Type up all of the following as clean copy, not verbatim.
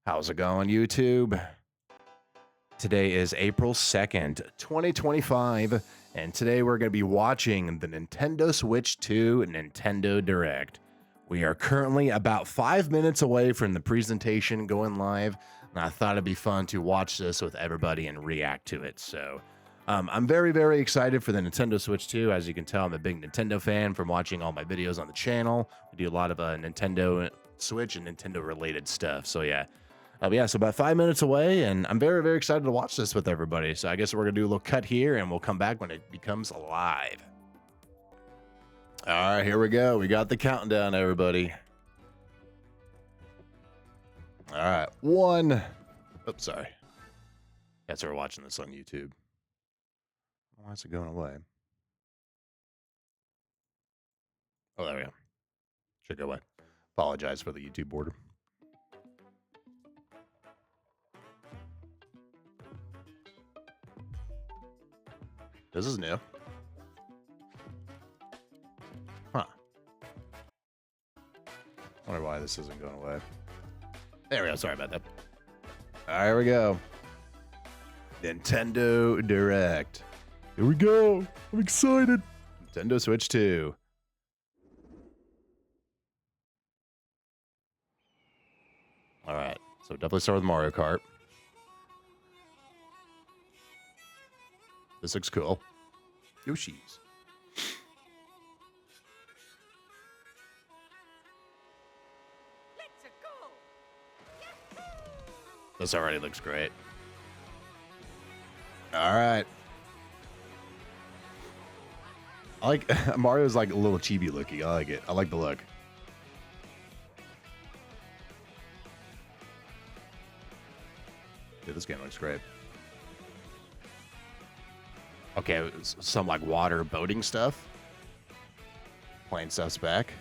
How's it going, YouTube? Today is April 2nd, 2025, and today we're going to be watching the Nintendo Switch 2 Nintendo Direct. We are currently about 5 minutes away from the presentation going live, and I thought it'd be fun to watch this with everybody and react to it. So I'm very, very excited for the Nintendo Switch 2. As you can tell, I'm a big Nintendo fan from watching all my videos on the channel. We do a lot of Nintendo Switch and Nintendo related stuff. So yeah. So about 5 minutes away, and I'm very, very excited to watch this with everybody. So I guess we're going to do a little cut here, and we'll come back when it becomes live. All right, here we go. We got the countdown, everybody. All right, one. Oops, sorry. Guess we're watching this on YouTube. Why is it going away? Oh, there we go. Should go away. Apologize for the YouTube boredom. This is new. Huh. Wonder why this isn't going away. There we go. Sorry about that. All right, here we go. Nintendo Direct. Here we go. I'm excited. Nintendo Switch 2. All right. So definitely start with Mario Kart. This looks cool. Yoshi's. Let's go. This already looks great. All right. I like Mario's like a little chibi looking. I like it. I like the look. Dude, this game looks great. Okay, some like water boating stuff. Plane stuff's back.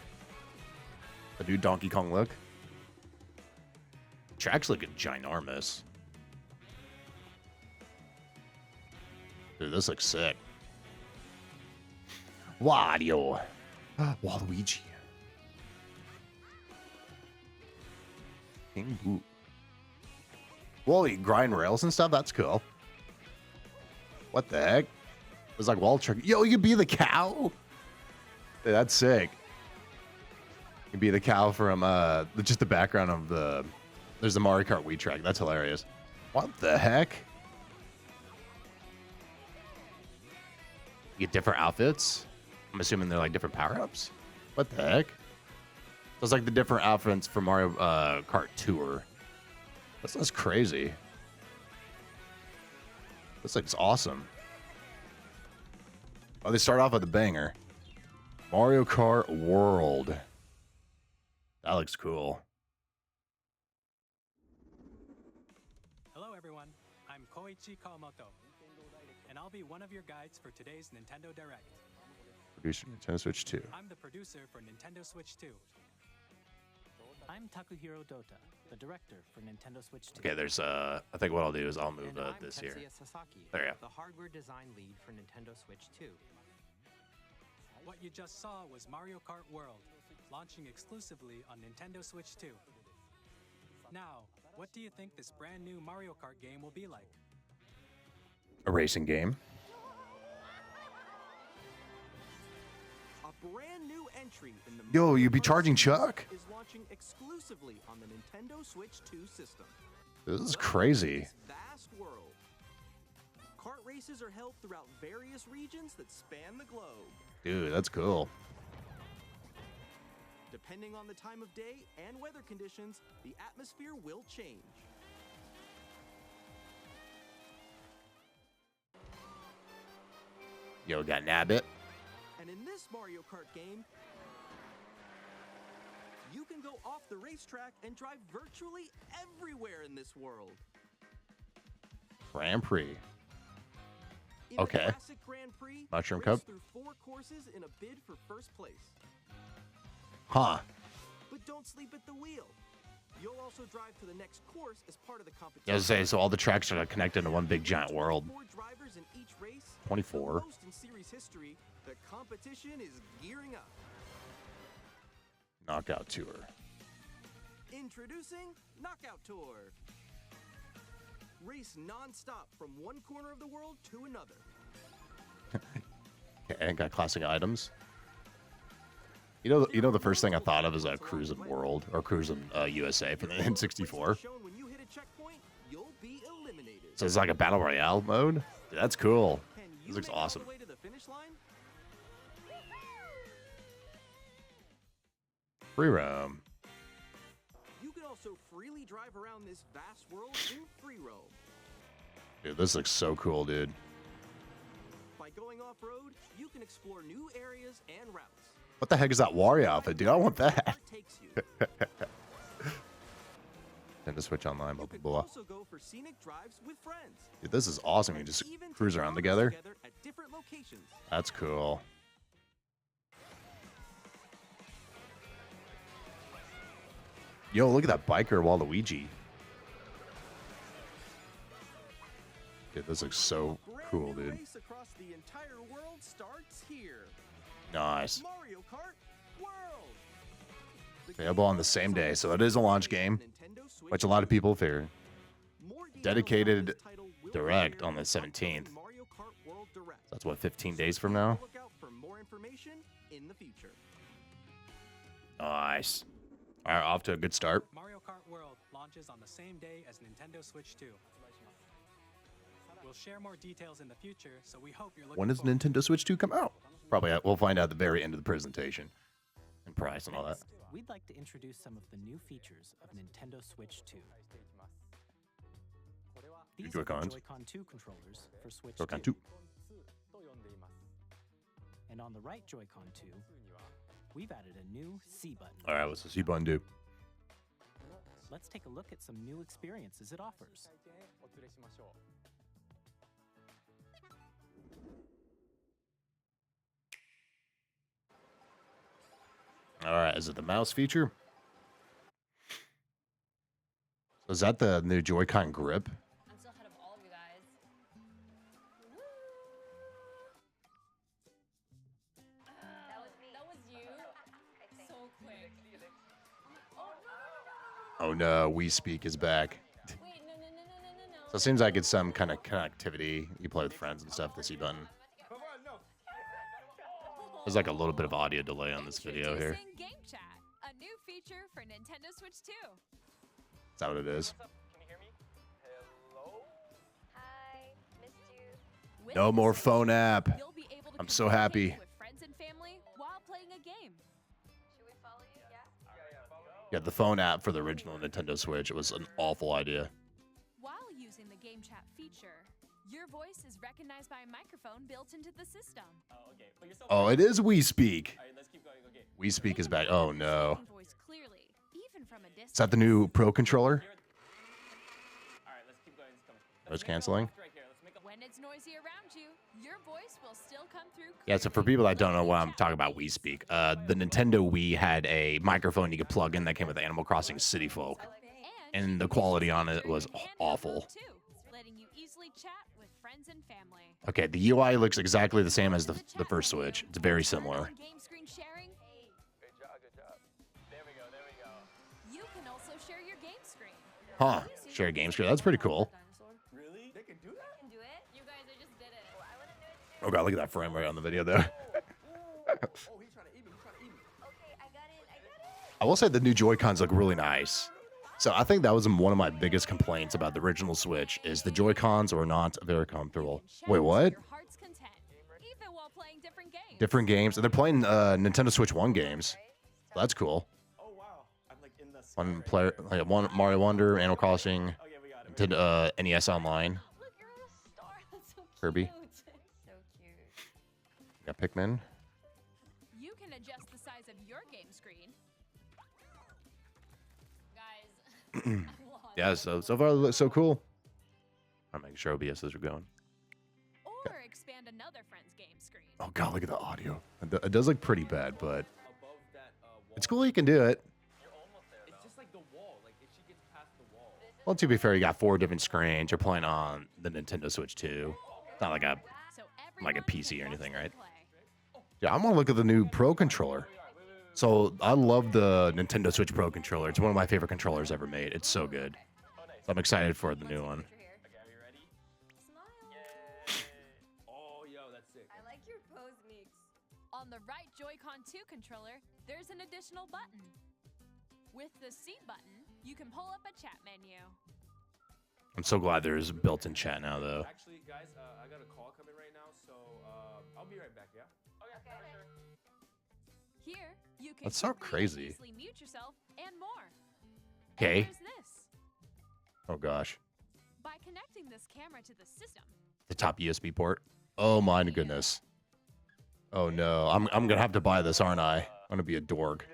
The new Donkey Kong look. Track's looking ginormous. Dude, this looks sick. Wario. Waluigi. King Boo. Whoa, you grind rails and stuff? That's cool. What the heck? It was like wall trick. Yo, you can be the cow? Dude, that's sick. You can be the cow from just the background of the... There's the Mario Kart Wii track. That's hilarious. What the heck? You get different outfits? I'm assuming they're like different power-ups? What the heck? So it's like the different outfits for Mario Kart Tour. That's crazy. This looks awesome. Oh, they start off with a banger. Mario Kart World. That looks cool. Hello everyone, I'm Koichi Kawamoto, and I'll be one of your guides for today's Nintendo Direct. Producer Nintendo Switch 2. I'm the producer for Nintendo Switch 2. I'm Takuhiro Dota, the director for Nintendo Switch 2. Okay, there's I think what I'll do is I'll move And I'm this here. Tetsuya Sasaki, There you go. the hardware design lead for Nintendo Switch 2. What you just saw was Mario Kart World, launching exclusively on Nintendo Switch 2. Now, what do you think this brand new Mario Kart game will be like? A racing game. A brand new entry in the Yo, Mario you be Kart charging series Chuck? is launching exclusively on the Nintendo Switch 2 system. This is Welcome to crazy. this vast world. Kart races are held throughout various regions that span the globe. Dude, that's cool. Depending on the time of day and weather conditions, the atmosphere will change. Yo, got Nabbit. And in this Mario Kart game, you can go off the racetrack and drive virtually everywhere in this world. Grand Prix. In Okay. the classic Grand Prix, Mushroom race Cup. through 4 courses in a bid for first place. Huh. But don't sleep at the wheel. You'll also drive to the next course as part of the competition. Yeah, I was gonna say, so all the tracks are connected into one big giant world. 4 drivers in each race. 24. The most in series history. The competition is gearing up. Knockout Tour. Introducing Knockout Tour. Race non-stop from one corner of the world to another. Okay, got classic items. You know the first thing I thought of is Cruisin' World or Cruisin' USA for the N64. When you hit a checkpoint, you'll be eliminated. So it's like a battle royale mode. Dude, that's cool. Can you This looks make it all awesome. the way to the finish line? Free roam. You can also freely drive around this vast world in free roam. Dude, this looks so cool, dude. By going off-road, you can explore new areas and routes. What the heck is that Wario outfit, dude? I want that. Where it takes you. And to Switch Online, blah, You blah, can blah. also go for scenic drives with friends. Dude, this is awesome. You And just even cruise take around photos together. at different locations. That's cool. Yo, look at that biker Waluigi. Dude, this looks so Brand cool, new dude. race across the entire world starts here. Nice. Mario Kart World. The Available on the same day, so it is a launch game, Nintendo Switch which a lot of people fear. More details Dedicated on this title will Direct appear on the in upcoming 17th. Mario Kart World Direct. That's what, 15 days So from be on now? the lookout for more information in the future. Nice. All right, off to a good start. Mario Kart World launches on the same day as Nintendo Switch 2. We'll share more details in the future, so we hope you're looking When does forward. Nintendo Switch 2 come out? Probably we'll find out at the very end of the presentation. And price and all that. Next, we'd like to introduce some of the new features of Nintendo Switch 2. These are the Joy-Cons. Joy-Con 2 controllers for Switch Joy-Con 2. 2. And on the right Joy-Con 2, we've added a new C button. All right, what's the C button do? Let's take a look at some new experiences it offers. All right, is it the mouse feature? Is that the new Joy-Con grip? I'm still ahead of all of you guys. That was you. So quick. Oh no, We Speak is back. Wait, no. So it seems like it's some kind of connectivity. You play with friends and stuff, the C button. There's like a little bit of audio delay on this video here. Introducing Game Chat, a new feature for Nintendo Switch 2. Is that what it is? Hi, missed you. With No this more Switch, phone app. you'll be able to I'm so communicate happy. with friends and family while playing a game. Should we follow you? Yeah. Yeah, the phone app for the original Nintendo Switch. It was an awful idea. While using the Game Chat feature, your voice is recognized by a microphone built into the system. Oh, it is We Speak. We Speak is back. Oh no. Voice clearly, even from a distance. Is that the new Pro controller? Noise canceling? When it's noisy around you, your voice will still come through. Yeah, so for people that don't know what I'm talking about, We Speak. The Nintendo Wii had a microphone you could plug in that came with Animal Crossing City Folk. And the quality on it was awful. Letting you easily chat with friends and family. Okay, the UI looks exactly the same as the first Switch. It's very similar. Game screen sharing. You can also share your game screen. Huh. Share a game screen. That's pretty cool. They can do it. You guys, I just did it. Oh, I want to do it too. Oh god, look at that frame rate on the video there. Oh, he's trying to eat me. Okay, I got it. I will say the new Joy-Cons look really nice. So I think that was one of my biggest complaints about the original Switch is the Joy-Cons were not very comfortable. Wait, what? Your heart's content, even while playing different games. Different games. They're playing Nintendo Switch 1 games. That's cool. Oh wow, I'm like in the One player, like one Mario Wonder, Animal Crossing, Nintendo, NES Online, Look, you're a star. That's so Kirby. cute. So cute. got Pikmin. You can adjust the size of your game screen. Guys, I'm lost. Yeah, so far it looks so cool. I'm making sure OBSs are going. Or expand another friend's game screen. Oh god, look at the audio. It does look pretty bad, but it's cool you can do it. It's just like the wall. Like if she gets past the wall. Well, to be fair, you got 4 different screens. You're playing on the Nintendo Switch 2. It's not like a... So Like a everyone PC or can anything, watch right? them play. Yeah, I'm gonna look at the new Pro controller. So I love the Nintendo Switch Pro controller. It's one of my favorite controllers ever made. It's so good. So I'm excited for the new one. Oh, yo, that's sick. I like your pose, Meeks. On the right Joy-Con 2 controller, there's an additional button. With the C button, you can pull up a chat menu. I'm so glad there's a built-in chat now, though. Actually, guys, I got a call coming right now, so I'll be right back, yeah? Okay. Here, you can That's so quickly and crazy. easily mute yourself and more. Okay. And there's this. Oh gosh, By connecting this camera to the system, the top USB port. Oh my goodness. Oh no, I'm gonna have to buy this, aren't I? I'm gonna be a dork.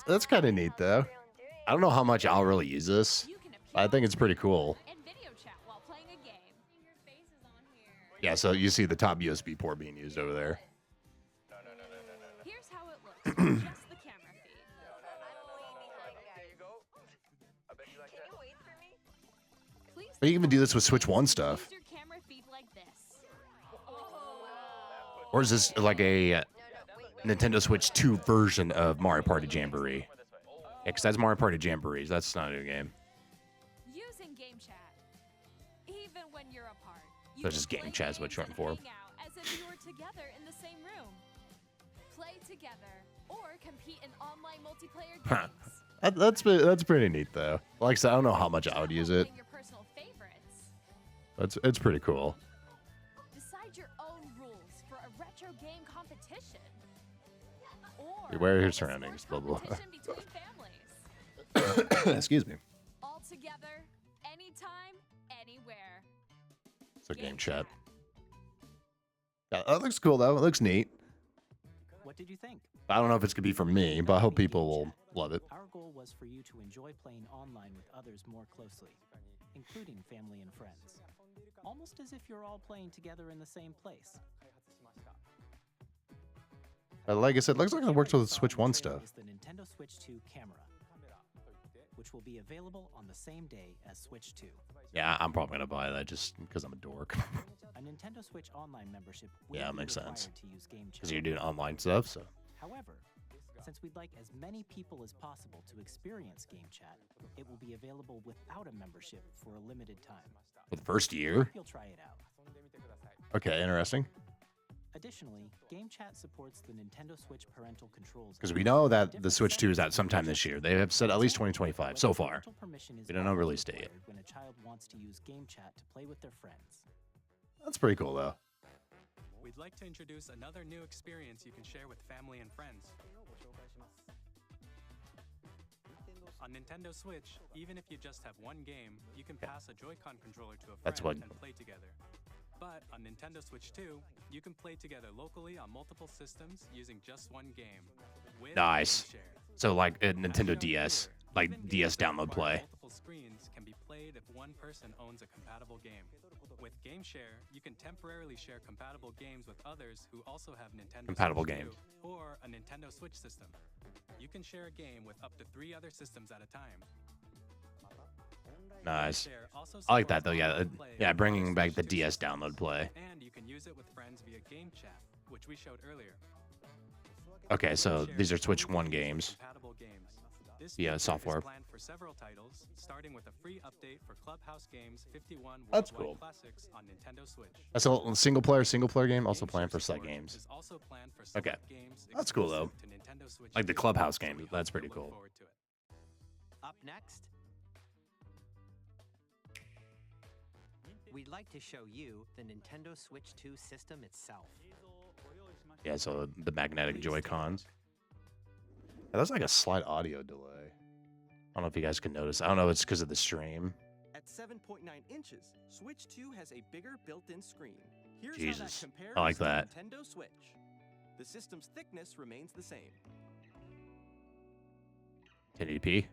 That's kind of neat, though. I don't know how much I'll really use this. you can appear I think on it's pretty screen cool. and video chat while playing a game. Your face is on here. Yeah, so you see the top USB port being used over there. Here's how it looks with just the camera feed. Please But you can even do this with Switch 1 stuff. use your camera feed like this. Or is this like a Nintendo Switch 2 version of Mario Party Jamboree? Yeah, because that's Mario Party Jamborees. That's not a new game. Using game chat. Even when you're apart. You So can just game play chat is what games you're and for. hang out as if you were together in the same room. Play together or compete in online multiplayer Huh. games. That's pretty neat, though. Like I said, I don't know how much I would use it. Playing your personal favorites. It's pretty cool. Decide your own rules for a retro game competition. Or Beware your hold a surroundings, sports blah, blah. competition between families. Excuse me. All together, anytime, anywhere. So game chat. Yeah, that looks cool, though. It looks neat. What did you think? I don't know if it's gonna be for me, but I hope people will love it. Our goal was for you to enjoy playing online with others more closely, including family and friends. Almost as if you're all playing together in the same place. Like I said, looks like it works with Camera you saw Switch on the 1 trailer stuff. is the Nintendo Switch 2 camera, which will be available on the same day as Switch 2. Yeah, I'm probably gonna buy that just because I'm a dork. A Nintendo Switch Online membership will Yeah, be makes required sense. to use game Because chat. you're doing online stuff, so. However, since we'd like as many people as possible to experience game chat, it will be available without a membership for a limited time. For the first year? You'll try it out. Okay, interesting. Additionally, game chat supports the Nintendo Switch parental controls. Because we know that the Switch 2 is out sometime this year. They have said at least 2025 so far. Parental permission is We don't know always release date yet. required when a child wants to use game chat to play with their friends. That's pretty cool, though. We'd like to introduce another new experience you can share with family and friends. On Nintendo Switch, even if you just have one game, you can pass a Joy-Con controller to a That's friend what- and play together. But on Nintendo Switch 2, you can play together locally on multiple systems using just one game. With Nice. Game Share. So like a As Nintendo shown DS, here, like even DS games that download require play. Multiple screens can be played if one person owns a compatible game. With Game Share, you can temporarily share compatible games with others who also have Nintendo Compatible Switch games. 2 or a Nintendo Switch system. You can share a game with up to 3 other systems at a time. Nice. Share also I like that supports though. Yeah, online play yeah, on bringing other back the Switch 2 DS systems. download play. And you can use it with friends via Game Chat, which we showed earlier. Okay, so Share these are is Switch only 1 used with games. compatible games. This Yeah, feature is software. planned for several titles, starting with a free update for Clubhouse Games 51 That's Worldwide cool. Classics on Nintendo Switch. That's a single player game. Also Game planned for Share select support games. is also planned for Okay. select games That's cool, though. exclusive to Nintendo Switch Like the 2, Clubhouse so game, we that's hope pretty you'll cool. look forward to it. Up next, we'd like to show you the Nintendo Switch 2 system itself. Yeah, so the magnetic Joy-Cons. Yeah, there's like a slight audio delay. I don't know if you guys can notice. I don't know if it's because of the stream. At 7.9 inches, Switch 2 has a bigger built-in screen. Here's how Jesus, that compares I like to that. Nintendo Switch. The system's thickness remains the same. 1080p.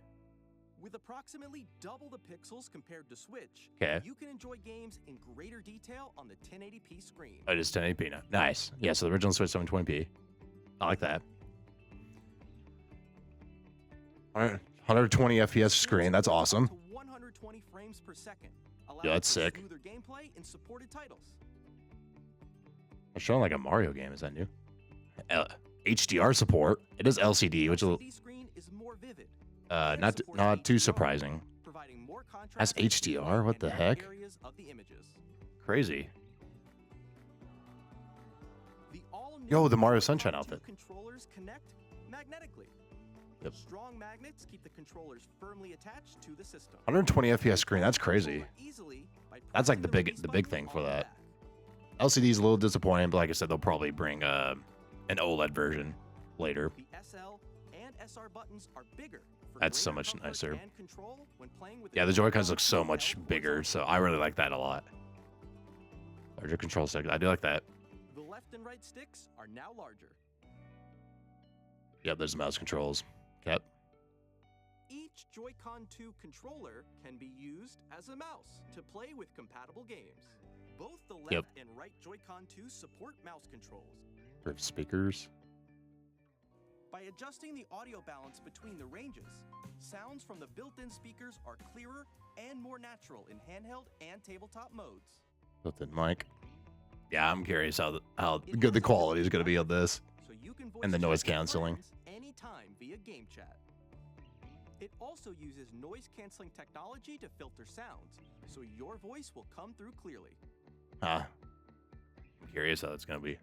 With approximately double the pixels compared to Switch, Okay. you can enjoy games in greater detail on the 1080p screen. Oh, it is 1080p now. Nice. Yeah, so the original Switch 720p. I like that. 120 FPS screen. That's awesome. To 120 frames per second. Yeah, that's allowing for sick. Smoother gameplay in supported titles. It's showing like a Mario game. Is that new? HDR support. It is LCD, which is LCD screen is more vivid. and not supports too HDR, surprising. providing more Has contrast HDR? What and the dark heck? areas of the images. Crazy. The all-new Yo, the Mario JoyCon Sunshine 2 outfit. Controllers connect magnetically. Yep. Strong magnets keep the controllers firmly attached to the system. 120 FPS screen. That's crazy. Easily by That's like pressing the release big button thing for on the that. back. LCD is a little disappointing, but like I said, they'll probably bring an OLED version later. The SL and SR buttons are bigger. For That's so greater much comfort nicer. and control when playing with Yeah, the Joy-Cons look so handheld much or bigger, so horizontal. I really like that a lot. Larger control stick. I do like that. The left and right sticks are now larger. Yep, there's mouse controls. Yep. Each Joy-Con 2 controller can be used as a mouse to play with compatible games. Both the left Yep. and right Joy-Con 2 support mouse controls. For speakers. By adjusting the audio balance between the ranges, sounds from the built-in speakers are clearer and more natural in handheld and tabletop modes. Built-in mic. Yeah, I'm curious how It good the has quality is a going to be on this. so you can voice And the chat noise with canceling. friends anytime via game chat. It also uses noise canceling technology to filter sounds, so your voice will come through clearly. Huh. I'm curious how it's going to be.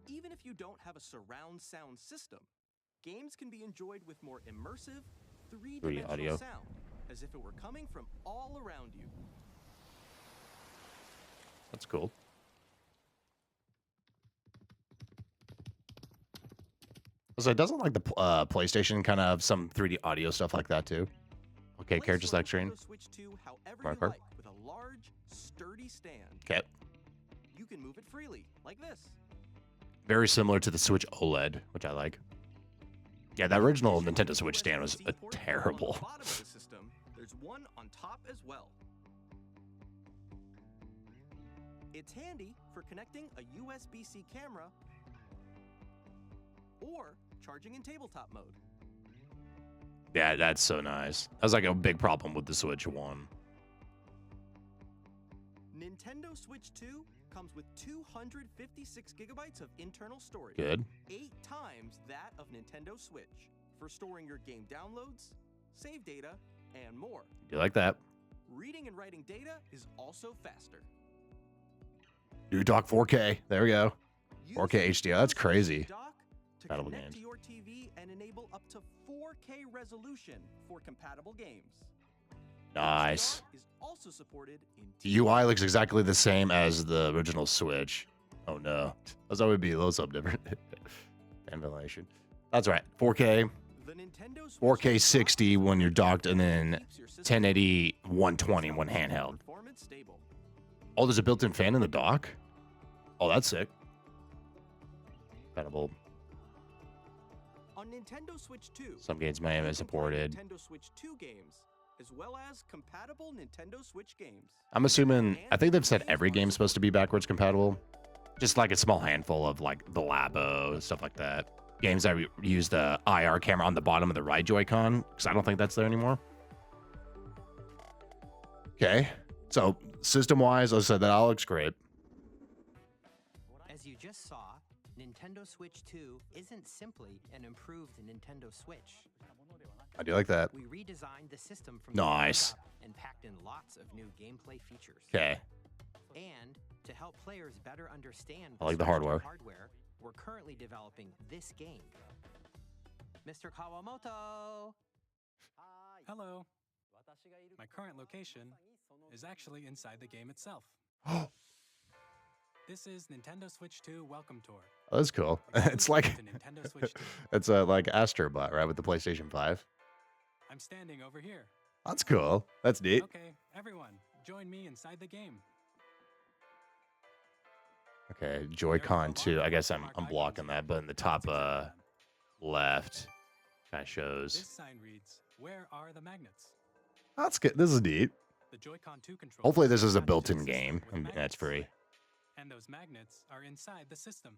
Even if you don't have a surround sound system, games can be enjoyed with more immersive, three-dimensional audio. sound, as if it were coming from all around you. That's cool. So it doesn't like the PlayStation kind of have some 3D audio stuff like that too. Okay, Place character your select screen. Nintendo Switch 2 however Marker. you like with a large, sturdy stand. Okay. You can move it freely, like this. Very similar to the Switch OLED, which I like. Yeah, the original Nintendo Switch stand was USB-C port on terrible. the bottom of the system, there's one on top as well. It's handy for connecting a USB-C camera or charging in tabletop mode. Yeah, that's so nice. That was like a big problem with the Switch 1. Nintendo Switch 2 comes with 256 gigabytes of internal storage. Good. 8 times that of Nintendo Switch for storing your game downloads, save data, and more. Do you like that? Reading and writing data is also faster. New dock 4K. There we go. Use 4K the HDR. That's USB crazy. dock to Compatible connect games. to your TV and enable up to 4K resolution for compatible games. Nice. HDR is also supported in The UI looks exactly the same as the original Switch. Oh no. That's how it would be a little something different. And ventilation. That's right. 4K. The Nintendo Switch 4K dock 60 when you're docked, and then keeps your system 1080 120 when handheld. performance stable. Oh, there's a built-in fan in the dock? Oh, that's sick. Compatible. On Nintendo Switch 2, Some games may you have can play supported. Nintendo Switch 2 games, as well as compatible Nintendo Switch games. I'm assuming, I think they've said every game's supposed to be backwards compatible. Just like a small handful of like the Labo, stuff like that. Games that use the IR camera on the bottom of the right Joy-Con, because I don't think that's there anymore. Okay, so system-wise, as I said, that all looks great. As you just saw, Nintendo Switch 2 isn't simply an improved Nintendo Switch. I do like that. We redesigned the system from Nice. the ground up and packed in lots of new gameplay features. Okay, And to help players better understand I like the special hardware. we're currently developing this game. Mr. Kawamoto! Hello. My current location is actually inside the game itself. oh, This is Nintendo Switch 2 Welcome Tour. that's cool. It's Welcome like, to Nintendo Switch 2. it's like Astrobot, right, with the PlayStation 5. I'm standing over here. That's cool. That's neat. Okay, everyone, join me inside the game. Okay, Joy-Con 2. I guess I'm blocking that, but in the top left kind of This shows. sign reads, "Where are the magnets?" That's good. This is neat. The Joy-Con 2 controller. Hopefully this is a attached to the built-in system game, with and magnets. that's free. And those magnets are inside the system.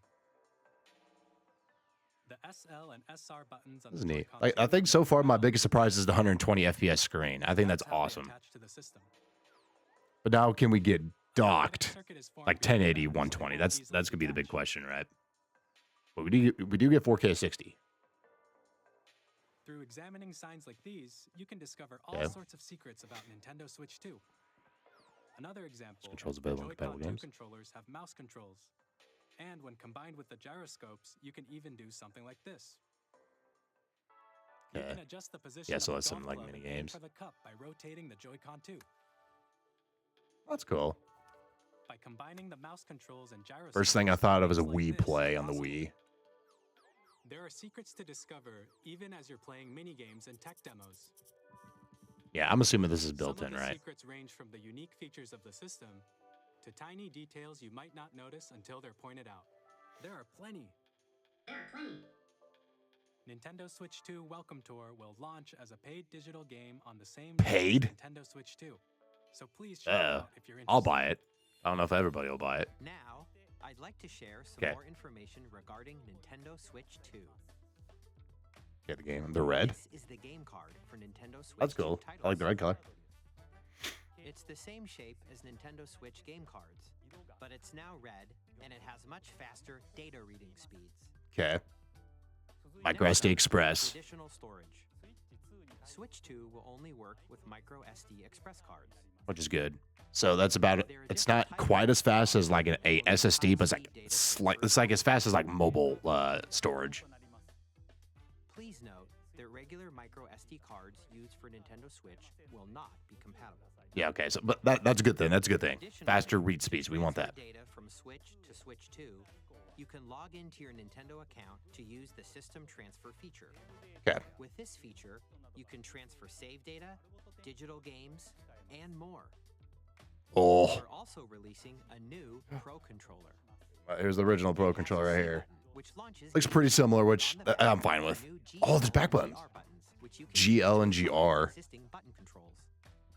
The SL and SR buttons on This the is neat. Joy-Con Like, I 2 think so far my are biggest surprise is the 120 FPS screen. I think that's how they awesome. attach to the system. But now can we get The magnetic docked circuit is formed like between 1080, batteries 120? that That's will easily gonna be the big detach. question, right? But we do get 4K 60. Through examining signs like these, you can discover all Okay. sorts of secrets about Nintendo Switch 2. Another example, controls the available in Joy-Con compatible 2 games. controllers have mouse controls. And when combined with the gyroscopes, you can even do something like this. You Okay. can adjust the position Yeah, of so the that's some, golf like, club mini and aim games. for the cup by rotating the Joy-Con 2. That's cool. By combining the mouse controls and gyroscopes, First thing I thought of was a games like Wii this Play are on the possible. Wii. There are secrets to discover even as you're playing mini games and tech demos. Yeah, I'm assuming this is built Some in, of the right? secrets range from the unique features of the system to tiny details you might not notice until they're pointed out. There are plenty. Nintendo Switch 2 Welcome Tour will launch as a paid digital game on the same day as Paid? Nintendo Switch 2. So please check it out if you're interested. I'll buy it. I don't know if everybody will buy it. Now, I'd like to share some Okay. more information regarding Nintendo Switch 2. Get the game. The red. This is the game card for Nintendo Switch That's 2 cool. titles. I like the red color. It's the same shape as Nintendo Switch game cards, but it's now red and it has much faster data reading speeds. Okay. Micro Next SD up, Express. Additional storage. Switch 2 will only work with micro SD Express cards. Which is good. So that's about it. It's not quite as fast as like a SSD, but it's like as fast as like mobile storage. Please note that regular micro SD cards used for Nintendo Switch will not be compatible. Yeah, okay. So but that's a good thing. That's a good thing. Additionally, Faster read speeds. We want transfer that. Data from Switch to Switch 2. You can log into your Nintendo account to use the system transfer feature. Okay. With this feature, you can transfer save data, digital games, and more. Oh, We're also releasing a new Pro controller. here's the original Pro controller right here. Which launches Looks pretty similar, which on the I'm back fine are with. new Oh, there's back GL buttons. GR buttons, which you can GL and use to GR. existing button controls.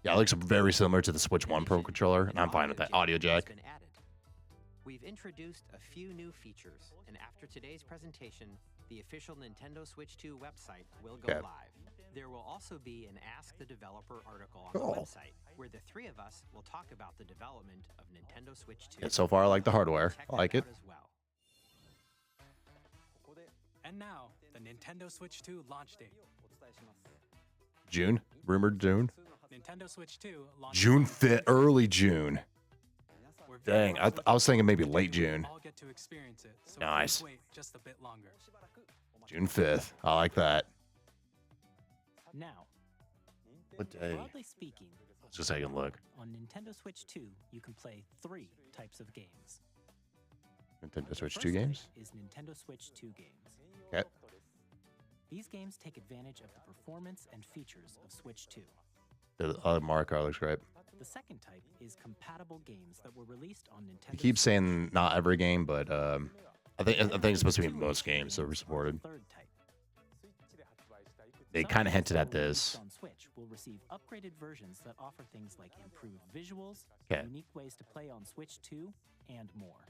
Yeah, it looks very similar to the Switch In 1 Pro addition, controller, and an I'm fine with that. Audio has jack. been added. We've introduced a few new features, and after today's presentation, the official Nintendo Switch 2 website will go Okay. live. There will also be an Ask the Developer article on Cool. the website, where the three of us will talk about the development of Nintendo Switch 2. Yeah, so far I like the hardware. Check I like that it. out as well. And now, the Nintendo Switch 2 launch date. June, rumored June. Nintendo Switch 2 launches June on 5th, early June. We're very Dang, I close was thinking maybe to late you June. all get to experience it, so Nice. please wait just a bit longer. June 5th. I like that. Now, What day? broadly speaking, Let's just take a look. on Nintendo Switch 2, you can play 3 types of games. Nintendo Switch The 2 first games? type is Nintendo Switch 2 games. Okay. These games take advantage of the performance and features of Switch 2. The other Mario Kart looks great. The second type is compatible games that were released on Nintendo. He keeps Switch. saying not every game, but I think it's supposed to be most games that were supported. Third type. They Some kind of games hinted that at were released this. on Switch will receive upgraded versions that offer things like improved visuals, Okay. unique ways to play on Switch 2, and more.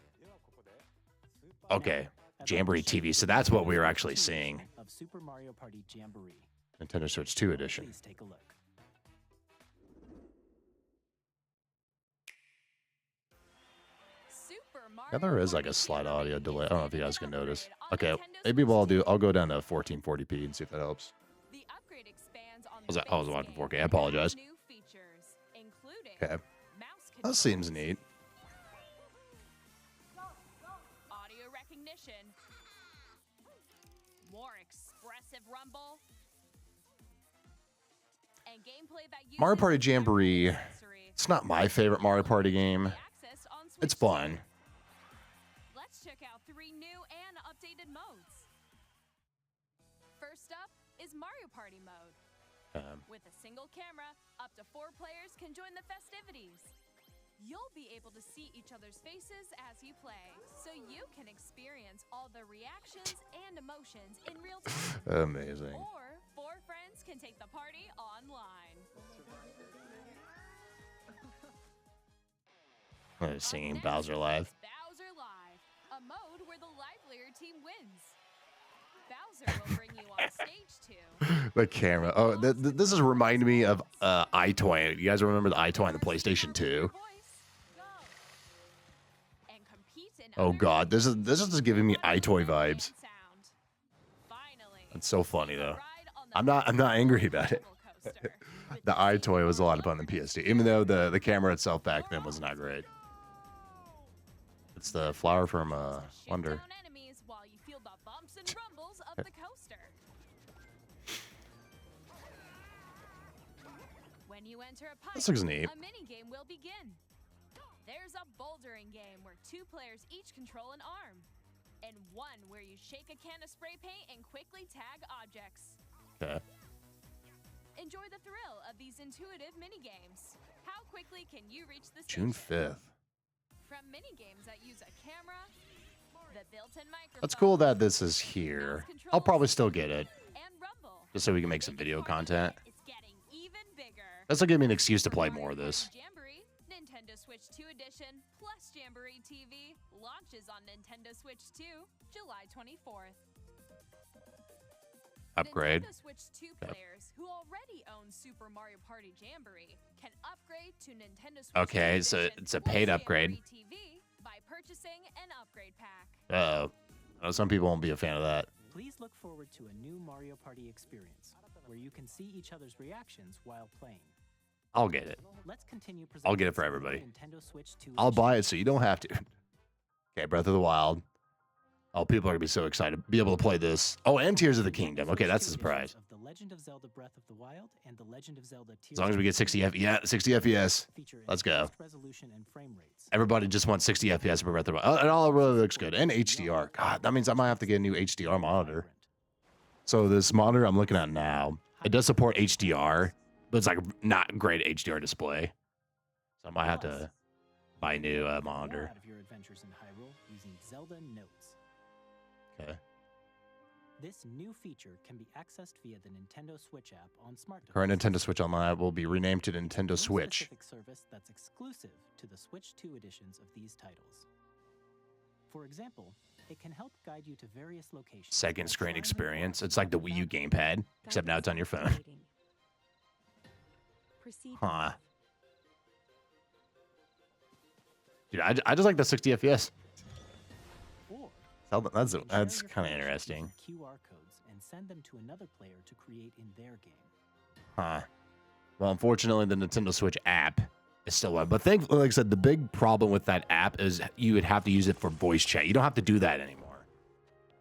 Okay. Now, I'd like Jamboree to show TV. you So the that's what Nintendo we were Switch actually 2 seeing. edition of Super Mario Party Jamboree. Nintendo Switch 2 edition. Please take a look. Super Mario Yeah, there is like a Party slight Jamboree audio delay. I don't know if you guys can notice. on Okay, Nintendo maybe Switch what I'll 2. do, I'll go down to 1440p and see if that helps. The upgrade expands on Was the that- I was base watching game 4K. I and apologize. adds new features, including Okay. mouse That seems controls, neat. audio recognition, more expressive rumble, and gameplay that uses Mario Party the Jamboree, sensory it's not my favorite Mario Party game. access on It's Switch 2. fun. Let's check out 3 new and updated modes. First up is Mario Party mode. With a single camera, up to 4 players can join the festivities. You'll be able to see each other's faces as you play, so you can experience all the reactions and emotions in real time. Amazing. Or 4 friends can take the party online. Singing Next Bowser Live. is Bowser Live, a mode where the livelier team wins. Bowser will bring you on stage too. The camera. Oh, this is reminding me of iToy. You guys remember the iToy on the PlayStation 2? Voice, go. And compete in Oh god, this is just giving me iToy vibes. That's so funny though. I'm not angry about it. The iToy was a lot of fun than PS2, even though the camera itself back then was not great. It's the flower from Wonder. When you enter a pipe, This looks neat. a mini game will begin. There's a bouldering game where 2 players each control an arm, and one where you shake a can of spray paint and quickly tag objects. Okay. Enjoy the thrill of these intuitive mini games. How quickly can you reach the June station? 5th. From mini games that use a camera, the built-in microphone. That's cool that this is here. I'll probably still get it, And rumble. just so we can make some video content. It's getting even bigger. This will give me an excuse to play more of this. Jamboree, Nintendo Switch 2 Edition plus Jamboree TV launches on Nintendo Switch 2, July 24th. Upgrade. Nintendo Switch 2 players who already own Super Mario Party Jamboree can upgrade to Nintendo Switch 2 Okay, so Edition it's a or paid upgrade. Jamboree TV by purchasing an upgrade pack. Uh-oh. Oh, some people won't be a fan of that. Please look forward to a new Mario Party experience, where you can see each other's reactions while playing. I'll get it. Let's continue I'll get it presenting for some everybody. Nintendo Switch 2 I'll Edition. buy it so you don't have to. Okay, Breath of the Wild. Oh, people are gonna be so excited to be able to play this. Oh, and Tears of the Kingdom. Okay, that's a surprise. Of The Legend of Zelda Breath of the Wild and The Legend of Zelda Tears As long as we get 60 FPS. feature Let's go. enhanced resolution and frame rates. Everybody just wants 60 FPS for Breath of the Wild. It all really looks good. And HDR. God, that means I might have to get a new HDR monitor. So this monitor I'm looking at now, it does support HDR, but it's like not great HDR display. So I might have to buy a new More monitor. out of your adventures in Hyrule using Zelda Notes. Okay. This new feature can be accessed via the Nintendo Switch app on smart Current devices. Nintendo Switch Online will be renamed to A Nintendo new Switch. specific service that's exclusive to the Switch 2 editions of these titles. For example, it can help guide you to various locations. Second like screen shrines and experience. forts It's like the without Wii U gamepad, except now it's on your phone. Huh. Dude, I just like the 60 FPS. Or That's you can share that's your kind of creations interesting. using QR codes and send them to another player to create in their game. Huh. Well, unfortunately, the Nintendo Switch app is still on. But thankfully, like I said, the big problem with that app is you would have to use it for voice chat. You don't have to do that anymore.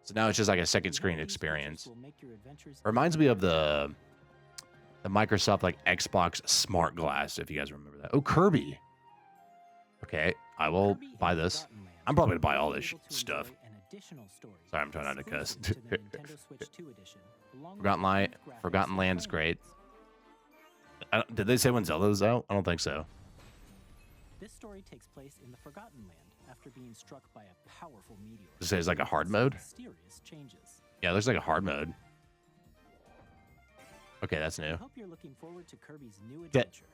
So now it's just like a second screen These features experience. will make your adventures Reminds me of the Microsoft like Xbox Smart Glass, if you guys remember that. Oh, Kirby. Okay, I will Kirby buy and this. Forgotten Land I'm probably gonna will buy all be this able to stuff. enjoy an additional story Sorry, I'm trying not to cuss. exclusive to the Nintendo Switch 2 edition, along with Forgotten Land, improved graphics Forgotten and Land is frame great. rates. Did they say when Zelda was out? I don't think so. This story takes place in the Forgotten Land after being struck by a powerful meteor. Does it say it's like a hard mode? Mysterious changes. Yeah, it looks like a hard mode. Okay, that's I new. hope you're looking forward to Kirby's new Yeah. adventure.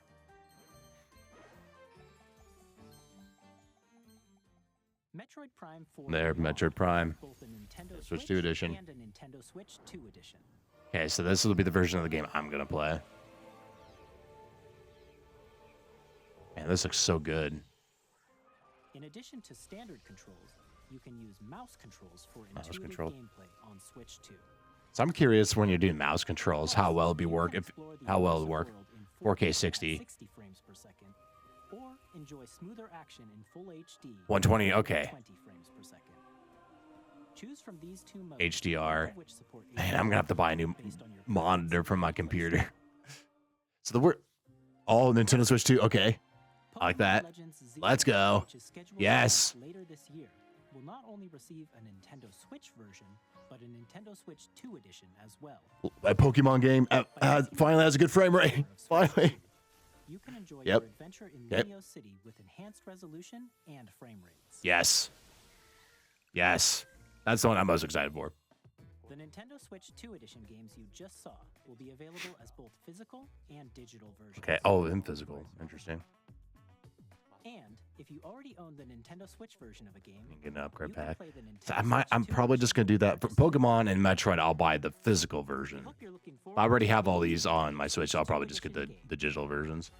Metroid Prime 4 There, Beyond Metroid Prime. has both a Nintendo Switch Switch 2 edition. and a Nintendo Switch 2 edition. Okay, so this will be the version of the game I'm gonna play. Man, this looks so good. In addition to standard controls, you can use mouse controls for Mouse intuitive control. gameplay on Switch 2. So I'm curious when you're doing mouse controls, how well it'll be You work can if explore the how well it'll immersive work. world in 4K at 60. 60 frames per second, or enjoy smoother action in full HD. 120, at okay. 20 frames per second. Choose from these two modes, HDR. all of which support Man, I'm gonna have to buy a new based on your monitor preferences for my and computer. So the word, oh, Nintendo Switch 2. Okay, I like Pokemon that. Legends Z, Let's go. which is scheduled to Yes. launch later this year, will not only receive a Nintendo Switch version, but a Nintendo Switch 2 edition as well. a Pokemon game finally has a good frame rate. Finally. You can enjoy Yep. your adventure in Yep. Minio City with enhanced resolution and frame rates. Yes. Yes. That's the one I'm most excited for. The Nintendo Switch 2 edition games you just saw will be available as both physical and digital versions. Okay. Oh, in physical. Interesting. And if you already own the Nintendo Switch version of a game, Get an upgrade you can pack. play the So Nintendo I'm Switch 2 probably just gonna do that for edition Pokemon and Metroid. I'll buy the physical We version. hope you're looking I already forward have to all playing these the on my Nintendo Switch. So I'll Switch probably 2 just get edition the game. digital versions.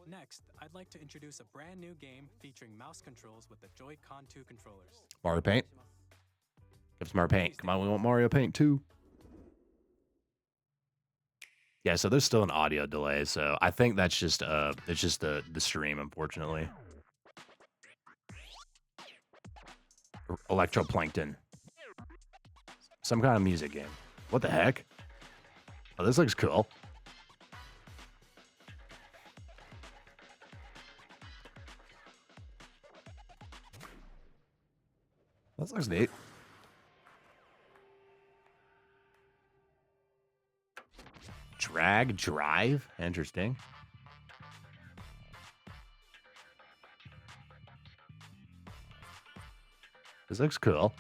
Next, I'd like to introduce a brand new game featuring mouse controls with the Joy-Con 2 controllers. Mario Paint. Give us Mario Paint. Come on, we want Mario Paint too. Yeah, so there's still an audio delay, so I think that's just it's just the stream, unfortunately. Electroplankton. Some kind of music game. What the heck? Oh, this looks cool. That looks neat. Drag drive? Interesting. This looks cool.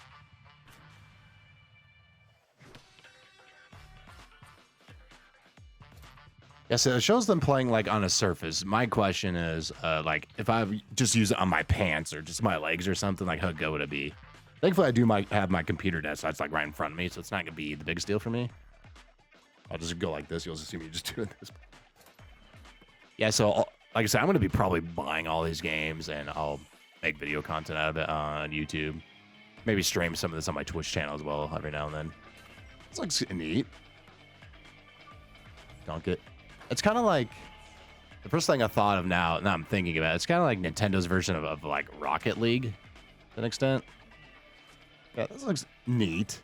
Yeah, so it shows them playing like on a surface. My question is, like, if I just use it on my pants or just my legs or something, like how good would it be? Thankfully, I do have my computer desk, so it's like right in front of me, so it's not gonna be the biggest deal for me. I'll just go like this. You'll just see me just doing this. Yeah, so like I said, I'm gonna be probably buying all these games, and I'll make video content out of it on YouTube. Maybe stream some of this on my Twitch channel as well every now and then. This looks neat. Dunk it. It's kind of like the first thing I thought of now I'm thinking about it, it's kind of like Nintendo's version of like Rocket League to an extent. Yeah, this looks neat.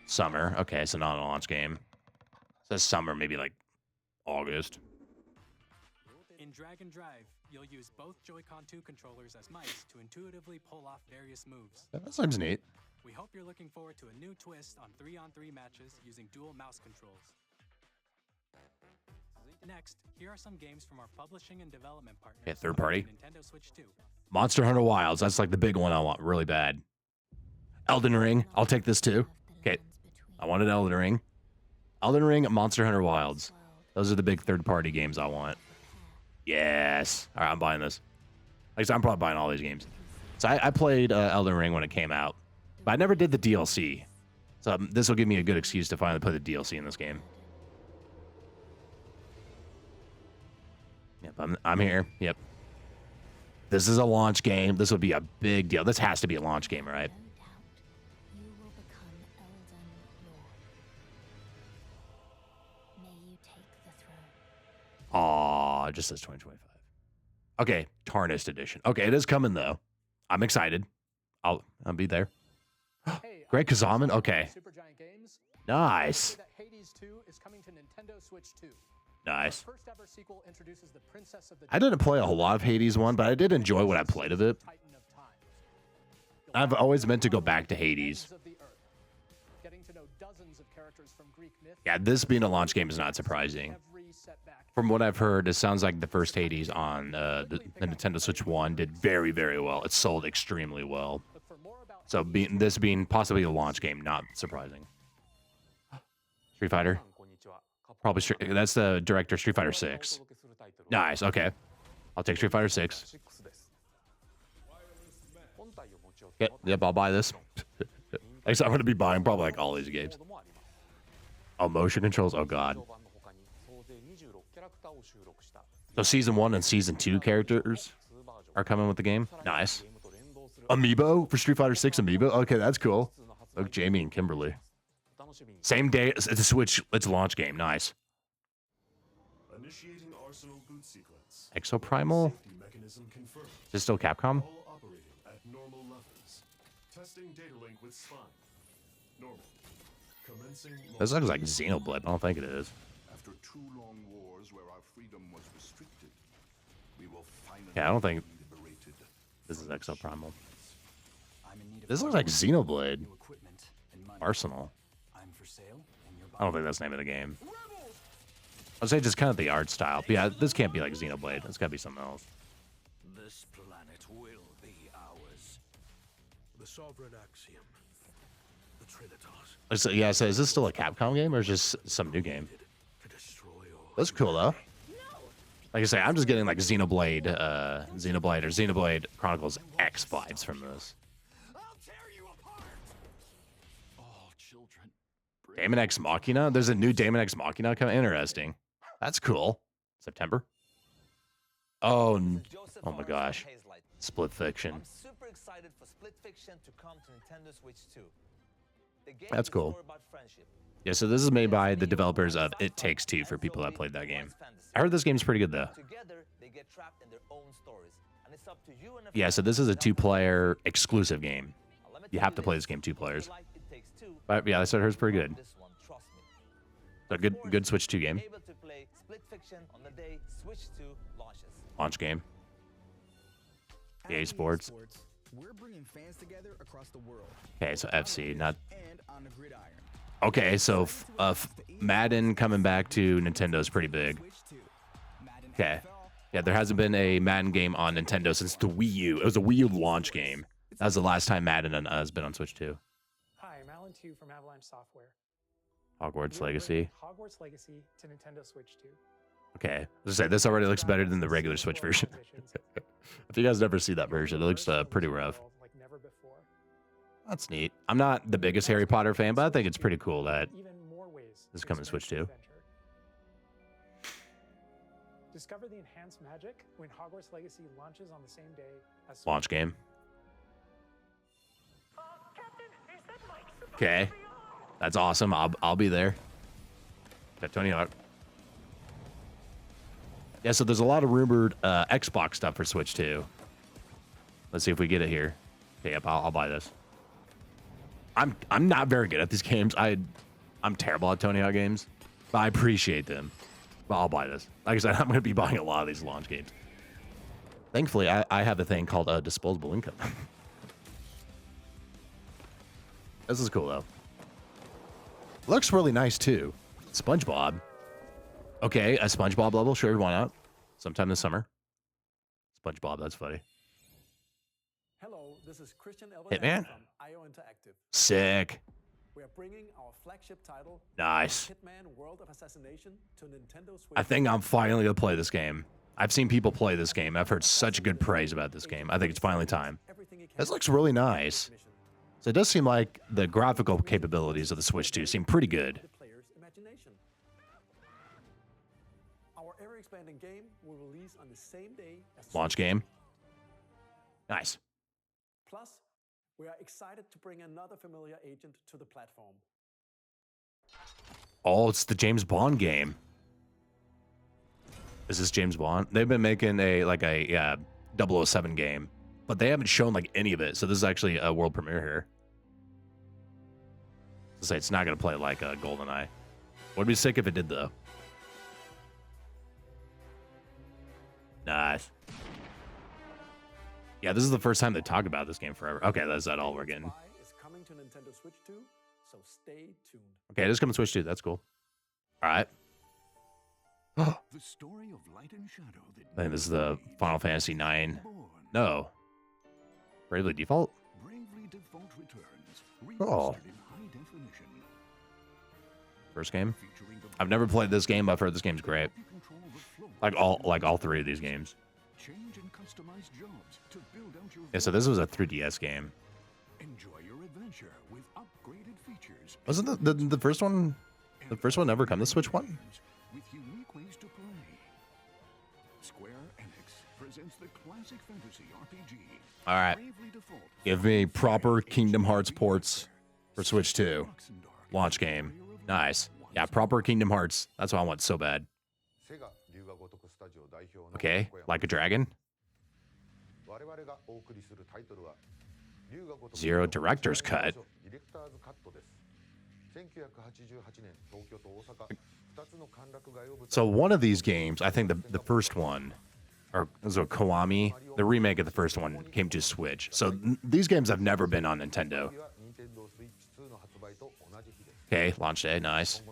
Summer. Okay, so not a launch game. It says summer, maybe like August. In Drag and Drive, you'll use both Joy-Con 2 controllers as mice to intuitively pull off various moves. Yeah, that seems neat. We hope you're looking forward to a new twist on 3-on-3 matches using dual mouse controls. Next, here are some games from our publishing and development partners. Yeah, third party. Nintendo Switch 2. Monster Hunter Wilds. That's like the big one I want really bad. Elden Ring. I'll take this too. Okay. I wanted Elden Ring. Elden Ring, Monster Hunter Wilds. Those are the big third-party games I want. Yes. All right, I'm buying this. Like I said, I'm probably buying all these games. So I played Elden Ring when it came out, but I never did the DLC. So this will give me a good excuse to finally play the DLC in this game. Yep, I'm here. Yep. This is a launch game. This would be a big deal. This has to be a launch game, right? Aw, it just says 2025. Okay, Tarnished Edition. Okay, it is coming though. I'm excited. I'll be there. Greg Kazaman. Okay. Nice. Hades 2 is coming to Nintendo Switch 2. Nice. First ever sequel introduces the Princess of the I didn't play a whole lot of Hades 1, but I did enjoy what I played of it. I've always meant to go back to Hades. Yeah, this being a launch game is not surprising. From what I've heard, it sounds like the first Hades on the Nintendo Switch 1 did very, very well. It sold extremely well. So this being possibly a launch game, not surprising. Street Fighter. Probably that's the director, Street Fighter 6. Nice, okay. I'll take Street Fighter 6. Yep, I'll buy this. I guess I'm going to be buying probably like all these games. Oh, motion controls? Oh, God. So Season 1 and Season 2 characters are coming with the game? Nice. Amiibo for Street Fighter 6 Amiibo? Okay, that's cool. Look, Jamie and Kimberly. Same day as the Switch, it's a launch game. Nice. Exoprimal? Is this still Capcom? This looks like Xenoblade. I don't think it is. After 2 long wars where our freedom was restricted, we will finally Yeah, I don't think this is Exoprimal. This looks like Xenoblade. Arsenal. I don't think that's the name of the game. I'd say just kind of the art style. But yeah, this can't be like Xenoblade. It's got to be something else. This planet will be ours. The sovereign axiom. The Trinitas. So, yeah, so is this still a Capcom game or is just some new game? That's cool though. Like I say, I'm just getting like Xenoblade or Xenoblade Chronicles X vibes from this. Daemon X Machina? There's a new Daemon X Machina coming. Interesting. That's cool. September. Oh, oh my gosh. Split Fiction. I'm super excited for Split Fiction to come to Nintendo Switch 2. The game That's is a cool. story about friendship. Yeah, so this is made by the developers of It Takes Two for people that played that game. I heard this game's pretty good though. Together, they get trapped in their own stories, and it's up to you and a Yeah, so this is a 2-player exclusive game. You have to play this game 2 players. But yeah, I said hers pretty good. This one, trust me. So good Switch 2 game. Able to play Split Fiction on the day Switch 2 launches. Launch game. EA Sports. We're bringing fans together across the world. Okay, so FC, not. And on the gridiron. Okay, so Madden coming back to Nintendo is pretty big. Okay. Yeah, there hasn't been a Madden game on Nintendo since the Wii U. It was a Wii U launch game. That was the last time Madden has been on Switch 2. Hi, I'm Alan Tu from Avalanche Software. Hogwarts We're Legacy. bringing Hogwarts Legacy to Nintendo Switch 2. Okay. Let's say this already looks better than the regular Switch version. If you guys never see that version, it looks pretty rough. Like never before. That's neat. I'm not the biggest Harry Potter fan, but I think it's pretty cool that Even more ways this is to coming to Switch 2. adventure. Discover the enhanced magic when Hogwarts Legacy launches on the same day as Switch. Launch game. Okay. That's awesome. I'll be there. Got Tony Hawk. Yeah, so there's a lot of rumored Xbox stuff for Switch 2. Let's see if we get it here. Okay, yep, I'll buy this. I'm not very good at these games. I'm terrible at Tony Hawk games, but I appreciate them. But I'll buy this. Like I said, I'm going to be buying a lot of these launch games. Thankfully, I have a thing called disposable income. This is cool, though. Looks really nice, too. SpongeBob. Okay, a SpongeBob level. Sure, why not? Sometime this summer. SpongeBob, that's funny. Hello, this is Christian Hitman. from IO Interactive. Sick. We are bringing our flagship title, Nice. Hitman World of Assassination, to Nintendo Switch. I think I'm finally going to play this game. I've seen people play this game. I've heard such good praise about this game. I think it's finally time. This looks really nice. So it does seem like the graphical capabilities of the Switch 2 seem pretty good. Our ever-expanding game will release on the same day as Launch Switch. game. Nice. Plus, we are excited to bring another familiar agent to the platform. Oh, it's the James Bond game. Is this James Bond? They've been making a 007 game, but they haven't shown like any of it. So this is actually a world premiere here. To say it's not gonna play like GoldenEye. Would be sick if it did though. Nice. Yeah, this is the first time they talk about this game forever. Okay, that's all we're getting. Is coming to Nintendo Switch 2, so stay tuned. Okay, it is coming to Switch 2. That's cool. All right. The story of light and shadow that I think this is the Final Fantasy 9. No. Bravely Default? Bravely Default returns, Oh. remastered in high definition. First game? I've never played this game, but I've heard this game's great. Like all three of these games. Change and customize jobs to build out your Yeah, so this was a 3DS game. Enjoy your adventure with upgraded features. Wasn't the first one? The first one never come to Switch 1? With unique ways to play. Square Enix presents the classic fantasy RPG. All right. Bravely Default. Give me proper Kingdom Hearts ports for Switch 2. Launch game. Nice. Yeah, proper Kingdom Hearts. That's what I want so bad. Okay, Like a Dragon. Zero Director's Cut. So one of these games, I think the first one, or so Kiwami, the remake of the first one came to Switch. So these games have never been on Nintendo. Okay, launch day, nice.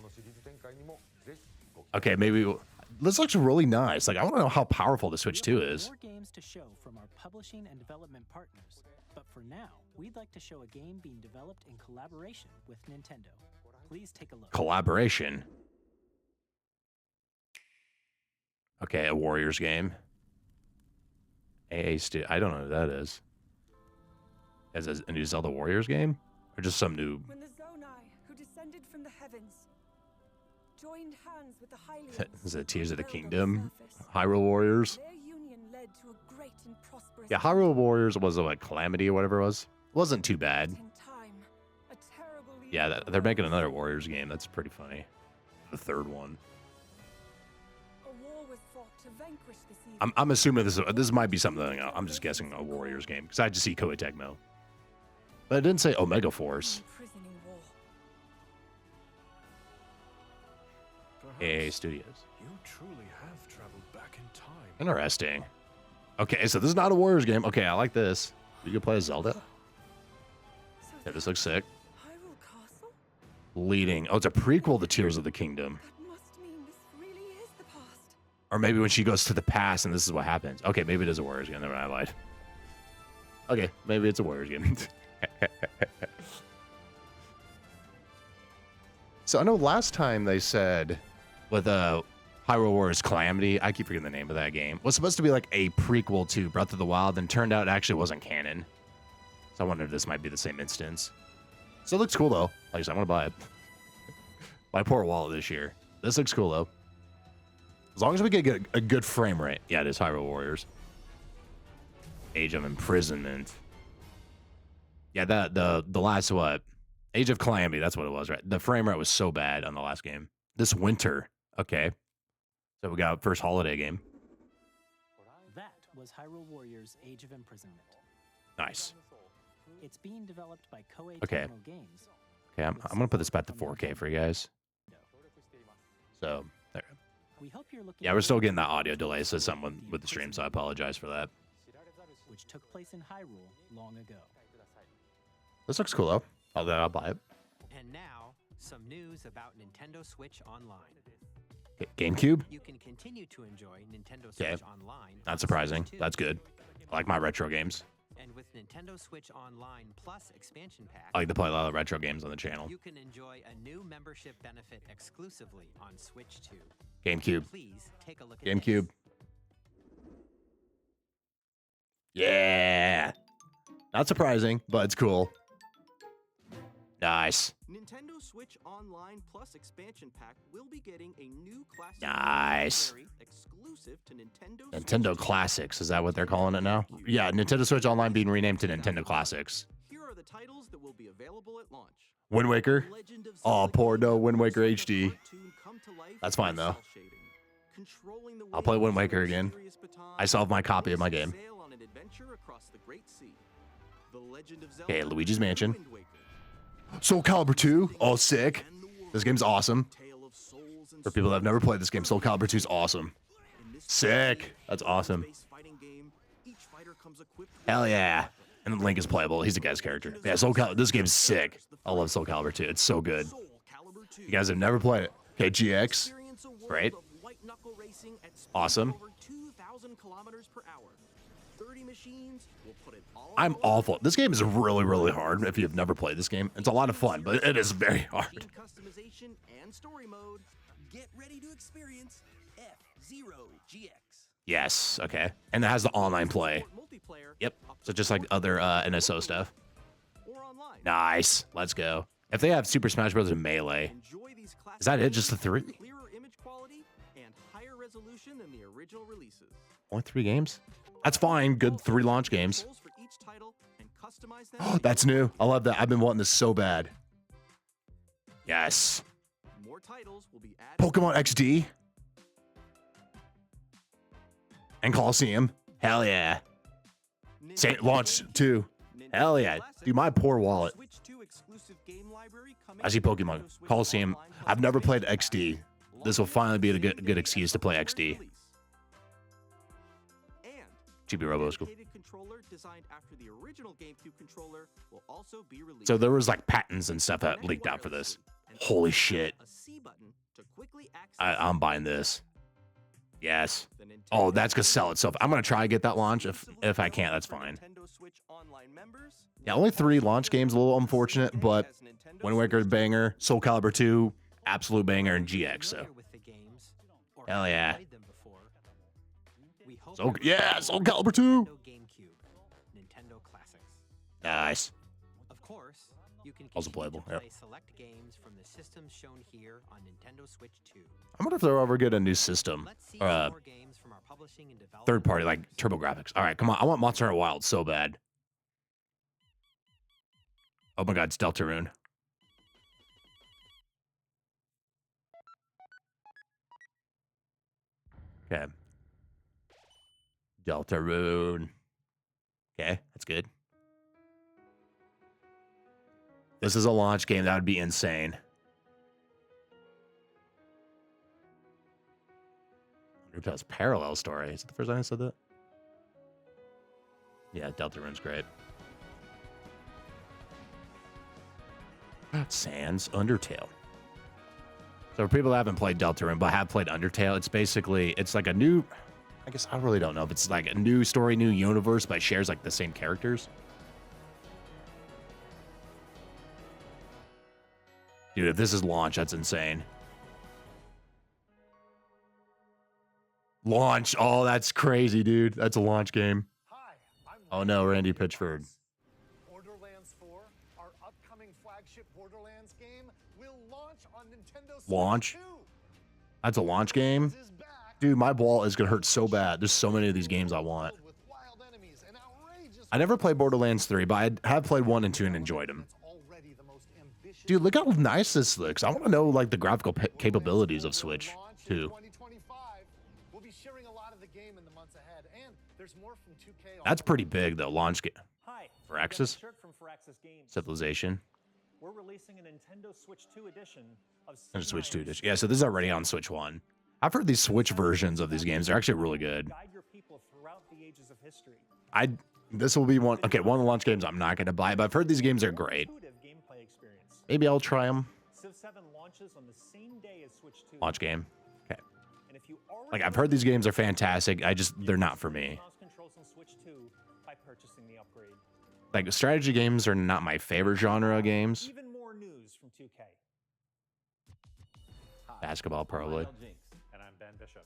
Okay, maybe this looks really nice. Like I want to know how powerful the Switch 2 is. More games to show from our publishing and development partners, but for now, we'd like to show a game being developed in collaboration with Nintendo. Please take a look. Collaboration. Okay, a Warriors game. I don't know who that is. Is it a new Zelda Warriors game? Or just some new... When the Zonai, who descended from the heavens, joined hands with the Hylians, Is it Tears of the Kingdom? Hyrule Warriors? their union and prosperous. Yeah, Hyrule Warriors was like Calamity or whatever it was. Wasn't too bad. In time, a terrible Yeah, evil they're making arose. another Warriors game. That's pretty funny. The third one. A war was fought to vanquish this evil. I'm assuming this might be something. I'm just guessing a Warriors game because I just see Koei Tecmo, but it didn't say Omega Force. Imprisoning war. AA Studios. You truly have traveled back in time. Interesting. Okay, so this is not a Warriors game. Okay, I like this. You can play as Zelda. Yeah, this looks sick. Hyrule Castle? Leading. Oh, it's a prequel to Tears of the Kingdom. That must mean this really is the past. Or maybe when she goes to the past and this is what happens. Okay, maybe it is a Warriors game. Never mind, I lied. Okay, maybe it's a Warriors game. So I know last time they said with Hyrule Warriors Calamity, I keep forgetting the name of that game, was supposed to be like a prequel to Breath of the Wild, and turned out it actually wasn't canon. So I wonder if this might be the same instance. So it looks cool though. Like I said, I want to buy it. My poor wallet this year. This looks cool though. As long as we get a good frame rate. Yeah, it is Hyrule Warriors. Age of Imprisonment. Yeah, the last what? Age of Calamity, that's what it was, right? The frame rate was so bad on the last game. This winter. Okay. So we got our first holiday game. That was Hyrule Warriors Age of Imprisonment. Nice. It's being developed by Koei Okay. Tecmo Games. Okay, I'm going to put this back to 4K for you guys. So, there. We hope you're looking Yeah, we're still getting that audio delay, so something with the stream, so I apologize for that. which took place in Hyrule long ago. This looks cool, though. I'll buy it. And now, some news about Nintendo Switch Online. GameCube? You can continue to enjoy Nintendo Okay. Switch Online. Not on surprising. Switch 2. That's good. I like my retro games. And with Nintendo Switch Online Plus expansion pack, I like to play a lot of retro games on the channel. you can enjoy a new membership benefit exclusively on Switch 2. GameCube. Please take a look at GameCube. Yeah. Not surprising, but it's cool. Nice. Nintendo Switch Online Plus expansion pack will be getting a new classic Nice. library exclusive to Nintendo Nintendo Switch 2. Classics. Is that what they're calling it now? Yeah, Nintendo Switch Online being renamed to Nintendo Classics. Here are the titles that will be available at launch. Wind Waker. Legend of Oh, Zelda poor no Kingdom Wind Waker Hearts HD. cartoon come to life That's fine, with though. cell shading. Controlling the I'll play waves Wind Waker of a again. mysterious baton I still have my copy of my will game. sail on an adventure across the Great Sea. The Legend of Okay, Zelda Luigi's Mansion. Wind Waker. Soul Calibur 2. Oh, sick. This game's awesome. Tale of souls and For people that have never played this game, Soul Calibur 2 is awesome. In this Sick. That's awesome. space fighting game, each fighter comes equipped with Hell yeah. And Link is playable. He's a guest character. Yeah, Soul Calibur. This game's sick. I love Soul Calibur 2. It's so good. Soul Calibur 2. You guys have never played it. Okay, GX. Experience a world Great. of white knuckle racing at speeds Awesome. of over 2,000 kilometers per hour. 30 machines will put it all I'm on awful. This game is really, really hard if you've never played this game. It's a lot of fun, but it is very hard. machine customization and story mode. Get ready to experience F-Zero GX. Yes, okay. And it has the online play. Multiplayer Yep. So just like other NSO stuff. or online. Nice. Let's go. If they have Super Smash Bros. And Melee, Enjoy these classic is that it? Just the games 3? with clearer image quality and higher resolution than the original releases. Only 3 games? That's fine. Good 3 launch games. Controls for each title and customize them to That's new. I love that. I've been wanting this so bad. Yes. More titles will be added. Pokemon XD. And Coliseum. Hell yeah. Saint Launch 2. Hell yeah. Dude, my poor wallet. Switch 2 exclusive game library coming I see to Pokemon. Nintendo Switch Coliseum. Online I've never played expansion XD. pack. This will finally be a good excuse to play XD. Release. And Chibi Robo is cool. dedicated controller designed after the original GameCube controller will also be released. So there was like patents and stuff that leaked out for this. Holy shit. A C button to quickly access I'm buying this. Yes. the Nintendo Oh, that's gonna sell itself. I'm gonna try to get that launch. If I can't, that's for fine. Nintendo Switch Online members. Yeah, only 3 launch games, a little unfortunate, but As Nintendo Wind Waker Switch banger, Soul Calibur 2, absolute banger, and GX. So, Familiar with the games, or Hell have yeah. played them before, we hope So you're yeah, enjoying Soul Calibur 2. Nintendo GameCube, Nintendo Classics. Nice. Of course, you can Also continue playable, to yep. play select games from the systems shown here on Nintendo Switch 2. I wonder if they'll ever get a new system. Let's see Or some more games from our publisher publishing and developing. Third party, like TurboGrafx. All right, come on. I want Monster Hunter Wild so bad. Oh my God, it's Deltarune. Okay. Deltarune. Okay, that's good. This is a launch game. That would be insane. Undertale's parallel story. Is it the first time I said that? Yeah, Deltarune's great. Sans Undertale. So for people that haven't played Deltarune but have played Undertale, it's like a new, I guess I really don't know if it's like a new story, new universe, but it shares like the same characters. Dude, if this is launch, that's insane. Launch. Oh, that's crazy, dude. That's a launch game. Oh no, Randy Pitchford. Borderlands 4, our upcoming flagship Borderlands game, will launch on Nintendo Switch Launch? 2. That's a launch game? Dude, my ball is going to hurt so bad. There's so many of these games I want. I never played Borderlands 3, but I have played 1 and 2 and enjoyed them. Dude, look how nice this looks. I want to know like the graphical capabilities of Switch 2. We'll be sharing a lot of the game in the months ahead, and there's more from 2K. That's pretty big though, launch game. Hi, Firaxis? from Firaxis Games. Civilization. We're releasing a Nintendo Switch 2 edition of And Switch 2 edition. Yeah, so this is already on Switch 1. I've heard these Switch versions of these games. They're actually really good. Guide your people throughout the ages of history. This will be one of the launch games I'm not going to buy, but I've heard these games are great. Maybe I'll try them. Civ 7 launches on the same day as Switch 2. Launch game. Okay. Like I've heard these games are fantastic. They're not for me. Controls on Switch 2 by purchasing the upgrade. Like strategy games are not my favorite genre of games. Even more news from 2K. Basketball probably. And I'm Ben Bishop.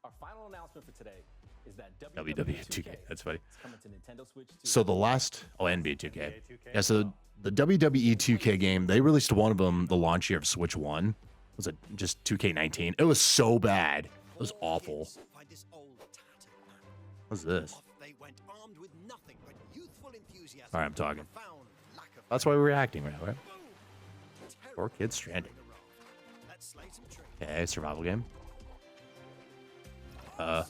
Our final announcement for today is that WWE 2K. That's funny. is coming to Nintendo Switch 2. So the last NBA 2K. Yeah, so the WWE 2K game, they released one of them the launch year of Switch 1. Was it just 2K19? It was so bad. It was awful. What's this? All right, I'm talking. That's why we're reacting right now, right? Poor Kids Stranding. Okay, survival game. Oh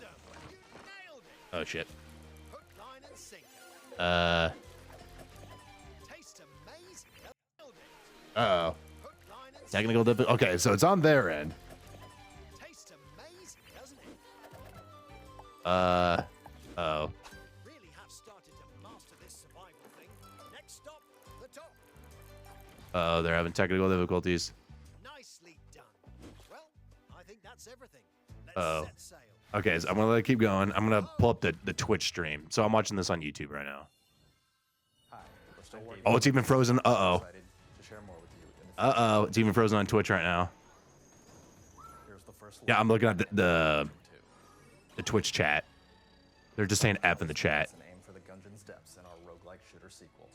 shit. Uh-oh. Technical difficulty. Okay, so it's on their end. Oh. Oh, they're having technical difficulties. Nicely done. Well, I think that's everything. Oh. Okay, so I'm gonna let it keep going. I'm gonna pull up the Twitch stream. So I'm watching this on YouTube right now. Oh, it's even frozen. Uh-oh. Uh-oh, it's even frozen on Twitch right now. Yeah, I'm looking at the Twitch chat. They're just saying F in the chat.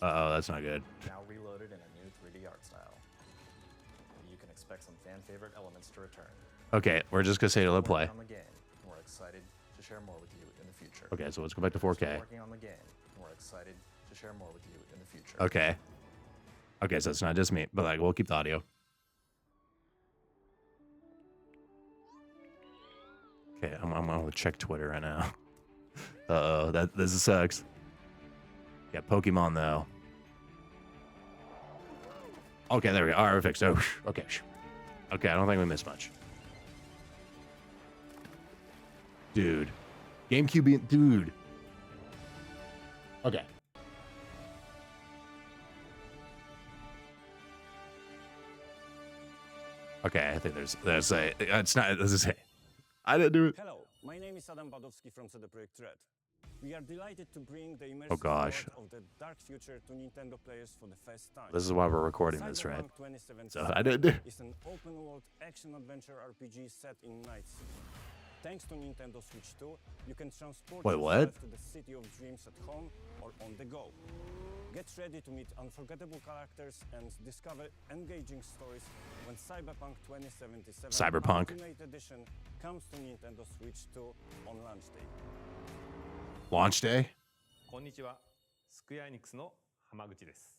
Uh-oh, that's not good. Now reloaded in a new 3D art style. You can expect some fan favorite elements to return. Okay, we're just gonna say let's play. On the game. We're excited to share more with you in the future. Okay, so let's go back to 4K. Working on the game. We're excited to share more with you in the future. Okay. Okay, so it's not just me, but like we'll keep the audio. Okay, I'm gonna check Twitter right now. Uh-oh, this sucks. Yeah, Pokemon though. Okay, there we go. All right, we're fixed. Oh, okay. Okay, I don't think we missed much. Dude. GameCube, dude. Okay. Okay, I think there's a, it's not, this is, I didn't do it. Hello, my name is Adam Badowski from CD Projekt Red. We are delighted to bring the immersive gosh. world of the dark future to Nintendo players for the first time. This is why we're recording this, right? Cyberpunk 2077 So I didn't do. is an open-world action-adventure RPG set in Night City. Thanks to Nintendo Switch 2, you can transport Wait, yourself what? to the city of dreams at home or on the go. Get ready to meet unforgettable characters and discover engaging stories when Cyberpunk 2077 Cyberpunk. Ultimate Edition comes to Nintendo Switch 2 on launch day. Launch day? こんにちは。スクエアエニックスの浜口です。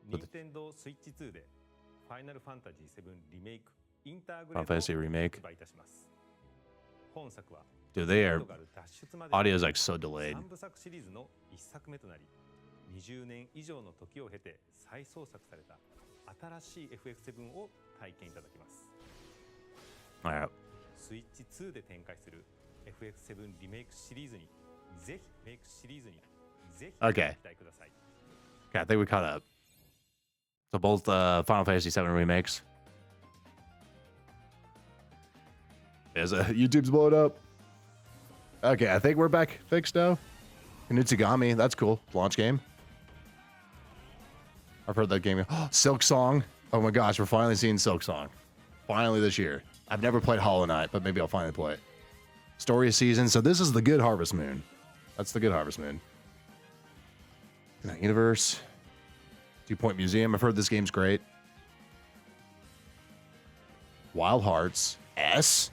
任天堂スイッチ2でファイナルファンタジー7リメイクインターグレードを発売いたします。本作は Dude, audio is like so delayed. 3部作シリーズの1作目となり、20年以上の時を経て再創作された新しい FF7 を体験いただきます。Alright. スイッチ2で展開する FF7 リメイクシリーズにぜひメイクシリーズにぜひご期待ください。Okay, I think we caught up. So both Final Fantasy VII remakes. YouTube's blowing up. Okay, I think we're back fixed now. Kanutsugami, that's cool. Launch game. I've heard that game. Oh, Silk Song. Oh my gosh, we're finally seeing Silk Song. Finally this year. I've never played Hollow Knight, but maybe I'll finally play it. Story of Season. So this is the good Harvest Moon. That's the good Harvest Moon. Universe. 2 Point Museum. I've heard this game's great. Wild Hearts. S.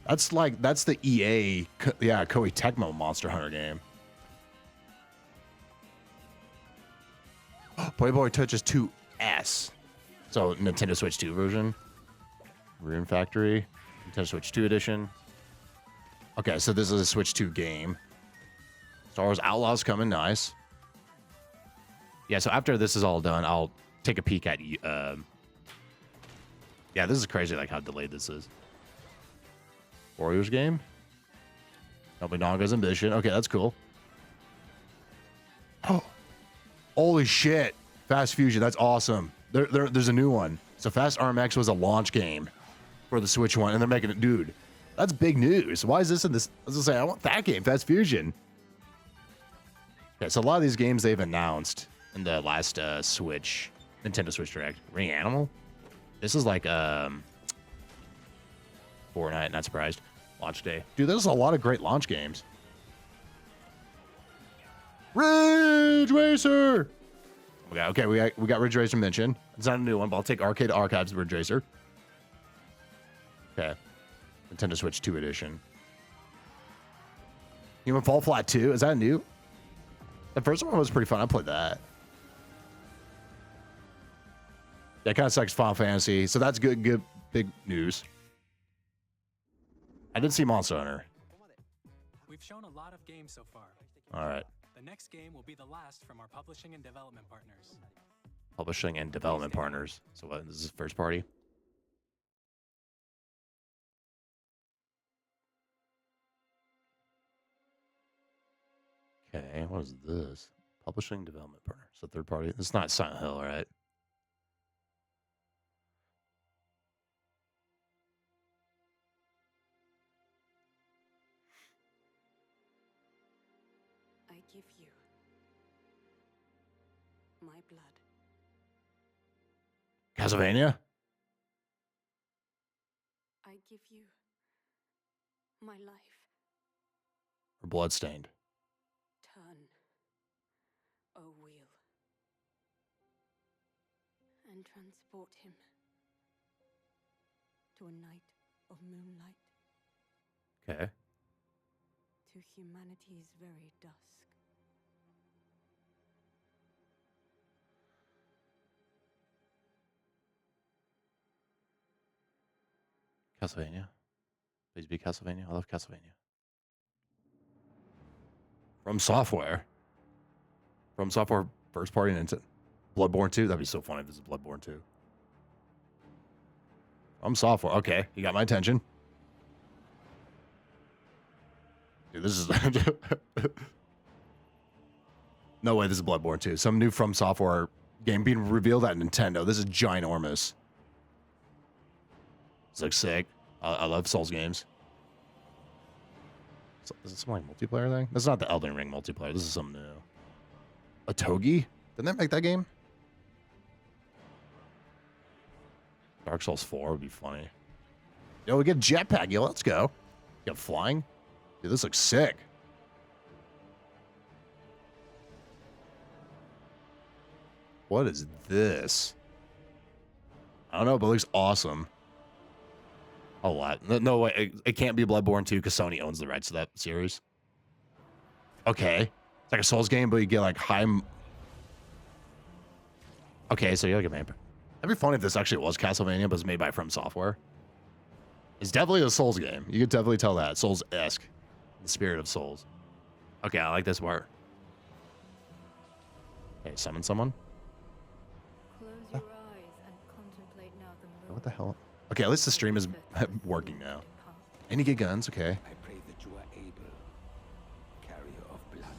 That's the EA, yeah, Koei Tecmo Monster Hunter game. Playboy Touches 2S. So Nintendo Switch 2 version. Rune Factory. Nintendo Switch 2 edition. Okay, so this is a Switch 2 game. Star Wars Outlaws coming, nice. Yeah, so after this is all done, I'll take a peek at... yeah, this is crazy, like how delayed this is. Warriors game. Nobunaga's Ambition. Okay, that's cool. Oh, holy shit! Fast Fusion. That's awesome. There's a new one. So Fast RMX was a launch game for the Switch one, and they're making it. Dude, that's big news. Why is this in this? I was gonna say I want that game, Fast Fusion. Okay, so a lot of these games they've announced in the last Switch, Nintendo Switch Direct. Ring Animal. This is like Fortnite. Not surprised. Launch day. Dude, there's a lot of great launch games. Ridge Racer! Okay, we got Ridge Racer mentioned. It's not a new one, but I'll take Arcade Archives Ridge Racer. Okay. Nintendo Switch 2 edition. Human Fall Flat 2. Is that new? The first one was pretty fun. I played that. Yeah, it kind of sucks Final Fantasy. So that's good big news. I did see Monster Hunter. We've shown a lot of games so far. All right. The next game will be the last from our publishing and development partners. Publishing and development partners. So what? This is first party? Okay, what is this? Publishing development partner. So third party. It's not Silent Hill, right? I give you my blood. Castlevania? I give you my life. Or Bloodstained? Turn, O wheel, and transport him to a night of moonlight, Okay. to humanity's very dusk. Castlevania. Please be Castlevania. I love Castlevania. From Software. From Software first party and Bloodborne 2. That'd be so funny if this is Bloodborne 2. From Software. Okay, you got my attention. Dude, this is... No way this is Bloodborne 2. Some new From Software game being revealed at Nintendo. This is ginormous. This looks sick. I love Souls games. Is this some like multiplayer thing? That's not the Elden Ring multiplayer. This is something new. A Togi? Didn't they make that game? Dark Souls 4 would be funny. Yo, we get a jetpack. Yo, let's go. You got flying? Dude, this looks sick. Is it some like multiplayer thing? That's not the Elden Ring multiplayer. This is something new. A Togi? Didn't they make that game? Dark Souls 4 would be funny. Yo, we get a jetpack. Yo, let's go. You got flying? Dude, this looks sick. What is this? I don't know, but it looks awesome. Oh, what? No way. It can't be Bloodborne 2 because Sony owns the rights to that series. Okay. It's like a Souls game, but you get like high... Okay, so you're like a vampire. That'd be funny if this actually was Castlevania, but it's made by From Software. It's definitely a Souls game. You could definitely tell that. Souls-esque. The spirit of Souls. Okay, I like this part. Okay, summon someone. Close your eyes and contemplate now the What the hell? Okay, at least the stream is working now. And you get guns, okay. I pray that you are able, carrier of blood.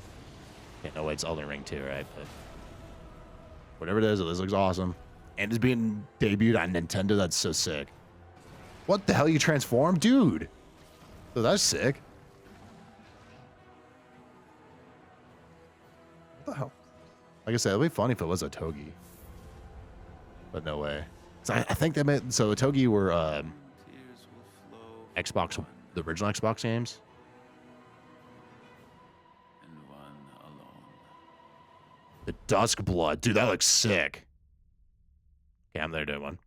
Okay, no way, it's Elden Ring 2, right? But whatever it is, this looks awesome. And it's being debuted on Nintendo, that's so sick. What the hell, you transform? Dude! So that's sick. What the hell? Like I said, it'd be funny if it was a Togi. But no way. So I think they meant, so Togi were Xbox, the original Xbox games. The Dusk Blood. Dude, that looks sick. Okay, I'm there doing one.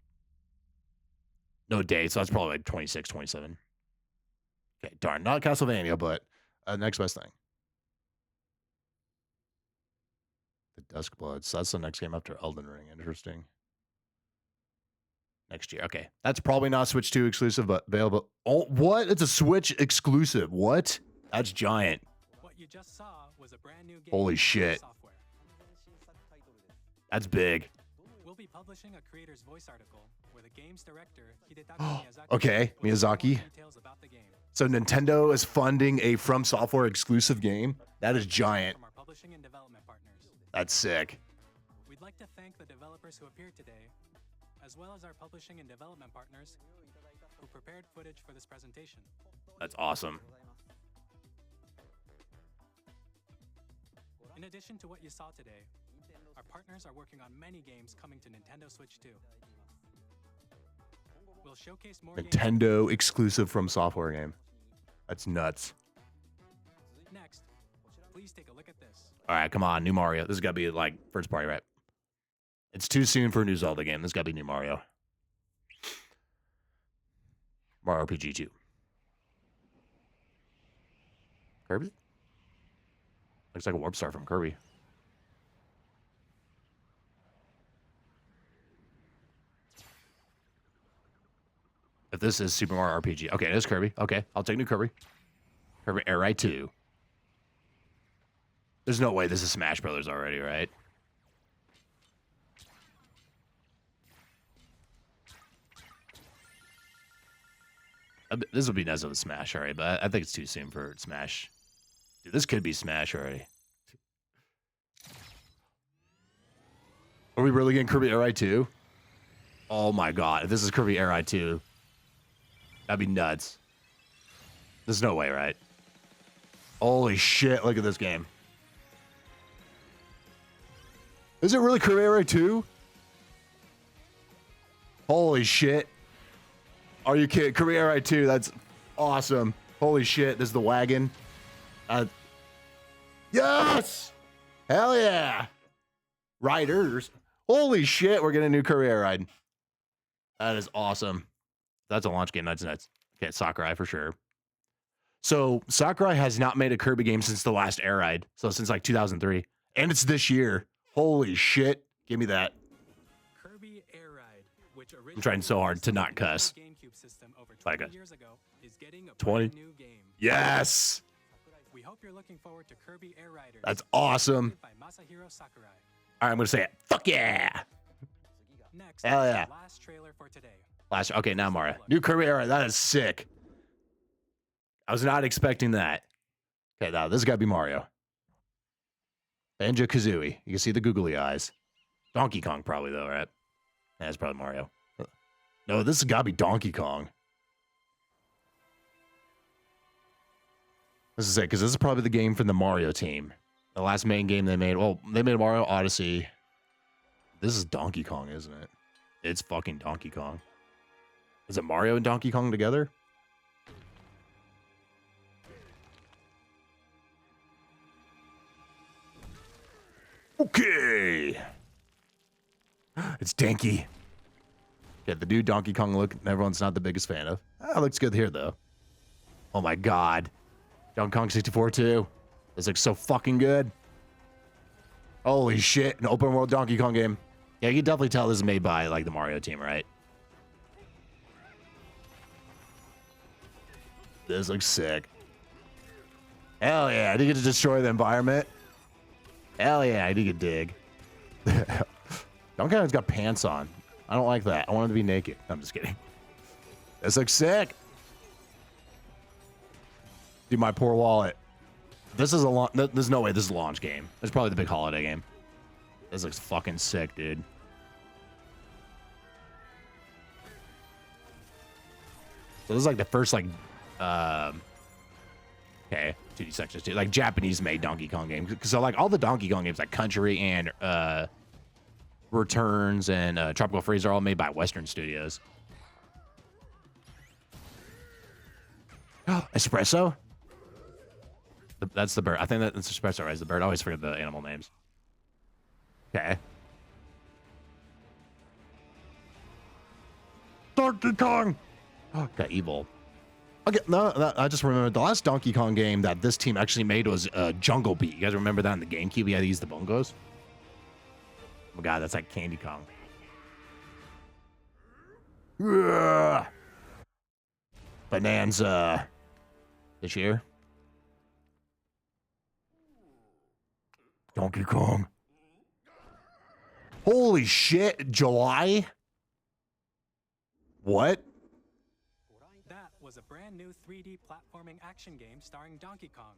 No date, so that's probably like 26, 27. Okay, darn. Not Castlevania, but next best thing. The Dusk Blood. So that's the next game after Elden Ring. Interesting. Next year. Okay. That's probably not Switch 2 exclusive, but available. Oh, what? It's a Switch exclusive. What? That's giant. What you just saw was a brand new game. Holy shit. That's big. We'll be publishing a creator's voice article where the game's director, Hidetaka Miyazaki, Okay, Miyazaki. details about the game. So Nintendo is funding a From Software exclusive game? That is giant. From our publishing and development partners. That's sick. We'd like to thank the developers who appeared today, as well as our publishing and development partners who prepared footage for this presentation. That's awesome. In addition to what you saw today, our partners are working on many games coming to Nintendo Switch 2. We'll showcase more Nintendo exclusive From Software game. That's nuts. Next, please take a look at this. All right, come on, new Mario. This has got to be like first party, right? It's too soon for a new Zelda game. This has got to be new Mario. Mario RPG 2. Kirby? Looks like a warp star from Kirby. If this is Super Mario RPG. Okay, it is Kirby. Okay, I'll take new Kirby. Kirby Air Ride 2. There's no way this is Smash Brothers already, right? This would be nice with Smash already, but I think it's too soon for Smash. Dude, this could be Smash already. Are we really getting Kirby Air Ride 2? Oh my god, if this is Kirby Air Ride 2, that'd be nuts. There's no way, right? Holy shit, look at this game. Is it really Kirby Air Ride 2? Holy shit. Are you kidding? Kirby Air Ride 2, that's awesome. Holy shit, this is the wagon. Yes! Hell yeah! Riders. Holy shit, we're getting a new Kirby Air Ride. That is awesome. That's a launch game. That's nuts. Okay, Sakurai for sure. So Sakurai has not made a Kirby game since the last Air Ride. So since like 2003. And it's this year. Holy shit. Give me that. Kirby Air Ride, which I'm trying so hard to not cuss. GameCube system over 20 Like a years ago, is getting a 20. brand new game. Yes. We hope you're looking forward to Kirby Air Riders. That's awesome. By Masahiro Sakurai. All right, I'm going to say it. Fuck yeah. Next, Hell yeah. last trailer for today. Okay, now Mario. New Kirby Air Ride. That is sick. I was not expecting that. Okay, now this has got to be Mario. Banjo-Kazooie. You can see the googly eyes. Donkey Kong probably, though, right? That's probably Mario. No, this has got to be Donkey Kong. This is it, because this is probably the game from the Mario team. The last main game they made. Well, they made Mario Odyssey. This is Donkey Kong, isn't it? It's fucking Donkey Kong. Is it Mario and Donkey Kong together? Okay. It's Dinky. Yeah, the new Donkey Kong look, everyone's not the biggest fan of. That looks good here, though. Oh my god. Donkey Kong 64 too. This looks so fucking good. Holy shit, an open world Donkey Kong game. Yeah, you can definitely tell this is made by, like, the Mario team, right? This looks sick. Hell yeah, I did get to destroy the environment. Hell yeah, I did get dig. Donkey Kong's got pants on. I don't like that. I want him to be naked. I'm just kidding. This looks sick. Dude, my poor wallet. This is a there's no way this is a launch game. It's probably the big holiday game. This looks fucking sick, dude. So this is like the first, like, okay, 2D sections too, like Japanese-made Donkey Kong games. So like all the Donkey Kong games, like Country and Returns and Tropical Freeze, are all made by Western studios. Espresso? That's the bird. I think that's Espresso, right? The bird. I always forget the animal names. Okay. Donkey Kong! Oh, got evil. Okay, no, I just remembered the last Donkey Kong game that this team actually made was Jungle Beat. You guys remember that in the GameCube? We had to use the bongos. Oh my god, that's like Candy Kong. Ugh. Bonanza. This year. Donkey Kong. Holy shit, July? What? That was a brand new 3D platforming action game starring Donkey Kong,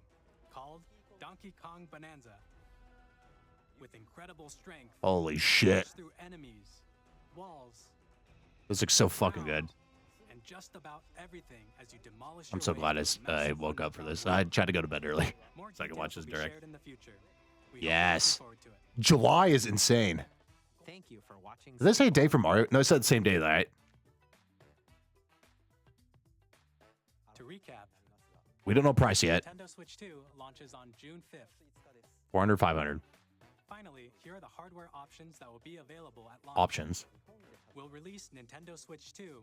called Donkey Kong Bonanza. With incredible strength, Holy shit. through enemies, walls, This looks so fucking good. and just about everything as you demolish I'm your so way glad through I would up for this. I tried to go to bed early so I could watch this direct. Yes. July is insane. Thank you for watching. Did they say day for Mario? No, it said the same day, right? To recap, We don't know price yet. Nintendo Switch 2 launches on June 5th. 400, 500. Finally, here are the hardware options that will be available at launch. Options. We'll release Nintendo Switch 2,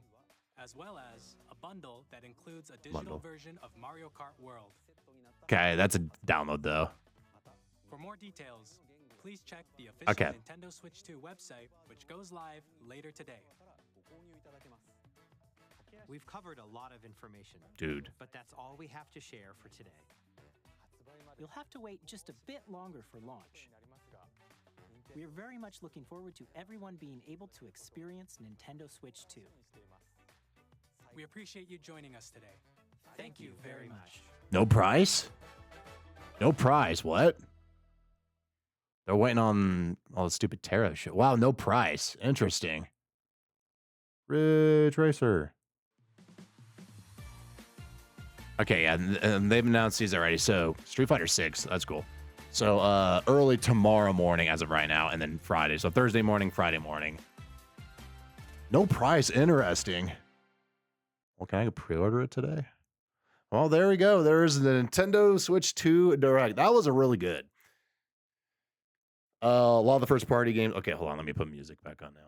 as well as a bundle that includes a digital version of Mario Kart World. Okay, that's a download though. For more details, please check the official Okay. Nintendo Switch 2 website, which goes live later today. We've covered a lot of information. Dude. But that's all we have to share for today. You'll have to wait just a bit longer for launch. We are very much looking forward to everyone being able to experience Nintendo Switch 2. We appreciate you joining us today. Thank you very much. No price? No price. What? They're waiting on all the stupid Terra shit. Wow, no price. Interesting. Ridge Racer. Okay, yeah, and they've announced these already. So Street Fighter 6, that's cool. So early tomorrow morning as of right now, and then Friday. So Thursday morning, Friday morning. No price. Interesting. Well, can I pre-order it today? Well, there we go. There's the Nintendo Switch 2 Direct. That was a really good. A lot of the first party games. Okay, hold on. Let me put music back on now.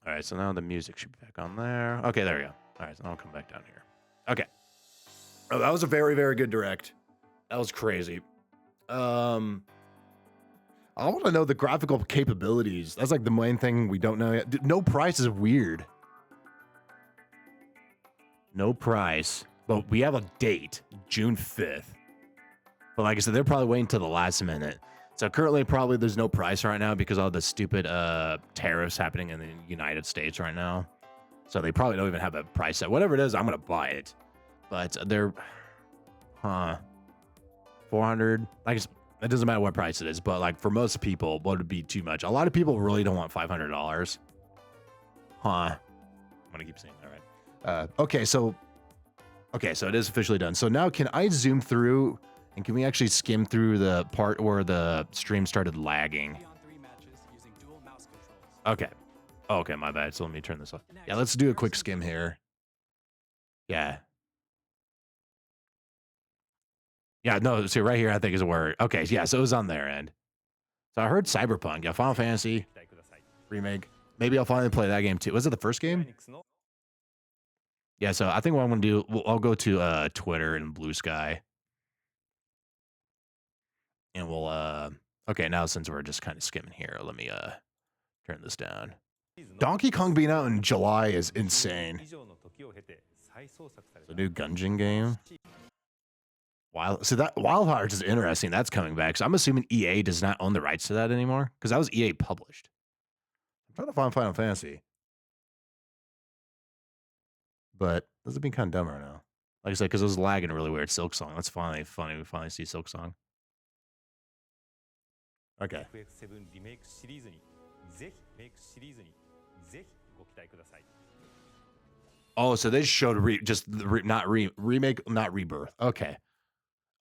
All right, so now the music should be back on there. Okay, there we go. All right, so I'll come back down here. Okay. Oh, that was a very, very good direct. That was crazy. I want to know the graphical capabilities. That's like the main thing we don't know yet. Dude, no price is weird. No price. But we have a date, June 5th. But like I said, they're probably waiting till the last minute. So currently, probably there's no price right now because of all the stupid tariffs happening in the United States right now. So they probably don't even have a price set. Whatever it is, I'm going to buy it. But they're... 400. Like, it doesn't matter what price it is. But like for most people, what would be too much? A lot of people really don't want $500. I'm going to keep saying that, right? Okay, so it is officially done. So now can I zoom through... And can we actually skim through the part where the stream started lagging? Okay. Oh, okay, my bad. So let me turn this off. Yeah, let's do a quick skim here. Yeah. Yeah, no, see right here I think is where... Okay, yeah, so it was on their end. So I heard Cyberpunk. Yeah, Final Fantasy remake. Maybe I'll finally play that game too. Was it the first game? Yeah, so I think what I'm going to do, I'll go to Twitter and Blue Sky. And we'll, okay, now since we're just kind of skimming here, let me turn this down. Donkey Kong being out in July is insane. The new Gungeon game. So that Wild Hearts is interesting. That's coming back. So I'm assuming EA does not own the rights to that anymore because that was EA published. I'm trying to find Final Fantasy, but this has been kind of dumb right now. Like I said, because it was lagging really weird. Silk Song. That's finally funny. We finally see Silk Song. Okay. Oh, so they showed remake, not rebirth. Okay.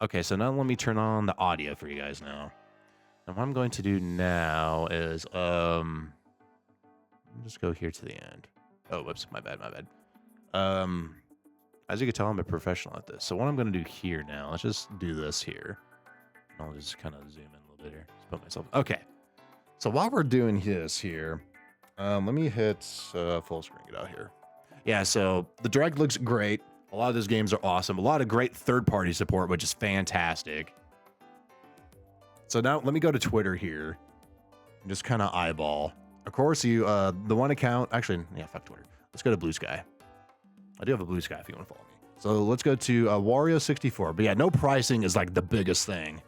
Okay, so now let me turn on the audio for you guys now. And what I'm going to do now is just go here to the end. Oh, whoops, my bad. As you can tell, I'm a professional at this. So what I'm going to do here now, let's just do this here. I'll just kind of zoom in a little bit here. Just put myself. Okay. So while we're doing this here, let me hit full screen. Get out here. Yeah, so the Direct looks great. A lot of those games are awesome. A lot of great third-party support, which is fantastic. So now let me go to Twitter here and just kind of eyeball. Of course, you the one account. Actually, yeah, fuck Twitter. Let's go to Blue Sky. I do have a Blue Sky if you want to follow me. So let's go to JJOR64. But yeah, no pricing is like the biggest thing.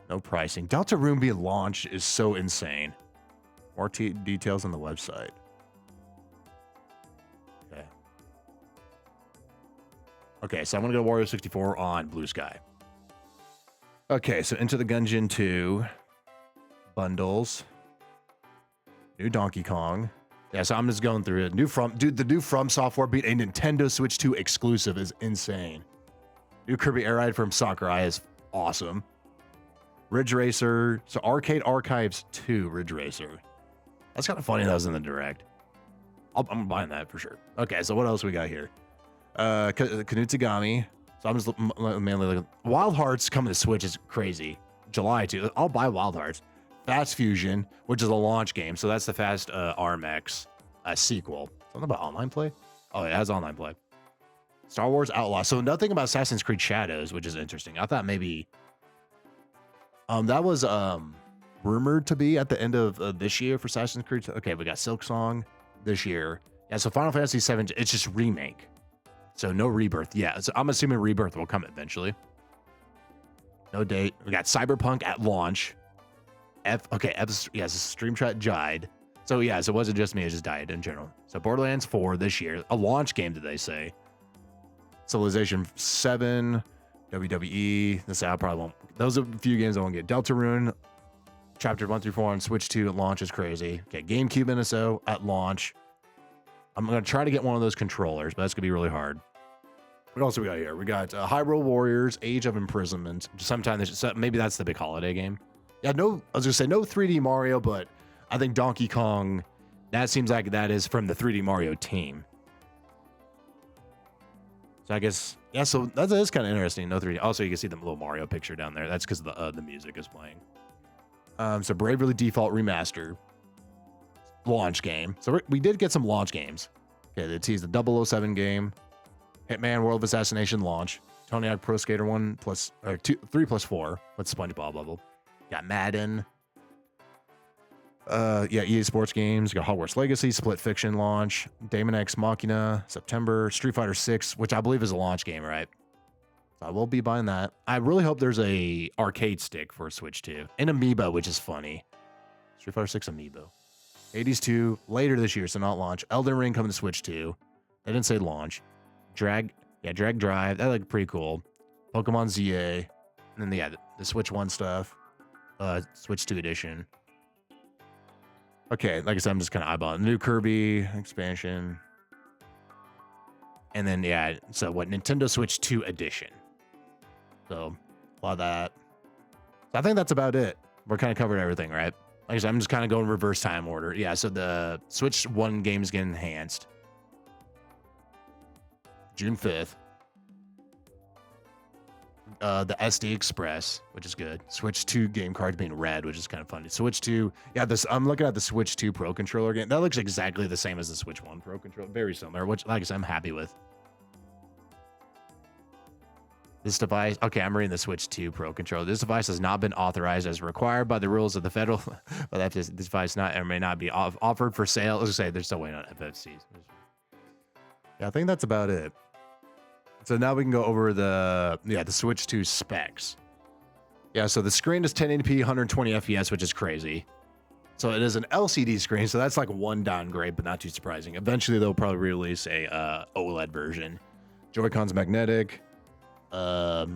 No pricing. Deltarune being launched is so insane. More details on the website. Okay. Okay, so I'm going to go JJOR64 on Blue Sky. Okay, so Into the Gungeon 2. Bundles. New Donkey Kong. Yeah, so I'm just going through it. The new From Software beat a Nintendo Switch 2 exclusive is insane. New Kirby Air Ride from Sakurai is awesome. Ridge Racer. So Arcade Archives 2 Ridge Racer. That's kind of funny that was in the Direct. I'm buying that for sure. Okay, so what else we got here? Kanutsugami. So I'm just mainly looking. Wild Hearts coming to Switch is crazy. July 2. I'll buy Wild Hearts. Fast Fusion, which is a launch game. So that's the Fast RMX sequel. Something about online play? Oh, it has online play. Star Wars Outlaw. So nothing about Assassin's Creed Shadows, which is interesting. I thought maybe that was rumored to be at the end of this year for Assassin's Creed. Okay, we got Silk Song this year. Yeah, so Final Fantasy VII, it's just remake. So no rebirth. Yeah, so I'm assuming rebirth will come eventually. No date. We got Cyberpunk at launch. Stream Chat died. So yeah, so it wasn't just me, it just died in general. So Borderlands 4 this year, a launch game, did they say? Civilization 7, WWE. This I probably won't. Those are a few games I won't get. Deltarune, Chapter 1 through 4 on Switch 2 at launch is crazy. Okay, GameCube NSO at launch. I'm gonna try to get one of those controllers, but that's gonna be really hard. What else do we got here? We got Hyrule Warriors, Age of Imprisonment. Sometime maybe that's the big holiday game. Yeah, I was gonna say no 3D Mario, but I think Donkey Kong, that seems like that is from the 3D Mario team. So I guess, yeah, so that is kind of interesting. No 3D. Also, you can see the little Mario picture down there. That's because the music is playing. So Bravely Default Remaster. Launch game. So we did get some launch games. Okay, they teased the 007 game. Hitman World of Assassination launch. Tony Hawk Pro Skater 3 plus 4. With SpongeBob level. Got Madden. EA Sports games. Got Hogwarts Legacy, Split Fiction launch. Daemon X Machina, September. Street Fighter 6, which I believe is a launch game, right? So I will be buying that. I really hope there's a arcade stick for Switch 2. And Amiibo, which is funny. Street Fighter 6 Amiibo. Hades 2, later this year, so not launch. Elden Ring coming to Switch 2. They didn't say launch. Drag Drive, that looked pretty cool. Pokemon ZA. And then, the Switch 1 stuff. Switch 2 edition. Okay, like I said, I'm just kind of eyeballing. New Kirby expansion. And then, so what? Nintendo Switch 2 edition. So, a lot of that. So I think that's about it. We're kind of covered everything, right? Like I said, I'm just kind of going reverse time order. Yeah, so the Switch 1 games get enhanced. June 5th. the SD Express, which is good. Switch 2 game cards being red, which is kind of funny. Switch 2, yeah, I'm looking at the Switch 2 Pro Controller game. That looks exactly the same as the Switch 1 Pro Controller. Very similar, which, like I said, I'm happy with. This device, okay, I'm reading the Switch 2 Pro Controller. This device has not been authorized as required by the rules of the federal, but this device not or may not be offered for sale. Let's say they're still waiting on FFCs. Yeah, I think that's about it. So now we can go over the Switch 2 specs. Yeah, so the screen is 1080p, 120 FPS, which is crazy. So it is an LCD screen, so that's like one downgrade, but not too surprising. Eventually, they'll probably release a OLED version. Joy-Cons magnetic. SR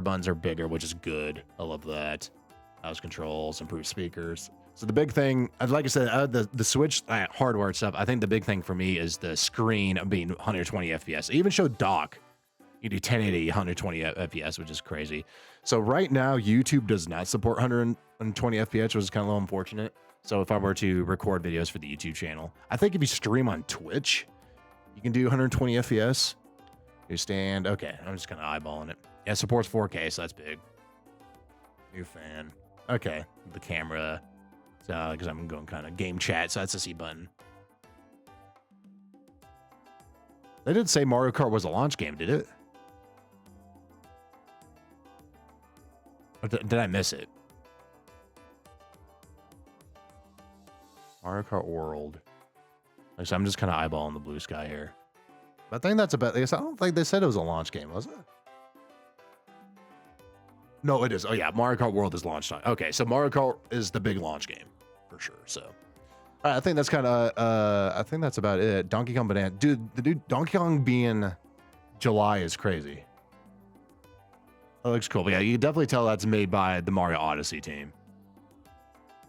buttons are bigger, which is good. I love that. Mouse controls, improved speakers. So the big thing, like I said, the Switch hardware stuff, I think the big thing for me is the screen being 120 FPS. It even showed dock. You do 1080, 120 FPS, which is crazy. So right now, YouTube does not support 120 FPS, which is kind of a little unfortunate. So if I were to record videos for the YouTube channel, I think if you stream on Twitch, you can do 120 FPS. New stand. Okay, I'm just kind of eyeballing it. Yeah, it supports 4K, so that's big. New fan. Okay, the camera. So, because I'm going kind of game chat, so that's the C button. They didn't say Mario Kart was a launch game, did it? Or did I miss it? Mario Kart World. Like, so I'm just kind of eyeballing the blue sky here. I think that's about. I don't think they said it was a launch game, was it? No, it is. Oh yeah, Mario Kart World is launch time. Okay, so Mario Kart is the big launch game for sure. So, all right, I think that's kind of. I think that's about it. Donkey Kong Banana, dude. The dude Donkey Kong being July is crazy. That looks cool. But yeah, you can definitely tell that's made by the Mario Odyssey team.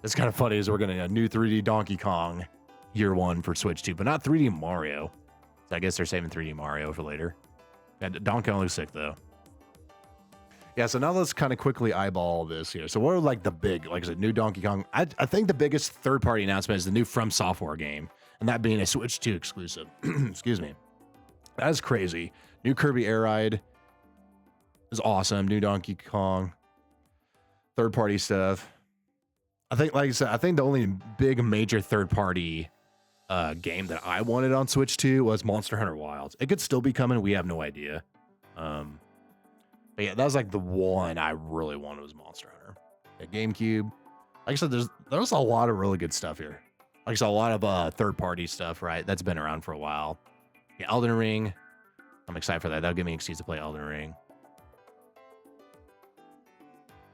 It's kind of funny is we're getting a new 3D Donkey Kong year 1 for Switch 2, but not 3D Mario. So I guess they're saving 3D Mario for later. Yeah, Donkey Kong looks sick though. Yeah, so now let's kind of quickly eyeball this here. So what are like the big, like I said, new Donkey Kong? I think the biggest third-party announcement is the new From Software game, and that being a Switch 2 exclusive. Excuse me. That is crazy. New Kirby Air Ride is awesome. New Donkey Kong. Third-party stuff. I think, like I said, I think the only big major third-party game that I wanted on Switch 2 was Monster Hunter Wilds. It could still be coming. We have no idea. But yeah, that was like the one I really wanted was Monster Hunter. Yeah, GameCube. Like I said, there's a lot of really good stuff here. Like I said, a lot of third-party stuff, right? That's been around for a while. Yeah, Elden Ring. I'm excited for that. That'll give me an excuse to play Elden Ring.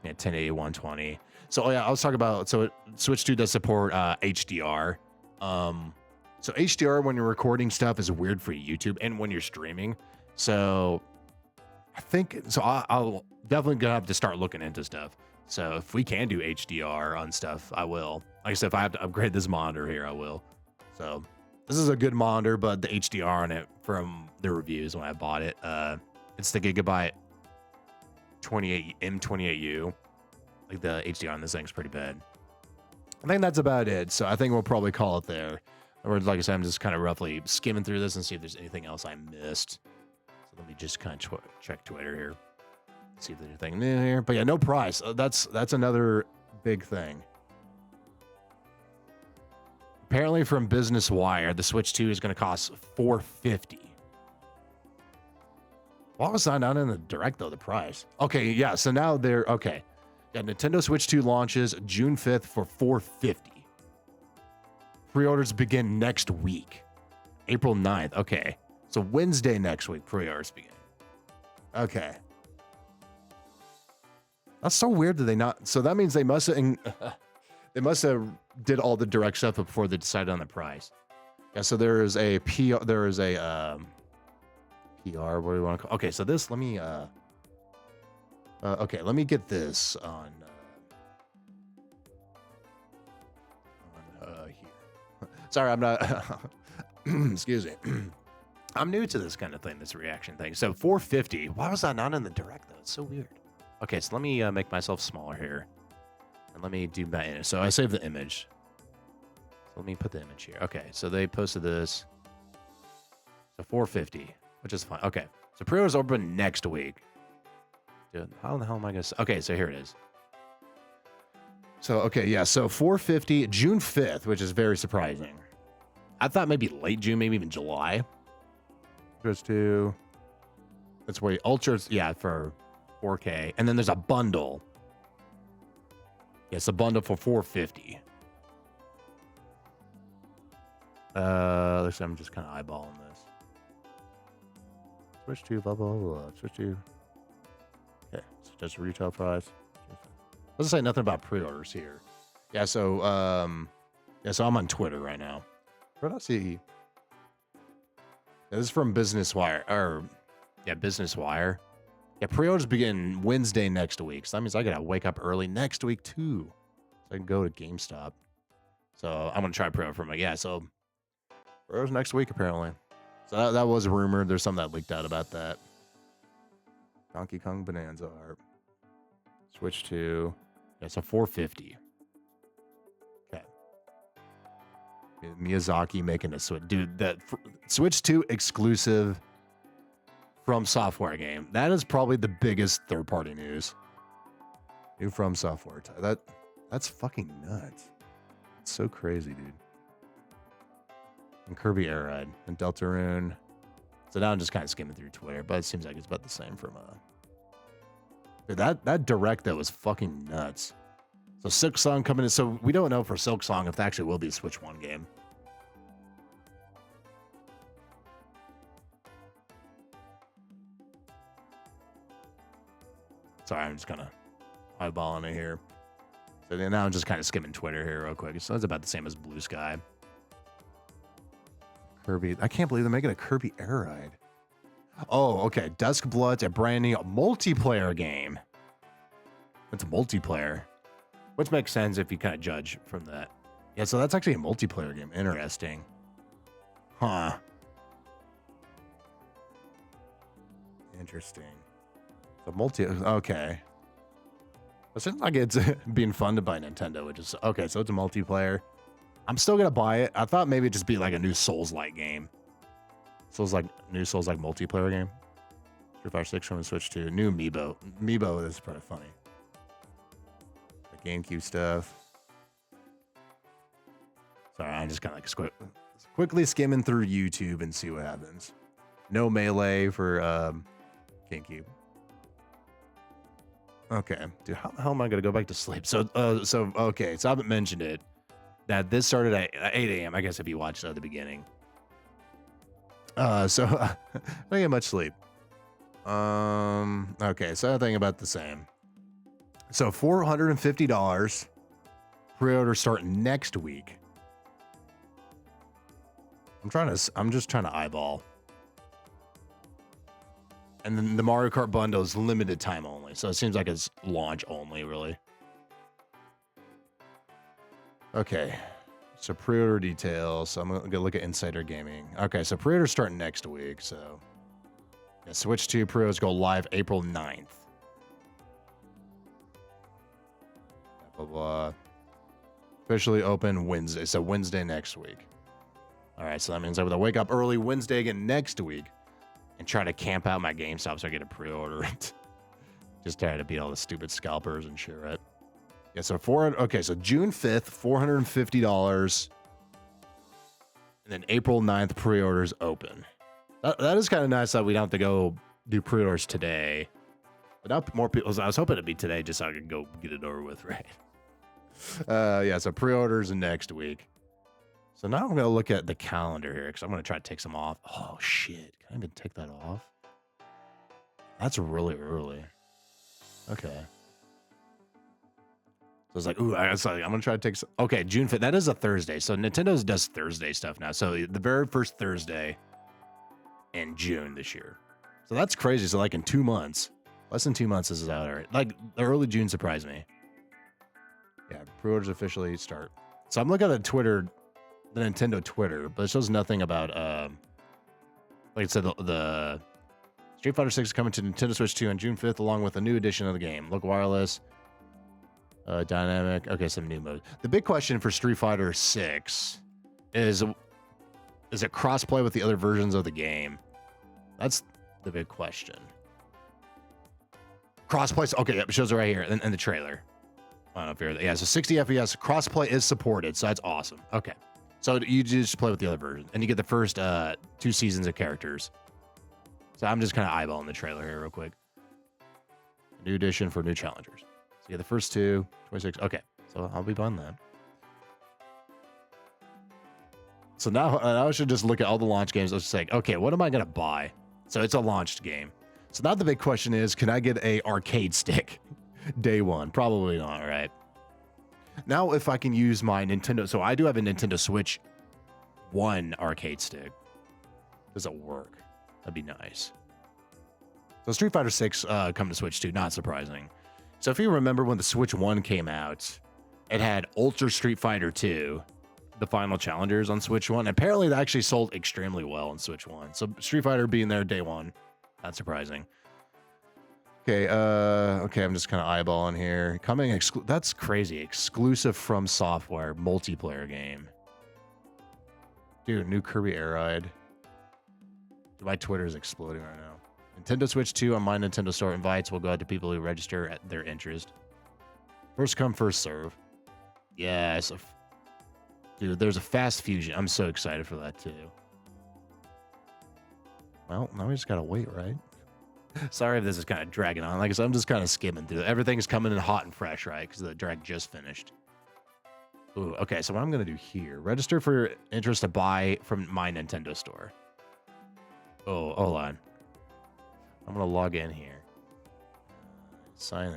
Yeah, 1080, 120. So yeah, I was talking about, so Switch 2 does support HDR. So HDR when you're recording stuff is weird for YouTube and when you're streaming. So I think, so I'll definitely gonna have to start looking into stuff. So if we can do HDR on stuff, I will. Like I said, if I have to upgrade this monitor here, I will. So this is a good monitor, but the HDR on it from the reviews when I bought it, it's the Gigabyte M28U. Like the HDR on this thing's pretty bad. I think that's about it. So I think we'll probably call it there. Or like I said, I'm just kind of roughly skimming through this and see if there's anything else I missed. So let me just kind of check Twitter here. See if there's anything new here. But yeah, no price. That's another big thing. Apparently from Business Wire, the Switch 2 is going to cost $450. Why was that not in the direct though, the price? Okay, yeah, so now they're okay. Yeah, Nintendo Switch 2 launches June 5th for $450. Pre-orders begin next week, April 9th. Okay, so Wednesday next week, pre-orders begin. Okay. That's so weird that they not. So that means they must have did all the direct stuff before they decided on the price. Yeah. So there is a PR. There is a PR. What do you want to call? Okay. So this. Let me. Okay. Let me get this on. Here. Sorry, I'm not. Excuse me. I'm new to this kind of thing. This reaction thing. So 450. Why was that not in the direct though? It's so weird. Okay, so let me make myself smaller here. And let me do that image. So I saved the image. So let me put the image here. Okay, so they posted this. So 450, which is fine. Okay, So pre-orders open next week. Dude, how the hell am I gonna? Okay, so here it is. So okay, yeah. So 450 June 5th, which is very surprising. I thought maybe late June, maybe even July. Goes to. That's where Ultras, yeah, for 4K, and then there's a bundle. Yes, a bundle for 450. Listen, I'm just kind of eyeballing this. Switch to blah blah blah. Switch to. Okay, so just retail price. Doesn't say nothing about pre-orders here. Yeah, so so I'm on Twitter right now. Where did I see? Yeah, this is from Business Wire, Business Wire. Yeah, pre-orders begin Wednesday next week. So that means I gotta wake up early next week too, so I can go to GameStop. So I'm gonna try pre-order from it. Yeah, so pre-orders next week apparently. So that was rumored. There's something that leaked out about that. Donkey Kong Bonanza art. Switch to, it's a 450. Okay. Miyazaki making a Switch. Dude, that Switch 2 exclusive From Software game. That is probably the biggest third-party news. New From Software. That's fucking nuts. It's so crazy, dude. And Kirby Air Ride and Deltarune. So now I'm just kind of skimming through Twitter, but it seems like it's about the same from dude, that direct though was fucking nuts. So Silk Song coming in. So we don't know for Silk Song if it actually will be a Switch 1 game. Sorry, I'm just kind of eyeballing it here. So now I'm just kind of skimming Twitter here real quick. So it's about the same as Blue Sky. Kirby. I can't believe they're making a Kirby Air Ride. Oh, okay. Dusk Blood's a brand new multiplayer game. It's a multiplayer, which makes sense if you kind of judge from that. Yeah, so that's actually a multiplayer game. Interesting. Huh. Interesting. So okay. It seems like it's being funded by Nintendo, which is, okay, so it's a multiplayer. I'm still going to buy it. I thought maybe it'd just be like a new Souls-like game. New Souls-like multiplayer game. Street Fighter 6 from the Switch to new Amiibo. Amiibo is pretty funny. The GameCube stuff. Sorry, I'm just kind of like quickly skimming through YouTube and see what happens. No Melee for GameCube. Okay, dude, how the hell am I gonna go back to sleep? So okay, so I haven't mentioned it. That this started at 8 a.m. I guess if you watched at the beginning. So I didn't get much sleep. Okay, so I think about the same. So $450. Pre-order starting next week. I'm just trying to eyeball. And then the Mario Kart bundle is limited time only. So it seems like it's launch only, really. Okay. So pre-order details. So I'm going to look at Insider Gaming. Okay, so pre-order starting next week. So yeah, Switch 2 pre-orders go live April 9th. Blah, blah, blah. Officially open Wednesday. So Wednesday next week. All right, so that means I have to wake up early Wednesday again next week and try to camp out my GameStop so I get a pre-order it. Just try to beat all the stupid scalpers and shit, right? Yeah, so so June 5th, $450. And then April 9th, pre-orders open. That is kind of nice that we don't have to go do pre-orders today. But now more people, I was hoping it'd be today just so I could go get it over with, right? Yeah, so pre-orders next week. So now I'm going to look at the calendar here because I'm going to try to take some off. Oh, shit. Can I even take that off? That's really early. Okay. So it's like, ooh, I'm going to try to take some. Okay, June 5th. That is a Thursday. So Nintendo does Thursday stuff now. So the very first Thursday in June this year. So that's crazy. So like in 2 months, less than 2 months, this is out. All right. Like the early June surprised me. Yeah, pre-orders officially start. So I'm looking at the Nintendo Twitter, but it shows nothing about, like I said, the Street Fighter 6 is coming to Nintendo Switch 2 on June 5th, along with a new edition of the game. Look wireless, dynamic. Okay, some new modes. The big question for Street Fighter 6 is it cross-play with the other versions of the game? That's the big question. Crossplay. Okay, yep, it shows it right here in the trailer. I don't know if you're there. Yeah, so 60 FPS. Crossplay is supported, so that's awesome. Okay. So you just play with the other version, and you get the first 2 seasons of characters. So I'm just kind of eyeballing the trailer here real quick. New edition for new challengers. So yeah, the first 2, 26. Okay, so I'll be buying that. So now I should just look at all the launch games. Let's say, okay, what am I going to buy? So it's a launched game. So now the big question is, can I get a arcade stick day one? Probably not, right? Now if I can use my Nintendo, so I do have a Nintendo Switch 1 arcade stick. Does it work? That'd be nice. So Street Fighter 6 come to Switch 2, not surprising. So if you remember when the Switch 1 came out, it had Ultra Street Fighter 2, the final challengers on Switch 1. Apparently that actually sold extremely well on Switch 1. So Street Fighter being there day one, not surprising. Okay, okay, I'm just kind of eyeballing here. Coming, that's crazy. Exclusive from software, multiplayer game. Dude, new Kirby Air Ride. Dude, my Twitter is exploding right now. Nintendo Switch 2 on my Nintendo Store invites will go out to people who register at their interest. First come, first serve. Yes. Dude, there's a fast fusion. I'm so excited for that too. Well, now we just gotta wait, right? Sorry if this is kind of dragging on. Like I said, I'm just kind of skimming through. Everything's coming in hot and fresh, right? Because the drag just finished. Ooh, okay, so what I'm gonna do here, register for interest to buy from my Nintendo Store. Oh, hold on. I'm gonna log in here. Sign in.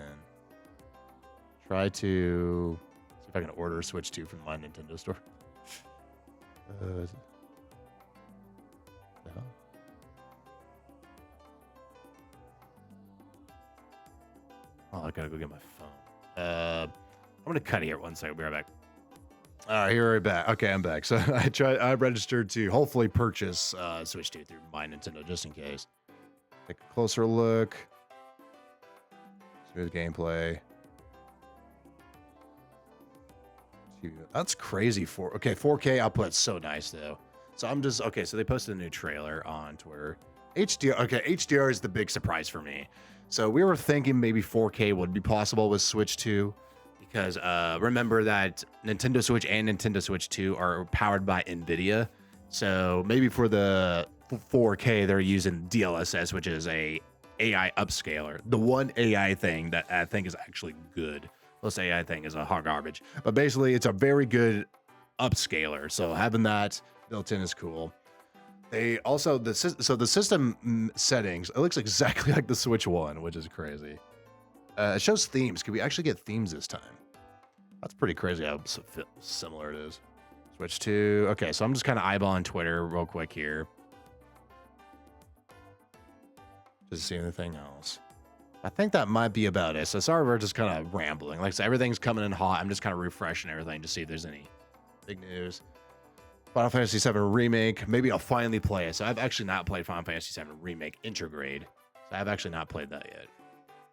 Try to see if I can order a Switch 2 from my Nintendo Store. The hell? Oh, I gotta go get my phone. I'm gonna cut here 1 second. I'll be right back. All right, here we're back. Okay, I'm back. So I registered to hopefully purchase Switch 2 through my Nintendo just in case. Take a closer look. Smooth gameplay. That's crazy. 4K output, so nice though. So I'm just okay. So they posted a new trailer on Twitter. HDR. Okay, HDR is the big surprise for me. So we were thinking maybe 4K would be possible with Switch 2, because remember that Nintendo Switch and Nintendo Switch 2 are powered by NVIDIA. So maybe for the 4K they're using DLSS, which is a AI upscaler. The one AI thing that I think is actually good. Most AI thing is a hot garbage, but basically it's a very good upscaler. So having that built in is cool. They also the system settings, it looks exactly like the Switch 1, which is crazy. It shows themes. Can we actually get themes this time? That's pretty crazy how similar it is. Switch 2. Okay, so I'm just kind of eyeballing Twitter real quick here. Just see anything else. I think that might be about it. So sorry, we're just kind of rambling. Like I said, everything's coming in hot. I'm just kind of refreshing everything to see if there's any big news. Final Fantasy VII Remake. Maybe I'll finally play it. So I've actually not played Final Fantasy VII Remake Intergrade. So I've actually not played that yet.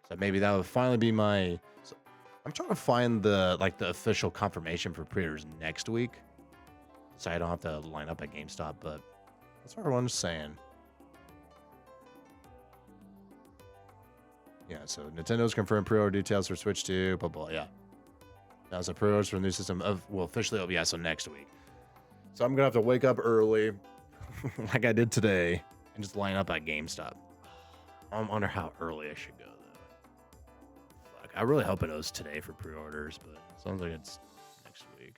So maybe that will finally be my... So I'm trying to find the official confirmation for pre-orders next week, so I don't have to line up at GameStop, but that's what everyone's saying. Yeah, so Nintendo's confirmed pre-order details for Switch 2, blah, blah, yeah. Now, so pre-orders for the new system will officially be so next week. So I'm going to have to wake up early, like I did today, and just line up at GameStop. I wonder how early I should go, though. Fuck, I really hope it was today for pre-orders, but it sounds like it's next week.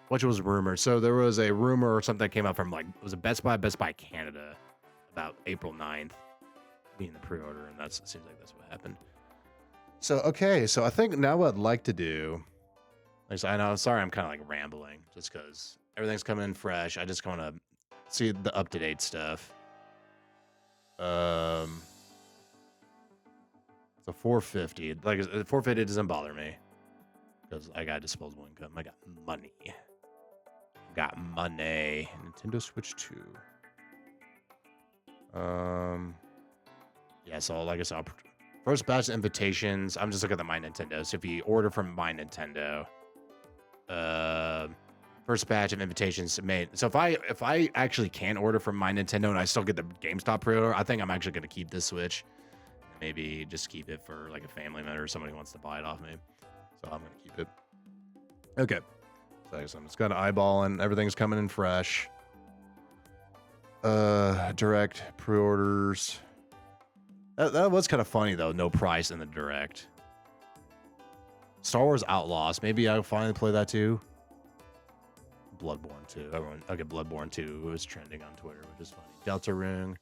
Which was rumored. So there was a rumor or something that came out from, it was a Best Buy Canada, about April 9th. Being the pre-order, and seems like that's what happened. So okay, so I think now what I'd like to do, I know, sorry, I'm kind of rambling, just because everything's coming in fresh. I just want to see the up-to-date stuff. So 450, 450 doesn't bother me because I got disposable income. I got money. Nintendo Switch 2. Yeah, so like I said, first batch of invitations. I'm just looking at My Nintendo. So if you order from My Nintendo, First batch of invitations made. So if I actually can order from my Nintendo and I still get the GameStop pre-order, I think I'm actually going to keep this Switch. Maybe just keep it for like a family member or somebody who wants to buy it off me. So I'm going to keep it. Okay. So I'm just kind of eyeballing. Everything's coming in fresh. Direct pre-orders. That was kind of funny though. No price in the direct. Star Wars Outlaws. Maybe I'll finally play that too. Bloodborne 2. Okay, Bloodborne 2 was trending on Twitter, which is funny. Deltarune.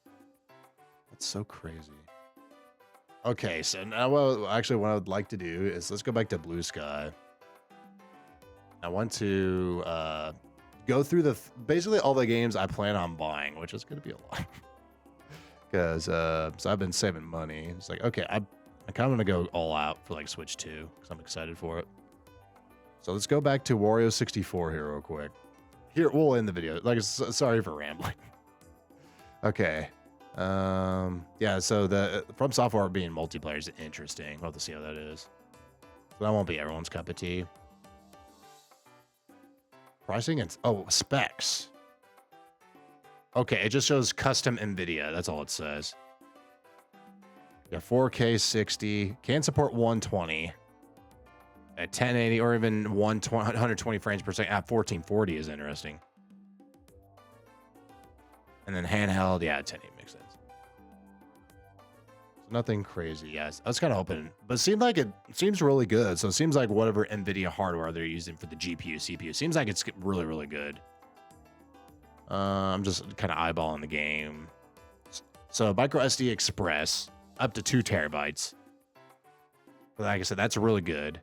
That's so crazy. Okay, so now what I would like to do is let's go back to Blue Sky. I want to go through basically all the games I plan on buying, which is going to be a lot. Because so I've been saving money. It's like, okay, I'm kind of going to go all out for like Switch 2 because I'm excited for it. So let's go back to JJOR64 here real quick. Here, we'll end the video. Like, sorry for rambling. Okay. Yeah, so the From Software being multiplayer is interesting. We'll have to see how that is. So that won't be everyone's cup of tea. Pricing and specs. Okay, it just shows custom NVIDIA. That's all it says. Yeah, 4K 60. Can support 120. At 1080 or even 120 frames per second at 1440 is interesting. And then handheld, yeah, 1080 makes sense. So nothing crazy. Yes, I was kind of hoping, but it seems really good. So it seems like whatever NVIDIA hardware they're using for the GPU, CPU seems like it's really, really good. I'm just kind of eyeballing the game. So micro SD Express up to 2 terabytes. But like I said, that's really good.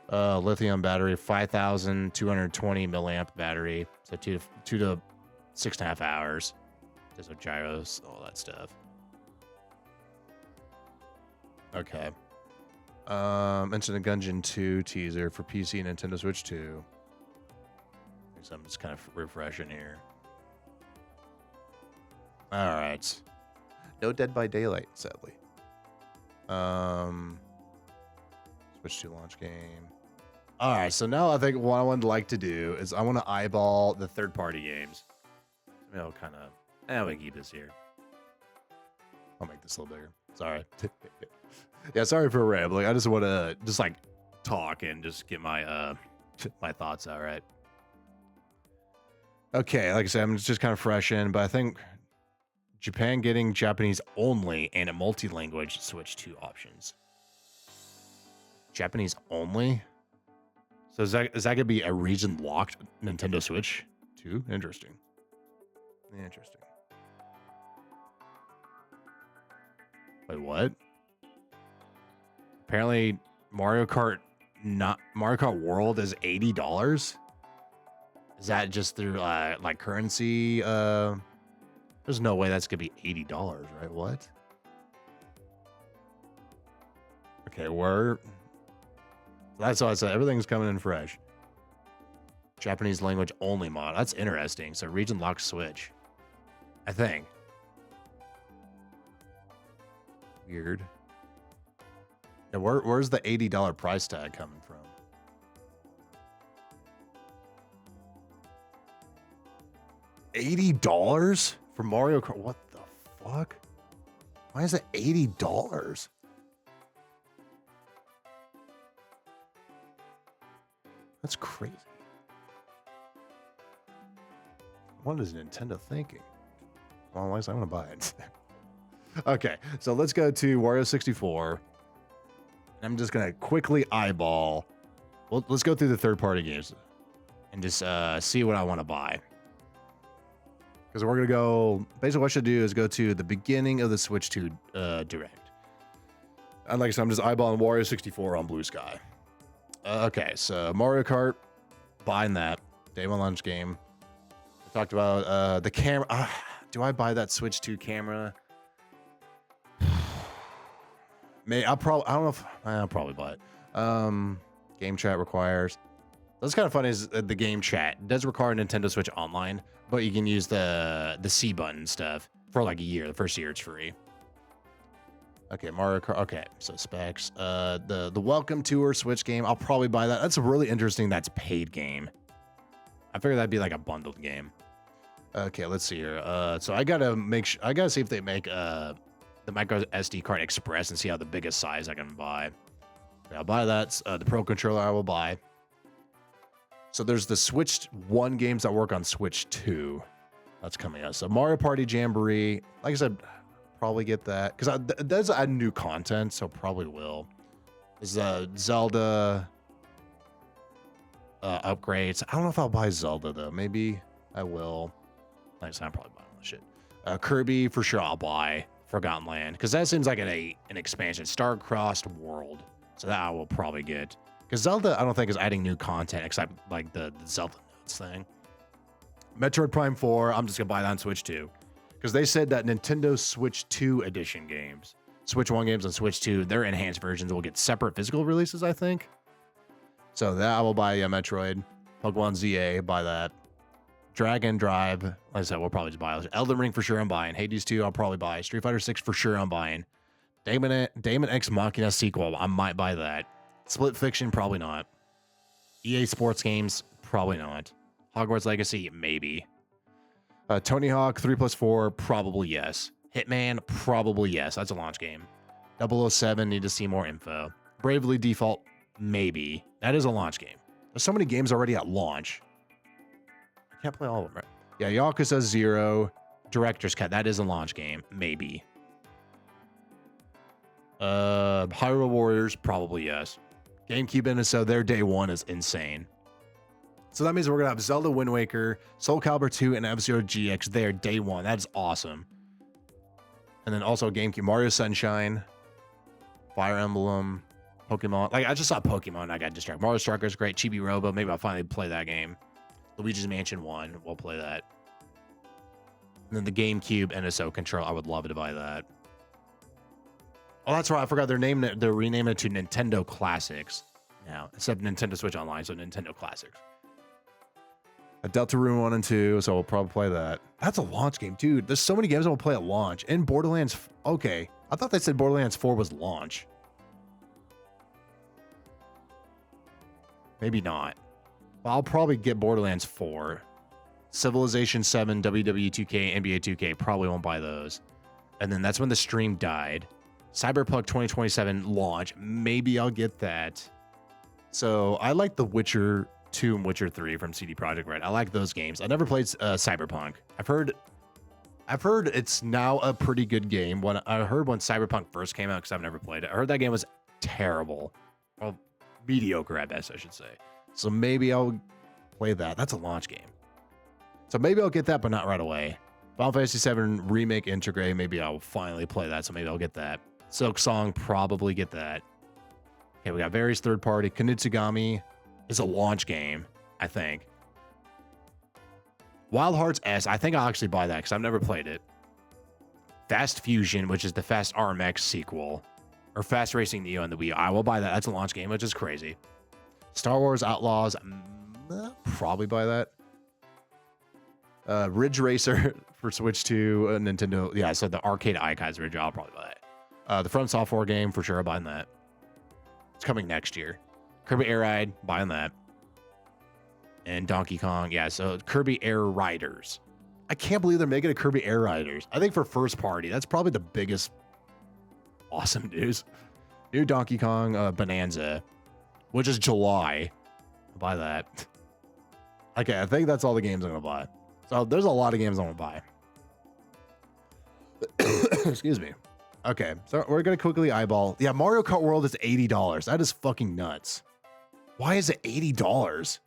Lithium battery, 5,220 milliamp battery. So 2 to 6.5 hours. There's no gyros, all that stuff. Okay. Instant Gungeon 2 teaser for PC and Nintendo Switch 2. So I'm just kind of refreshing here. All right. No Dead by Daylight, sadly. Switch 2 launch game. All right, so now I think what I would like to do is I want to eyeball the third-party games. Maybe I'll kind of... we keep this here. I'll make this a little bigger. Sorry. Yeah, sorry for rambling. I just want to like talk and just get my my thoughts out, right? Okay, like I said, I'm just kind of fresh in, but I think Japan getting Japanese only and a multi-language Switch 2 options. Japanese only? So is that going to be a region-locked Nintendo Switch 2? Interesting. Interesting. Wait, what? Apparently, Mario Kart World is $80? Is that just through like currency? There's no way that's going to be $80, right? What? Okay, that's all I said. Everything's coming in fresh. Japanese language only mod. That's interesting. So region locked Switch. I think. Weird. Yeah, where's the $80 price tag coming from? $80 for Mario Kart? What the fuck? Why is it $80? That's crazy. What is Nintendo thinking? Well, at least I'm gonna buy it. Okay, so let's go to JJOR64. I'm just gonna quickly eyeball. Well, let's go through the third-party games and just see what I want to buy. Because we're gonna go. Basically, what I should do is go to the beginning of the Switch 2 Direct. And like I said, I'm just eyeballing JJOR64 on Blue Sky. Okay, so Mario Kart, buying that day one launch game. I talked about the camera. Do I buy that Switch 2 camera? I'll probably buy it. Game chat requires. That's kind of funny. Is the game chat does require Nintendo Switch Online, but you can use the C button stuff for like a year. The first year it's free. Okay, Mario Kart. Okay, so specs. The Welcome Tour Switch game. I'll probably buy that. That's really interesting. That's paid game. I figured that'd be like a bundled game. Okay, let's see here. So I gotta I gotta see if they make the micro SD card express and see how the biggest size I can buy. I'll buy that. The Pro controller I will buy. So there's the Switch 1 games that work on Switch 2. That's coming out. So Mario Party Jamboree, like I said, probably get that because that does add new content, so probably will. Is Zelda upgrades? I don't know if I'll buy Zelda though. Maybe I will. Like I said, I'm probably buying all this shit. Kirby for sure I'll buy. Forgotten Land because that seems like an expansion. Star-Crossed World, so that I will probably get. Because Zelda, I don't think is adding new content except like the Zelda Notes thing. Metroid Prime 4, I'm just gonna buy that on Switch 2. Because they said that Nintendo Switch 2 edition games, Switch 1 games on Switch 2, their enhanced versions will get separate physical releases, I think. So that I will buy Metroid, Pokemon ZA, buy that. Dragon Drive, like I said, we'll probably just buy those. Elden Ring for sure I'm buying. Hades 2, I'll probably buy. Street Fighter 6 for sure I'm buying. Damon X Machina sequel, I might buy that. Split Fiction, probably not. EA Sports Games, probably not. Hogwarts Legacy, maybe. Tony Hawk 3+4, probably yes. Hitman, probably yes. That's a launch game. 007, need to see more info. Bravely Default, maybe. That is a launch game. There's so many games already at launch. I can't play all of them, right? Yeah, Yakuza 0, Director's Cut, that is a launch game, maybe. Hyrule Warriors, probably yes. GameCube NSO, their day one is insane. So that means we're gonna have Zelda Wind Waker, Soul Calibur 2, and F-Zero GX there day one. That's awesome. And then also GameCube Mario Sunshine, Fire Emblem, Pokemon. Like I just saw Pokemon, I got distracted. Mario Strikers great. Chibi Robo, maybe I'll finally play that game. Luigi's Mansion 1, we'll play that. And then the GameCube NSO control, I would love to buy that. Oh, that's right. I forgot they're renaming it to Nintendo Classics now, instead of Nintendo Switch Online, so Nintendo Classics. A Deltarune 1 and 2, so we'll probably play that. That's a launch game, dude. There's so many games I will play at launch. And Borderlands, okay. I thought they said Borderlands 4 was launch. Maybe not. Well, I'll probably get Borderlands 4. Civilization 7, WWE 2K, NBA 2K, probably won't buy those. And then that's when the stream died. Cyberpunk 2027 launch, maybe I'll get that. So I like The Witcher 2 and Witcher 3 from CD Projekt Red. I like those games. I never played Cyberpunk. I've heard it's now a pretty good game. I heard when Cyberpunk first came out, because I've never played it, I heard that game was terrible. Well, mediocre at best, I should say. So maybe I'll play that. That's a launch game. So maybe I'll get that, but not right away. Final Fantasy VII Remake Integrate, maybe I'll finally play that, so maybe I'll get that. Silk Song, probably get that. Okay, we got various third party. Kanutsugami is a launch game, I think. Wild Hearts S, I think I'll actually buy that because I've never played it. Fast Fusion, which is the Fast RMX sequel, or Fast Racing Neo on the Wii. I will buy that. That's a launch game, which is crazy. Star Wars Outlaws, probably buy that. Ridge Racer for Switch 2, Nintendo. Yeah, so the arcade icons Ridge, I'll probably buy that. The From Software game, for sure, I'm buying that. It's coming next year. Kirby Air Ride, buying that. And Donkey Kong, yeah, so Kirby Air Riders. I can't believe they're making a Kirby Air Riders. I think for first party, that's probably the biggest awesome news. New Donkey Kong Bonanza, which is July. I'll buy that. Okay, I think that's all the games I'm going to buy. So there's a lot of games I'm going to buy. Excuse me. Okay, so we're going to quickly eyeball. Yeah, Mario Kart World is $80. That is fucking nuts. Why is it $80?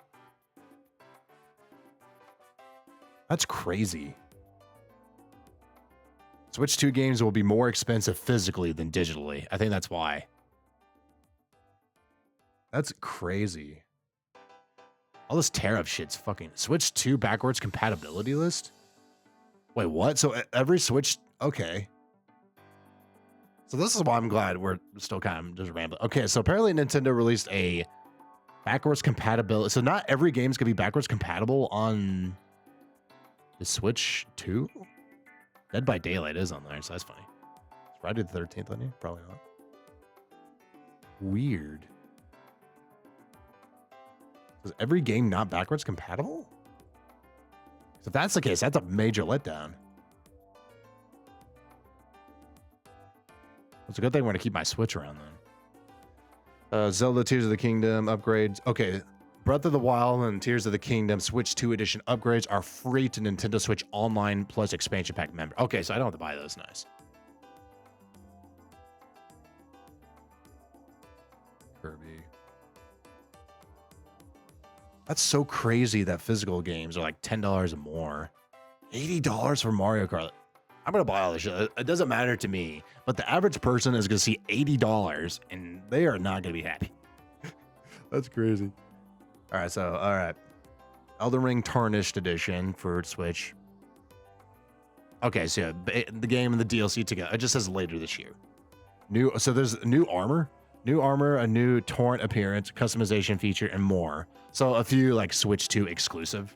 That's crazy. Switch 2 games will be more expensive physically than digitally. I think that's why. That's crazy. All this tariff shit's fucking... Switch 2 backwards compatibility list? Wait, what? So every Switch... Okay. So this is why I'm glad we're still kind of just rambling. Okay, so apparently Nintendo released a backwards compatibility. So not every game's gonna be backwards compatible on the Switch 2. Dead by Daylight is on there, so that's funny. Is Friday the 13th on you? Probably not. Weird. Is every game not backwards compatible? So if that's the case, that's a major letdown. It's a good thing we're gonna keep my Switch around then. Zelda Tears of the Kingdom upgrades. Okay, Breath of the Wild and Tears of the Kingdom Switch 2 edition upgrades are free to Nintendo Switch Online plus expansion pack member. Okay, so I don't have to buy those. Nice. Kirby. That's so crazy that physical games are like $10 or more. $80 for Mario Kart. I'm going to buy all this shit. It doesn't matter to me. But the average person is going to see $80 and they are not going to be happy. That's crazy. All right. Elden Ring Tarnished Edition for Switch. Okay, so yeah, the game and the DLC together. It just says later this year. So there's new armor. A new torrent appearance, customization feature, and more. So a few like Switch 2 exclusive.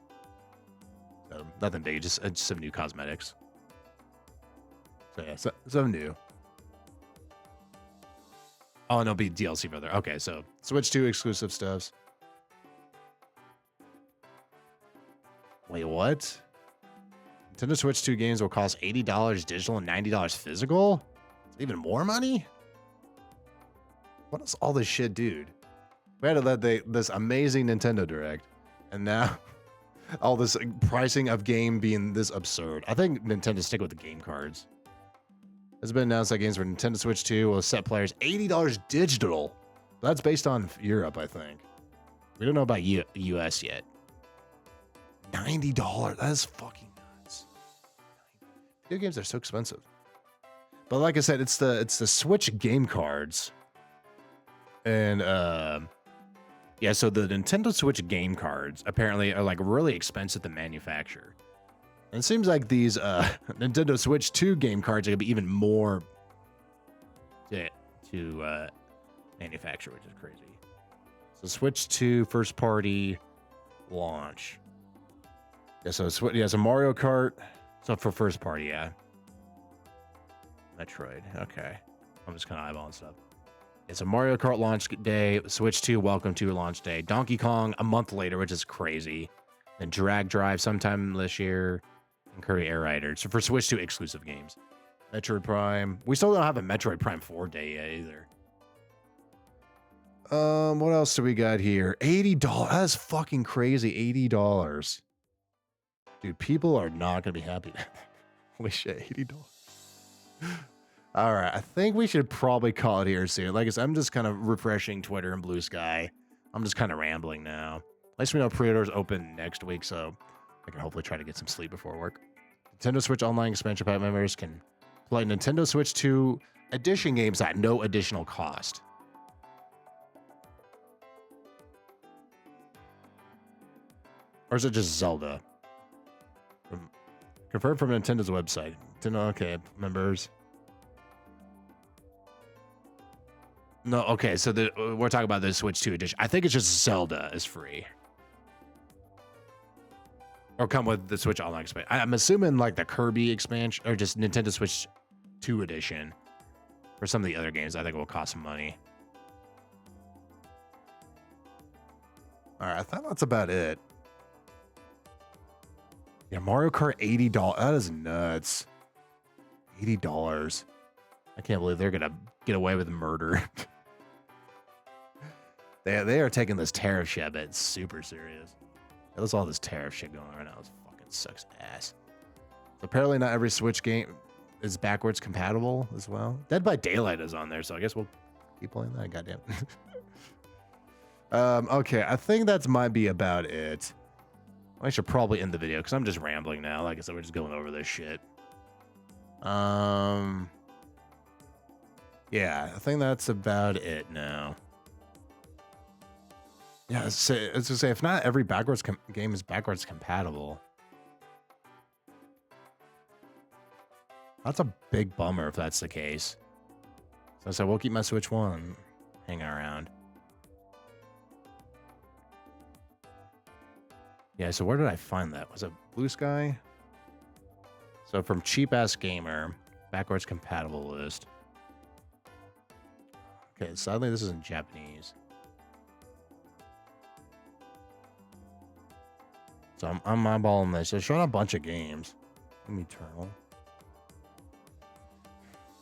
So nothing big, just some new cosmetics. So yeah, some new. Oh, and it'll be DLC further. Okay, so Switch 2 exclusive stuffs. Wait, what? Nintendo Switch 2 games will cost $80 digital and $90 physical? Even more money? What is all this shit, dude? We had to let this amazing Nintendo Direct, and now all this pricing of game being this absurd. I think Nintendo stick with the game cards. It's been announced that games for Nintendo Switch 2 will set players $80 digital. That's based on Europe, I think. We don't know about US yet. $90. That's fucking nuts. Video games are so expensive. But like I said, it's the Switch game cards. And yeah, so the Nintendo Switch game cards apparently are like really expensive to manufacture. And it seems like these Nintendo Switch 2 game cards are gonna be even more to manufacture, which is crazy. So Switch 2 first party launch. Yeah, so Mario Kart. So for first party, yeah. Metroid. Okay. I'm just kind of eyeballing stuff. It's a Mario Kart launch day. Switch 2, welcome to launch day. Donkey Kong a month later, which is crazy. Then Drag Drive sometime this year. And Kirby Air Rider. So for Switch 2 exclusive games. Metroid Prime. We still don't have a Metroid Prime 4 day yet either. What else do we got here? $80. That's fucking crazy. $80. Dude, people are not gonna be happy. Holy shit, $80. All right, I think we should probably call it here soon. Like I said, I'm just kind of refreshing Twitter and Blue Sky. I'm just kind of rambling now. At least we know pre-orders open next week, so I can hopefully try to get some sleep before work. Nintendo Switch Online expansion pack members can play Nintendo Switch 2 edition games at no additional cost. Or is it just Zelda? Confirmed from Nintendo's website. Nintendo, okay, members. No, okay, so we're talking about the Switch 2 edition. I think it's just Zelda is free. Or come with the Switch Online expansion. I'm assuming like the Kirby expansion or just Nintendo Switch 2 edition. For some of the other games, I think it will cost some money. All right, I thought that's about it. Yeah, Mario Kart $80. That is nuts. $80. I can't believe they're gonna get away with murder. They are taking this tariff shit, but it's super serious. There's all this tariff shit going on right now. It fucking sucks ass. So apparently not every Switch game is backwards compatible as well. Dead by Daylight is on there, so I guess we'll keep playing that. Goddamn. Okay, I think that might be about it. I should probably end the video because I'm just rambling now. Like I said, we're just going over this shit. Yeah, I think that's about it now. Yeah, it's to say if not every backwards game is backwards compatible. That's a big bummer if that's the case. So I said we'll keep my Switch 1 hanging around. Yeah, so where did I find that? Was it Blue Sky? So from Cheap Ass Gamer, backwards compatible list. Okay, sadly this is in Japanese. So I'm eyeballing this. It's showing a bunch of games. Doom Eternal.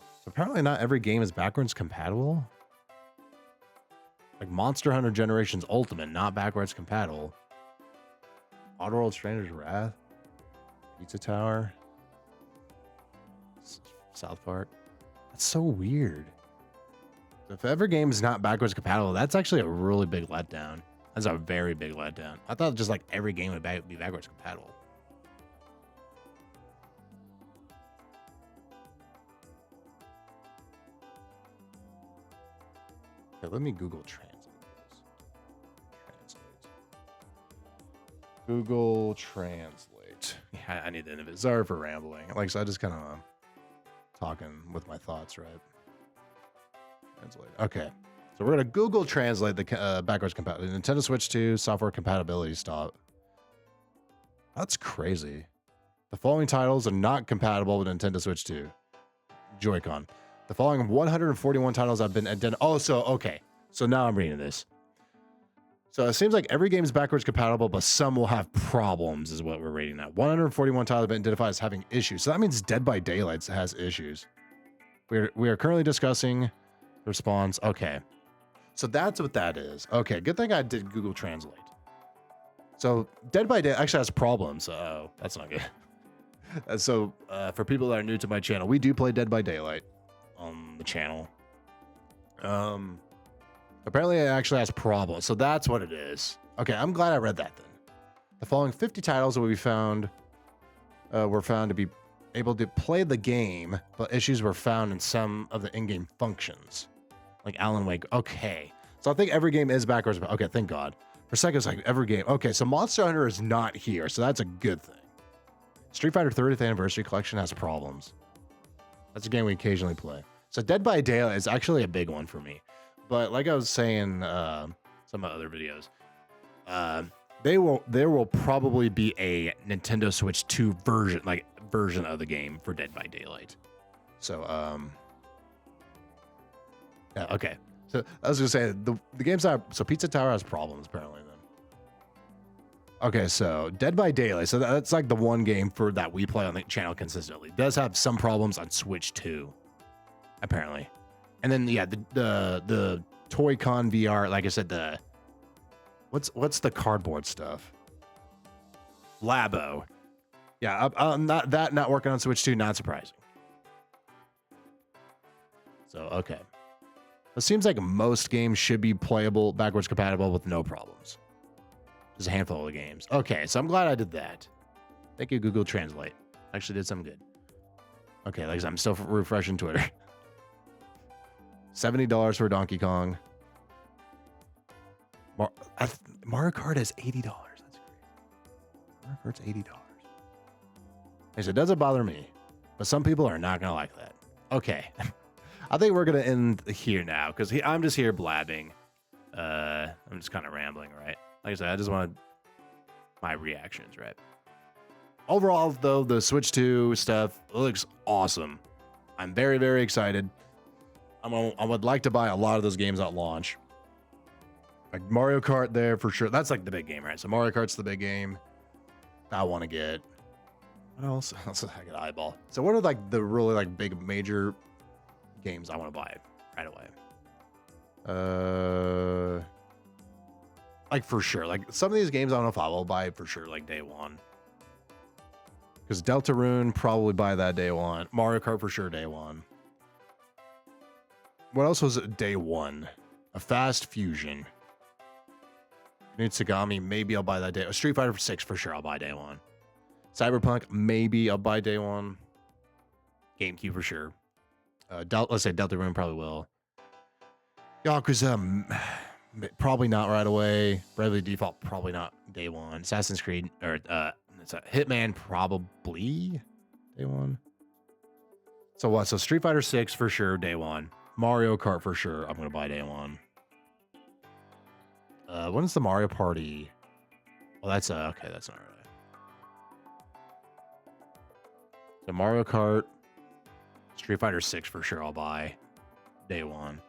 So apparently not every game is backwards compatible. Like Monster Hunter Generations Ultimate, not backwards compatible. Oddworld Stranger's Wrath. Pizza Tower. South Park. That's so weird. If every game is not backwards compatible, that's actually a really big letdown. That's a very big letdown. I thought just like every game would be backwards compatible. Okay, let me Google Translate this. Google Translate. Yeah, I need the end of it. Sorry for rambling. Like I said, I just kind of talking with my thoughts, right? Translate. Okay. So we're going to Google Translate the backwards compatibility. Nintendo Switch 2 software compatibility stop. That's crazy. The following titles are not compatible with Nintendo Switch 2. Joy-Con. The following 141 titles have been identified. Oh, so, okay. So now I'm reading this. So it seems like every game is backwards compatible, but some will have problems, is what we're reading now. 141 titles have been identified as having issues. So that means Dead by Daylight has issues. We are currently discussing response. Okay. So that's what that is. Okay, good thing I did Google Translate. So Dead by Daylight actually has problems. Oh, that's not good. So for people that are new to my channel, we do play Dead by Daylight on the channel. Apparently it actually has problems. So that's what it is. Okay, I'm glad I read that then. The following 50 titles will be found were found to be able to play the game, but issues were found in some of the in-game functions. Like Alan Wake. Okay. So I think every game is backwards. Okay, thank God. For a second, it's like every game. Okay, so Monster Hunter is not here, so that's a good thing. Street Fighter 30th Anniversary Collection has problems. That's a game we occasionally play. So Dead by Daylight is actually a big one for me. But like I was saying, some of my other videos, there will probably be a Nintendo Switch 2 version of the game for Dead by Daylight. So, yeah, okay. So I was gonna say the game's not. So Pizza Tower has problems apparently then. Okay, so Dead by Daylight. So that's like the one game for that we play on the channel consistently. It does have some problems on Switch 2, apparently. And then yeah, the Toy-Con VR. Like I said, the what's the cardboard stuff? Labo. Yeah, not working on Switch 2. Not surprising. So okay. It seems like most games should be playable, backwards compatible with no problems. There's a handful of games. Okay, so I'm glad I did that. Thank you, Google Translate. Actually did some good. Okay, like I'm still refreshing Twitter. $70 for Donkey Kong. Mario Kart is $80. That's great. Mario Kart's $80. Like, it doesn't bother me, but some people are not gonna like that. Okay. I think we're gonna end here now because I'm just here blabbing. I'm just kind of rambling, right? Like I said, I just wanted my reactions, right? Overall, though, the Switch 2 stuff looks awesome. I'm very, very excited. I would like to buy a lot of those games at launch. Like Mario Kart there for sure. That's like the big game, right? So Mario Kart's the big game I want to get. What else? I got eyeball. So what are like the really like big major games I want to buy right away? Like for sure. Like some of these games I don't know if I will buy for sure like day one. Because Deltarune probably buy that day one. Mario Kart for sure day one. What else was it day one? A Fast Fusion. Nutsugami, maybe I'll buy that day. Street Fighter 6 for sure I'll buy day one. Cyberpunk, maybe I'll buy day one. GameCube for sure. Let's say Deltarune probably will. Yakuza, probably not right away. Bravely Default, probably not day one. Assassin's Creed, or Hitman, probably day one. So what? So Street Fighter 6 for sure, day one. Mario Kart for sure, I'm gonna buy day one. When's the Mario Party? Well, that's okay. That's not right. So Mario Kart, Street Fighter 6 for sure, I'll buy day one.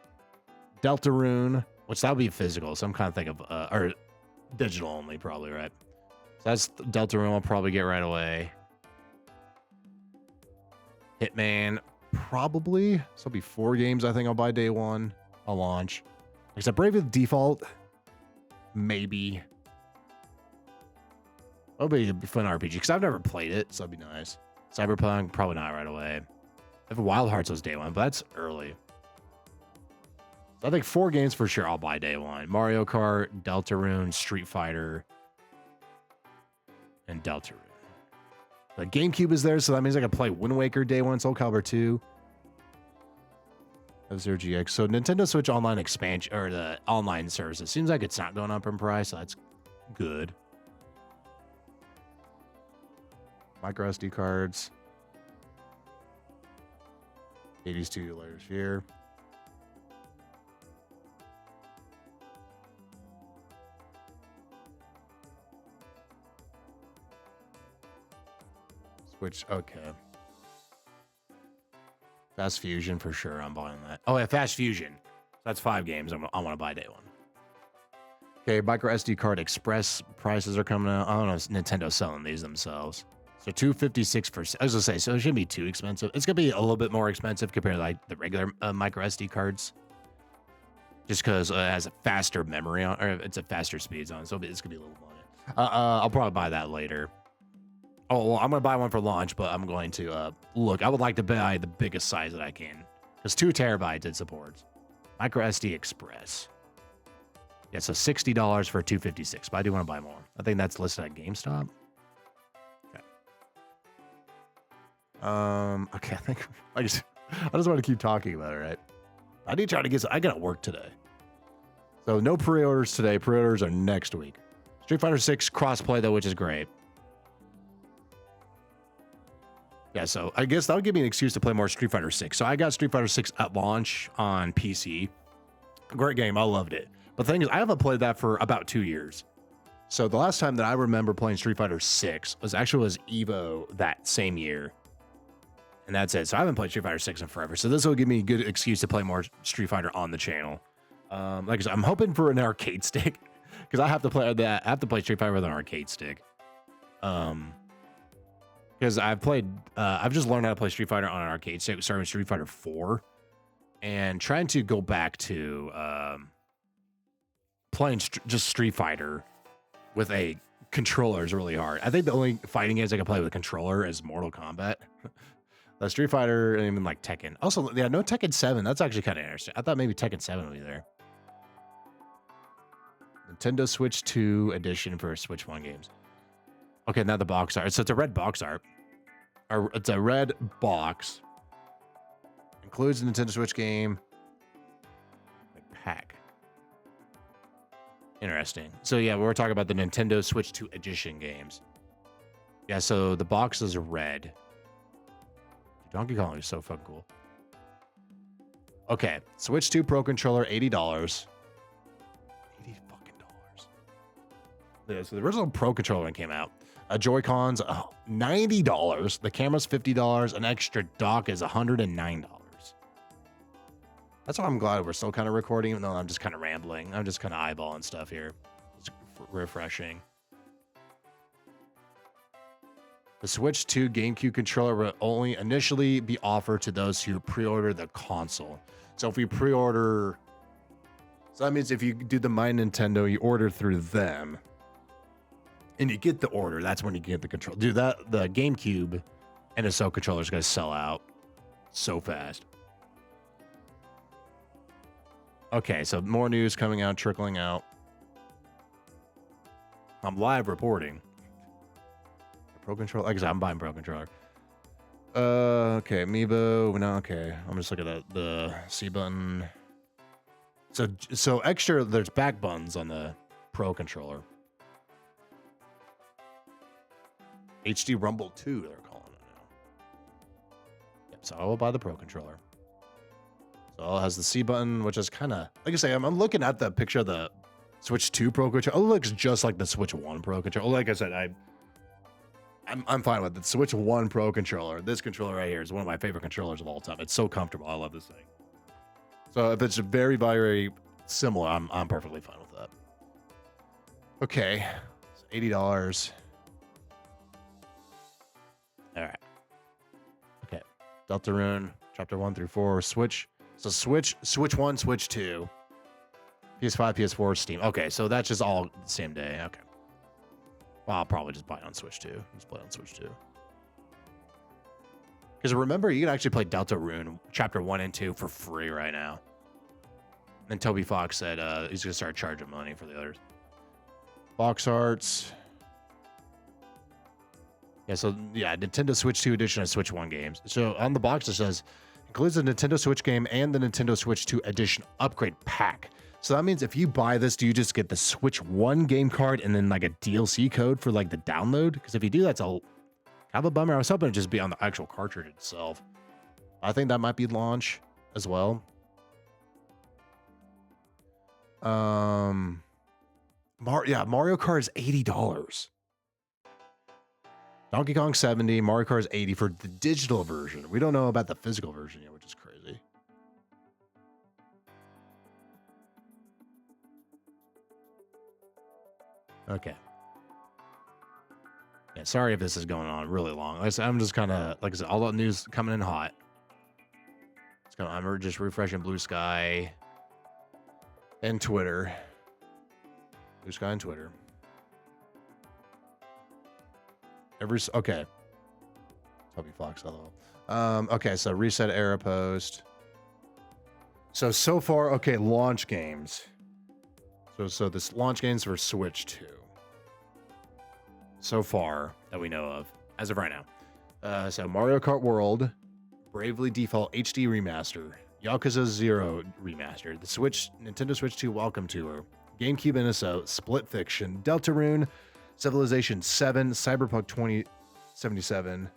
Deltarune, which that would be physical, so I'm kind of thinking of or digital only, probably, right? that's Deltarune I'll probably get right away. Hitman, probably. So it'll be 4 games I think I'll buy day one. I'll launch. Except Bravely Default, maybe. It'll be a fun RPG because I've never played it, so it'd be nice. Cyberpunk, probably not right away. If Wild Hearts was day one, but that's early. So I think 4 games for sure I'll buy day one. Mario Kart, Deltarune, Street Fighter, and Deltarune. The GameCube is there, so that means I can play Wind Waker day one, Soul Calibur 2. F-Zero GX. So Nintendo Switch Online expansion, or the online service, it seems like it's not going up in price, so that's good. Micro SD cards. 80 Studio Layers here. Switch, okay. Fast Fusion for sure. I'm buying that. Oh, yeah, Fast Fusion. That's 5 games. I want to buy day one. Okay, Micro SD card express prices are coming out. I don't know if Nintendo's selling these themselves. So $256 for. I was gonna say, so it shouldn't be too expensive. It's gonna be a little bit more expensive compared to like the regular Micro SD cards, just because it has a faster memory on, or it's a faster speeds on. So it's gonna be a little money. I'll probably buy that later. Oh, well, I'm gonna buy one for launch, but I'm going to look. I would like to buy the biggest size that I can, because 2 terabytes it supports. Micro SD Express. Yeah, so $60 for $256, but I do want to buy more. I think that's listed at GameStop. Okay, I think I just want to keep talking about it, right? I need to try to get. I got to work today, so no pre-orders today. Pre-orders are next week. Street Fighter 6 crossplay though, which is great. Yeah, so I guess that would give me an excuse to play more Street Fighter 6. So I got Street Fighter 6 at launch on PC. Great game, I loved it. But the thing is, I haven't played that for about 2 years. So the last time that I remember playing Street Fighter 6 was Evo that same year. And that's it. So I haven't played Street Fighter 6 in forever. So this will give me a good excuse to play more Street Fighter on the channel. Like I said, I'm hoping for an arcade stick because I have to play that. I have to play Street Fighter with an arcade stick. Because I've just learned how to play Street Fighter on an arcade stick, starting with Street Fighter 4, and trying to go back to playing just Street Fighter with a controller is really hard. I think the only fighting games I can play with a controller is Mortal Kombat. The Street Fighter, and even like Tekken. Also, yeah, no Tekken 7. That's actually kind of interesting. I thought maybe Tekken 7 would be there. Nintendo Switch 2 edition for Switch 1 games. Okay, now the box art. So it's a red box art. Or it's a red box. Includes a Nintendo Switch game. Like pack. Interesting. So yeah, we're talking about the Nintendo Switch 2 edition games. Yeah, so the box is red. Donkey Kong is so fucking cool. Okay, Switch 2 Pro Controller, $80. $80 fucking dollars. Yeah, so the original Pro Controller when it came out. Joy-Cons, $90. The camera's $50. An extra dock is $109. That's why I'm glad we're still kind of recording, even though I'm just kind of rambling. I'm just kind of eyeballing stuff here. It's refreshing. The Switch 2 GameCube controller will only initially be offered to those who pre-order the console. So if we pre-order... So that means if you do the My Nintendo, you order through them, and you get the order, that's when you get the control. Dude, the GameCube NSO controller is going to sell out so fast. Okay, so more news coming out, trickling out. I'm live reporting. Pro Controller. Like I said, I'm buying Pro Controller. Okay, Amiibo. No, okay. I'm just looking at the C button. So extra, there's back buttons on the Pro Controller. HD Rumble 2, they're calling it now. Yep, so I will buy the Pro Controller. So it has the C button, which is kind of, like I say, I'm looking at the picture of the Switch 2 Pro Controller. It looks just like the Switch 1 Pro Controller. Like I said, I'm fine with it. Switch 1 Pro Controller. This controller right here is one of my favorite controllers of all time. It's so comfortable. I love this thing. So if it's very, very similar, I'm perfectly fine with that. Okay, so $80. All right. Okay. Deltarune, chapter 1 through 4, Switch. So Switch 1, Switch 2, PS5, PS4, Steam. Okay, so that's just all the same day. Okay. Well, I'll probably just buy it on Switch 2. Just play it on Switch 2. Because remember, you can actually play Deltarune chapter 1 and 2 for free right now. And Toby Fox said he's going to start charging money for the others. Box arts. Yeah, so yeah, Nintendo Switch 2 edition of Switch 1 games. So on the box it says, includes the Nintendo Switch game and the Nintendo Switch 2 edition upgrade pack. So that means if you buy this, do you just get the Switch 1 game card and then like a DLC code for like the download? Because if you do, that's a kind of a bummer. I was hoping it'd just be on the actual cartridge itself. I think that might be launch as well. Mario Kart is $80. Donkey Kong 70, Mario Kart is 80 for the digital version. We don't know about the physical version yet, which is crazy. Okay. Yeah, sorry if this is going on really long. Like I said, I'm just kind of, like I said, all the news coming in hot. I'm just refreshing Blue Sky and Twitter. Blue Sky and Twitter. Okay. Toby Fox, hello. Okay, so reset era post. So far, okay, launch games. So this launch games for Switch 2. So far that we know of, as of right now. So Mario Kart World, Bravely Default HD Remaster, Yakuza 0 Remaster, the Nintendo Switch 2 Welcome Tour, GameCube NSO, Split Fiction, Deltarune, Civilization 7, Cyberpunk 2077.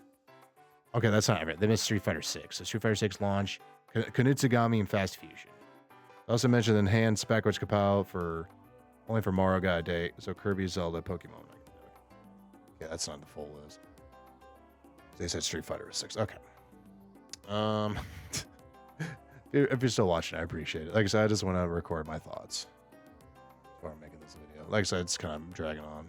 Okay, that's not right. They missed Street Fighter 6. So Street Fighter 6 launch, Konutsugami, and Fast Fusion. I also mentioned enhanced backwards compile only for Mario got a date. So Kirby, Zelda, Pokemon. Yeah, that's not the full list. They said Street Fighter 6. Okay. If you're still watching, I appreciate it. Like I said, I just want to record my thoughts before I'm making this video. Like I said, it's kind of dragging on.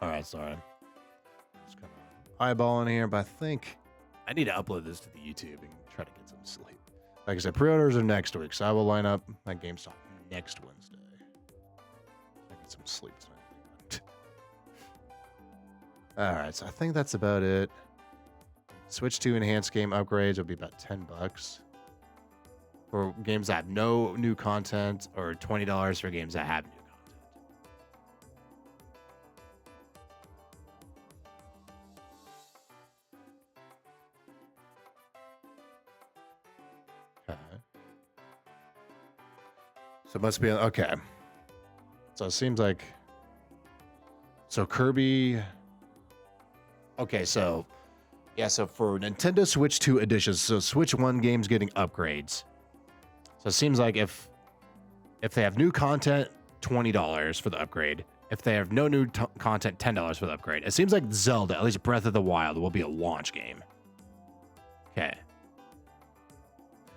All right, sorry. Just kind of eyeballing here, but I think I need to upload this to the YouTube and try to get some sleep. Like I said, pre-orders are next week, so I will line up my GameStop next Wednesday. I get some sleep tonight. All right, so I think that's about it. Switch 2 enhanced game upgrades will be about $10 for games that have no new content, or $20 for games that have new content. So it must be okay. So it seems like Kirby. Okay, so yeah, so for Nintendo Switch 2 editions, so Switch 1 games getting upgrades. So it seems like if they have new content, $20 for the upgrade. If they have no new content, $10 for the upgrade. It seems like Zelda, at least Breath of the Wild, will be a launch game. Okay.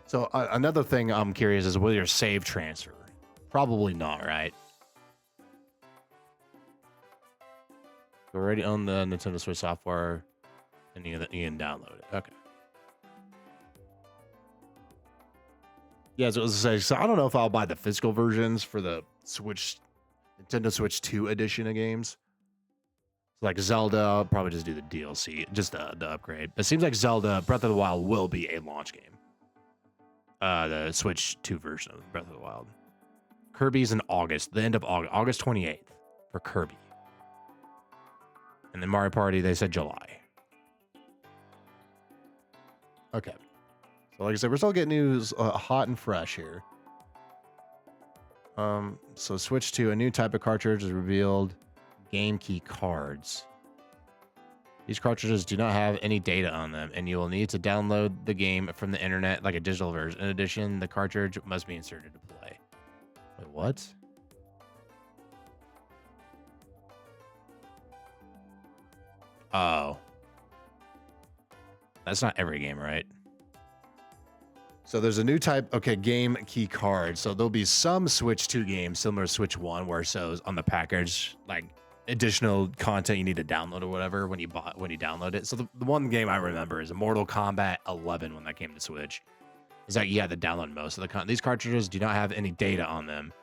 So another thing I'm curious is, will your save transfer? Probably not, right? You already own the Nintendo Switch software, and you can download it. Okay. Yeah, so I don't know if I'll buy the physical versions for the Nintendo Switch 2 edition of games. So like Zelda, I'll probably just do the DLC, just the upgrade. It seems like Zelda Breath of the Wild will be a launch game. The Switch 2 version of Breath of the Wild. Kirby's in August, the end of August, August 28th for Kirby. And then Mario Party, they said July. Okay. So like I said, we're still getting news hot and fresh here. So Switch 2, a new type of cartridge is revealed. Game key cards. These cartridges do not have any data on them, and you will need to download the game from the internet like a digital version. In addition, the cartridge must be inserted to play. Wait, what? Oh. That's not every game, right? So there's a new type, okay, game key card. So there'll be some Switch 2 games similar to Switch 1 where it shows on the package like additional content you need to download or whatever when you download it. So the one game I remember is Mortal Kombat 11 when that came to Switch. Is that you had to download most of the these cartridges do not have any data on them.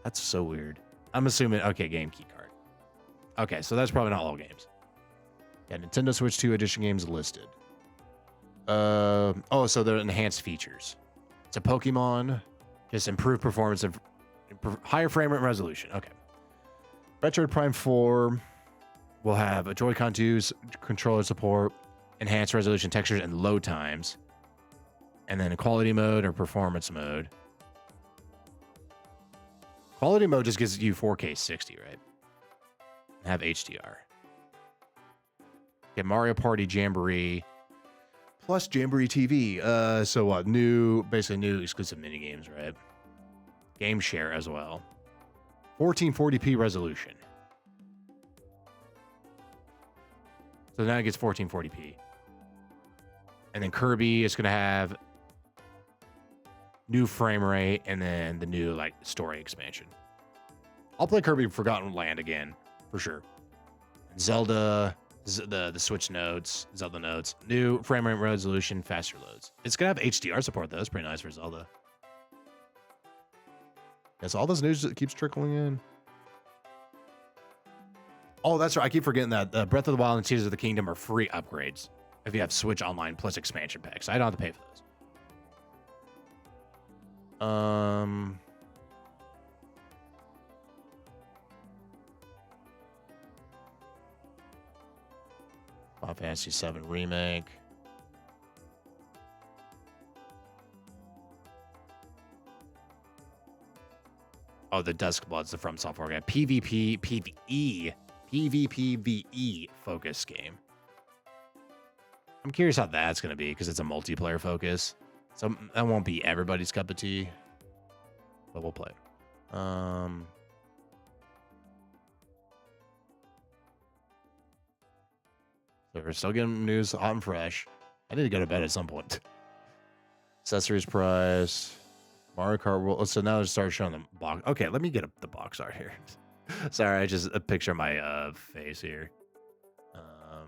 That's so weird. I'm assuming, okay, game key card. Okay, so that's probably not all games. Yeah, Nintendo Switch 2 edition games listed. Oh, so they're enhanced features. It's a Pokemon, just improved performance of higher frame rate resolution. Okay. Metroid Prime 4 will have a Joy-Con 2's controller support, enhanced resolution textures, and load times. And then a quality mode or performance mode. Quality mode just gives you 4K 60, right? And have HDR. Get Mario Party Jamboree plus Jamboree TV. So what? Basically new exclusive mini games, right? Game share as well. 1440p resolution. So now it gets 1440p. And then Kirby is going to have new frame rate and then the new like story expansion. I'll play Kirby Forgotten Land again for sure. Zelda, the Switch nodes, Zelda nodes, new frame rate resolution, faster loads. It's gonna have HDR support though. That's pretty nice for Zelda. Yes, all this news that keeps trickling in. Oh, that's right. I keep forgetting that Breath of the Wild and Tears of the Kingdom are free upgrades if you have Switch Online plus expansion packs. I don't have to pay for those. Final Fantasy VII Remake. Oh, the Duskblood's the From Software game. PvP, PvE, PvPvE focus game. I'm curious how that's going to be because it's a multiplayer focus. So that won't be everybody's cup of tea, but we'll play. So we're still getting news hot and fresh. I need to go to bed at some point. Accessories price. Mario Kart World. So now let's start showing the box. Okay, let me get the box art here. Sorry, I just a picture of my face here. All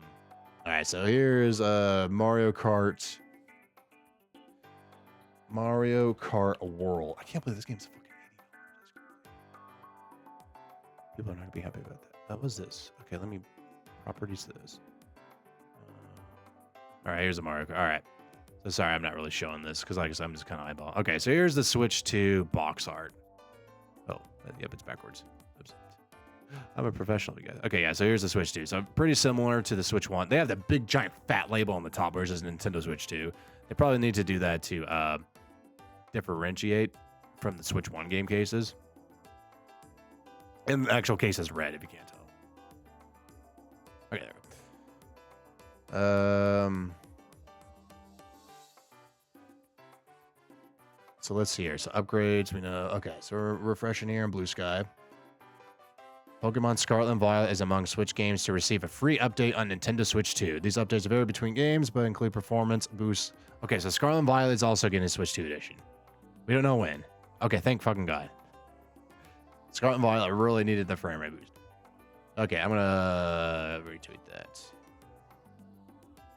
right, so here's Mario Kart. Mario Kart World. I can't believe this game's fucking $80. People are not gonna be happy about that. That was this. Okay, let me properties this. All right, here's the Mario Kart. All right. So sorry, I'm not really showing this because, like I said, I'm just kind of eyeballing. Okay, so here's the Switch 2 box art. Oh, yep, it's backwards. Oops. I'm a professional, you guys. Okay, yeah, so here's the Switch 2. So pretty similar to the Switch 1. They have the big, giant, fat label on the top, whereas it's Nintendo Switch 2. They probably need to do that to differentiate from the Switch 1 game cases. And the actual case is red, if you can't tell. Okay, there we go. So let's see here. So upgrades, we know. Okay, so we're refreshing here in Blue Sky. Pokemon Scarlet and Violet is among Switch games to receive a free update on Nintendo Switch 2. These updates vary between games, but include performance boosts. Okay, so Scarlet and Violet is also getting a Switch 2 edition. We don't know when. Okay, thank fucking God. Scarlet and Violet really needed the frame rate boost. Okay, I'm gonna retweet that.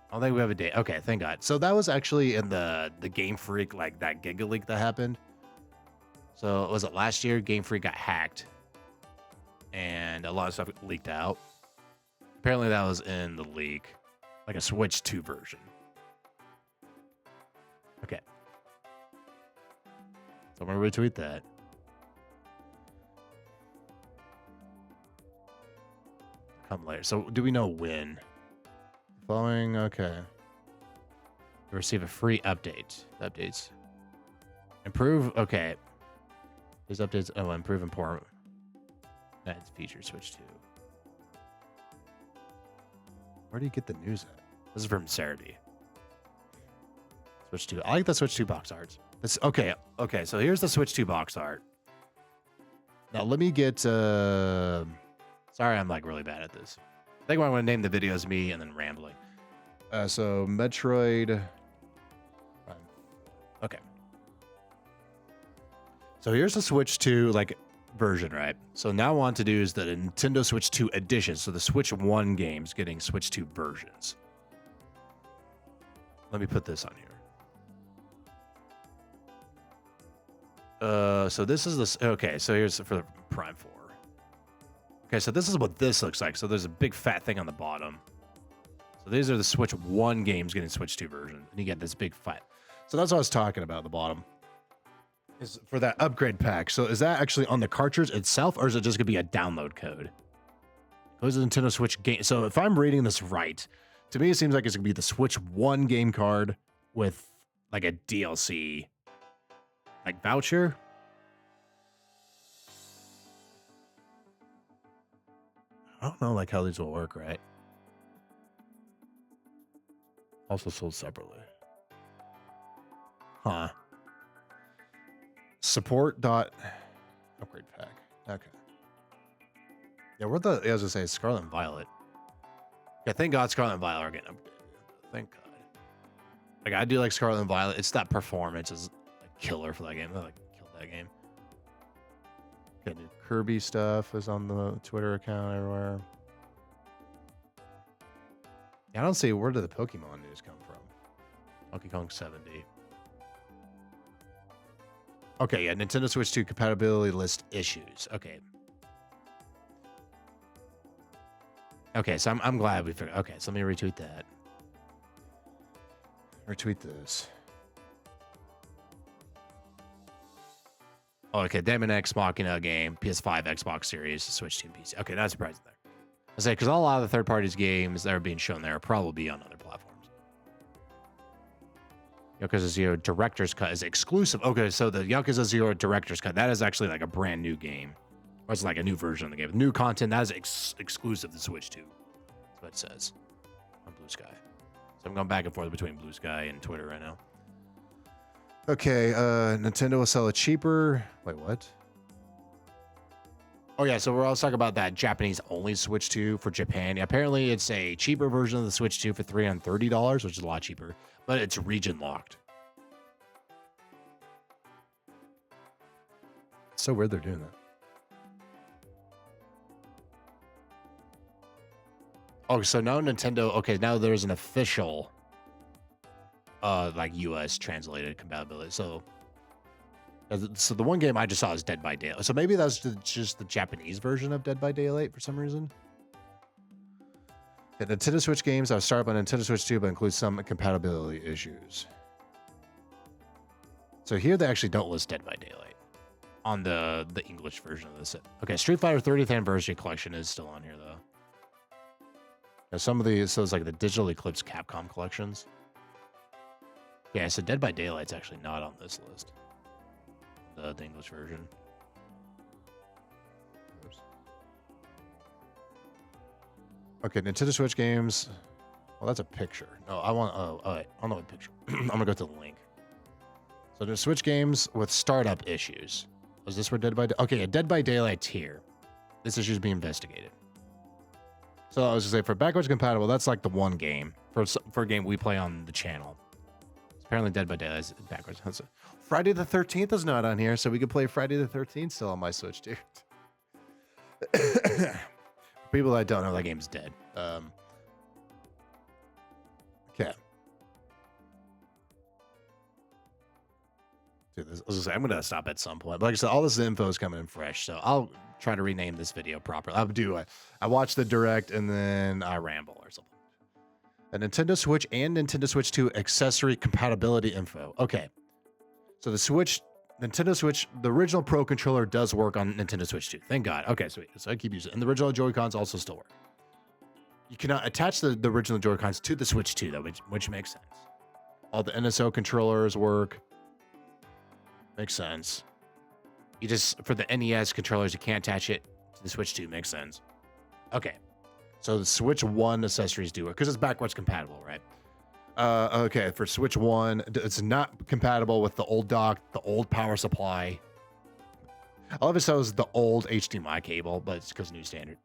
I don't think we have a date. Okay, thank God. So that was actually in the Game Freak, like that Giga leak that happened. So was it last year? Game Freak got hacked. And a lot of stuff leaked out. Apparently that was in the leak. Like a Switch 2 version. Okay. So I'm going to retweet that. Come later. So do we know when? Following, okay. You receive a free update. Updates. Improve, okay. These updates, oh, improve important. Adds feature Switch 2. Where do you get the news at? This is from Cerebi. Switch 2. I like the Switch 2 box arts. This, okay, so here's the Switch 2 box art. Now let me get, sorry, I'm like really bad at this. I think what I'm going to name the video is me and then rambling. So Metroid. Okay. So here's the Switch 2 like version, right? So now what I want to do is the Nintendo Switch 2 edition. So the Switch 1 games getting Switch 2 versions. Let me put this on here. So this is this. Okay, so here's for the Prime 4. Okay, so this is what this looks like. So there's a big fat thing on the bottom. So these are the Switch 1 games getting Switch 2 version. And you get this big fat. So that's what I was talking about at the bottom. Is for that upgrade pack. So is that actually on the cartridge itself, or is it just gonna be a download code? Those are Nintendo Switch game. So if I'm reading this right, to me it seems like it's gonna be the Switch 1 game card with like a DLC like voucher. I don't know like how these will work, right? Also sold separately. Huh. Support dot upgrade pack. Okay. Yeah, where the I was gonna say Scarlet and Violet. Yeah, thank God Scarlet and Violet are getting upgraded. Thank God. Like I do like Scarlet and Violet. It's that performance is like killer for that game. They like killed that game. Okay, new Kirby stuff is on the Twitter account everywhere. Yeah, I don't see where did the Pokemon news come from. Donkey Kong 70. Okay, yeah, Nintendo Switch 2 compatibility list issues. Okay. Okay, so I'm glad we figured. Okay, so let me retweet that. Retweet this. Oh, okay, Demon X Machina game, PS5, Xbox Series, Switch 2, and PC. Okay, not surprising there. I say because a lot of the third parties games that are being shown there are probably on other platforms. Yakuza 0 Director's Cut is exclusive. Okay, so the Yakuza 0 Director's Cut, that is actually like a brand new game. Or it's like a new version of the game. New content, that is exclusive to Switch 2. That's what it says on Blue Sky. So I'm going back and forth between Blue Sky and Twitter right now. Okay, Nintendo will sell it cheaper. Wait, what? Oh yeah, so we're also talking about that Japanese-only Switch 2 for Japan. Apparently, it's a cheaper version of the Switch 2 for $330, which is a lot cheaper, but it's region-locked. It's so weird they're doing that. Oh, so now Nintendo... Okay, now there's an official, like, US translated compatibility. So the one game I just saw is Dead by Daylight. So maybe that's just the Japanese version of Dead by Daylight for some reason. Yeah, Nintendo Switch games are started on Nintendo Switch 2, but include some compatibility issues. So here they actually don't list Dead by Daylight on the English version of this. Okay, Street Fighter 30th Anniversary Collection is still on here though. Now, some of these, so it's like the Digital Eclipse Capcom collections. Yeah, so Dead by Daylight's actually not on this list. The English version. Oops. Okay, Nintendo Switch games. Well, that's a picture. No, I want. Oh, I don't know what picture. I'm gonna go to the link. So the Switch games with startup issues. Was this where Dead by? Okay, yeah, Dead by Daylight's here. This issue is being investigated. So I was gonna say for backwards compatible, that's like the one game for a game we play on the channel. Apparently, Dead by Daylight is backwards. Friday the 13th is not on here, so we could play Friday the 13th still on my Switch, dude. People that don't know, that game's dead. Okay. Dude, I'm going to stop at some point. But like I said, all this info is coming in fresh, so I'll try to rename this video properly. I watch the direct and then I ramble or something. A Nintendo Switch and Nintendo Switch 2 accessory compatibility info. Okay. So the Nintendo Switch, the original Pro controller does work on Nintendo Switch 2. Thank God. Okay, sweet. So I keep using it. And the original Joy-Cons also still work. You cannot attach the original Joy-Cons to the Switch 2, though, which makes sense. All the NSO controllers work. Makes sense. You just, for the NES controllers, you can't attach it to the Switch 2. Makes sense. Okay. So the Switch 1 accessories do work, because it's backwards compatible, right? Okay, for Switch 1, it's not compatible with the old dock, the old power supply. All of it says the old HDMI cable, but it's because new standard.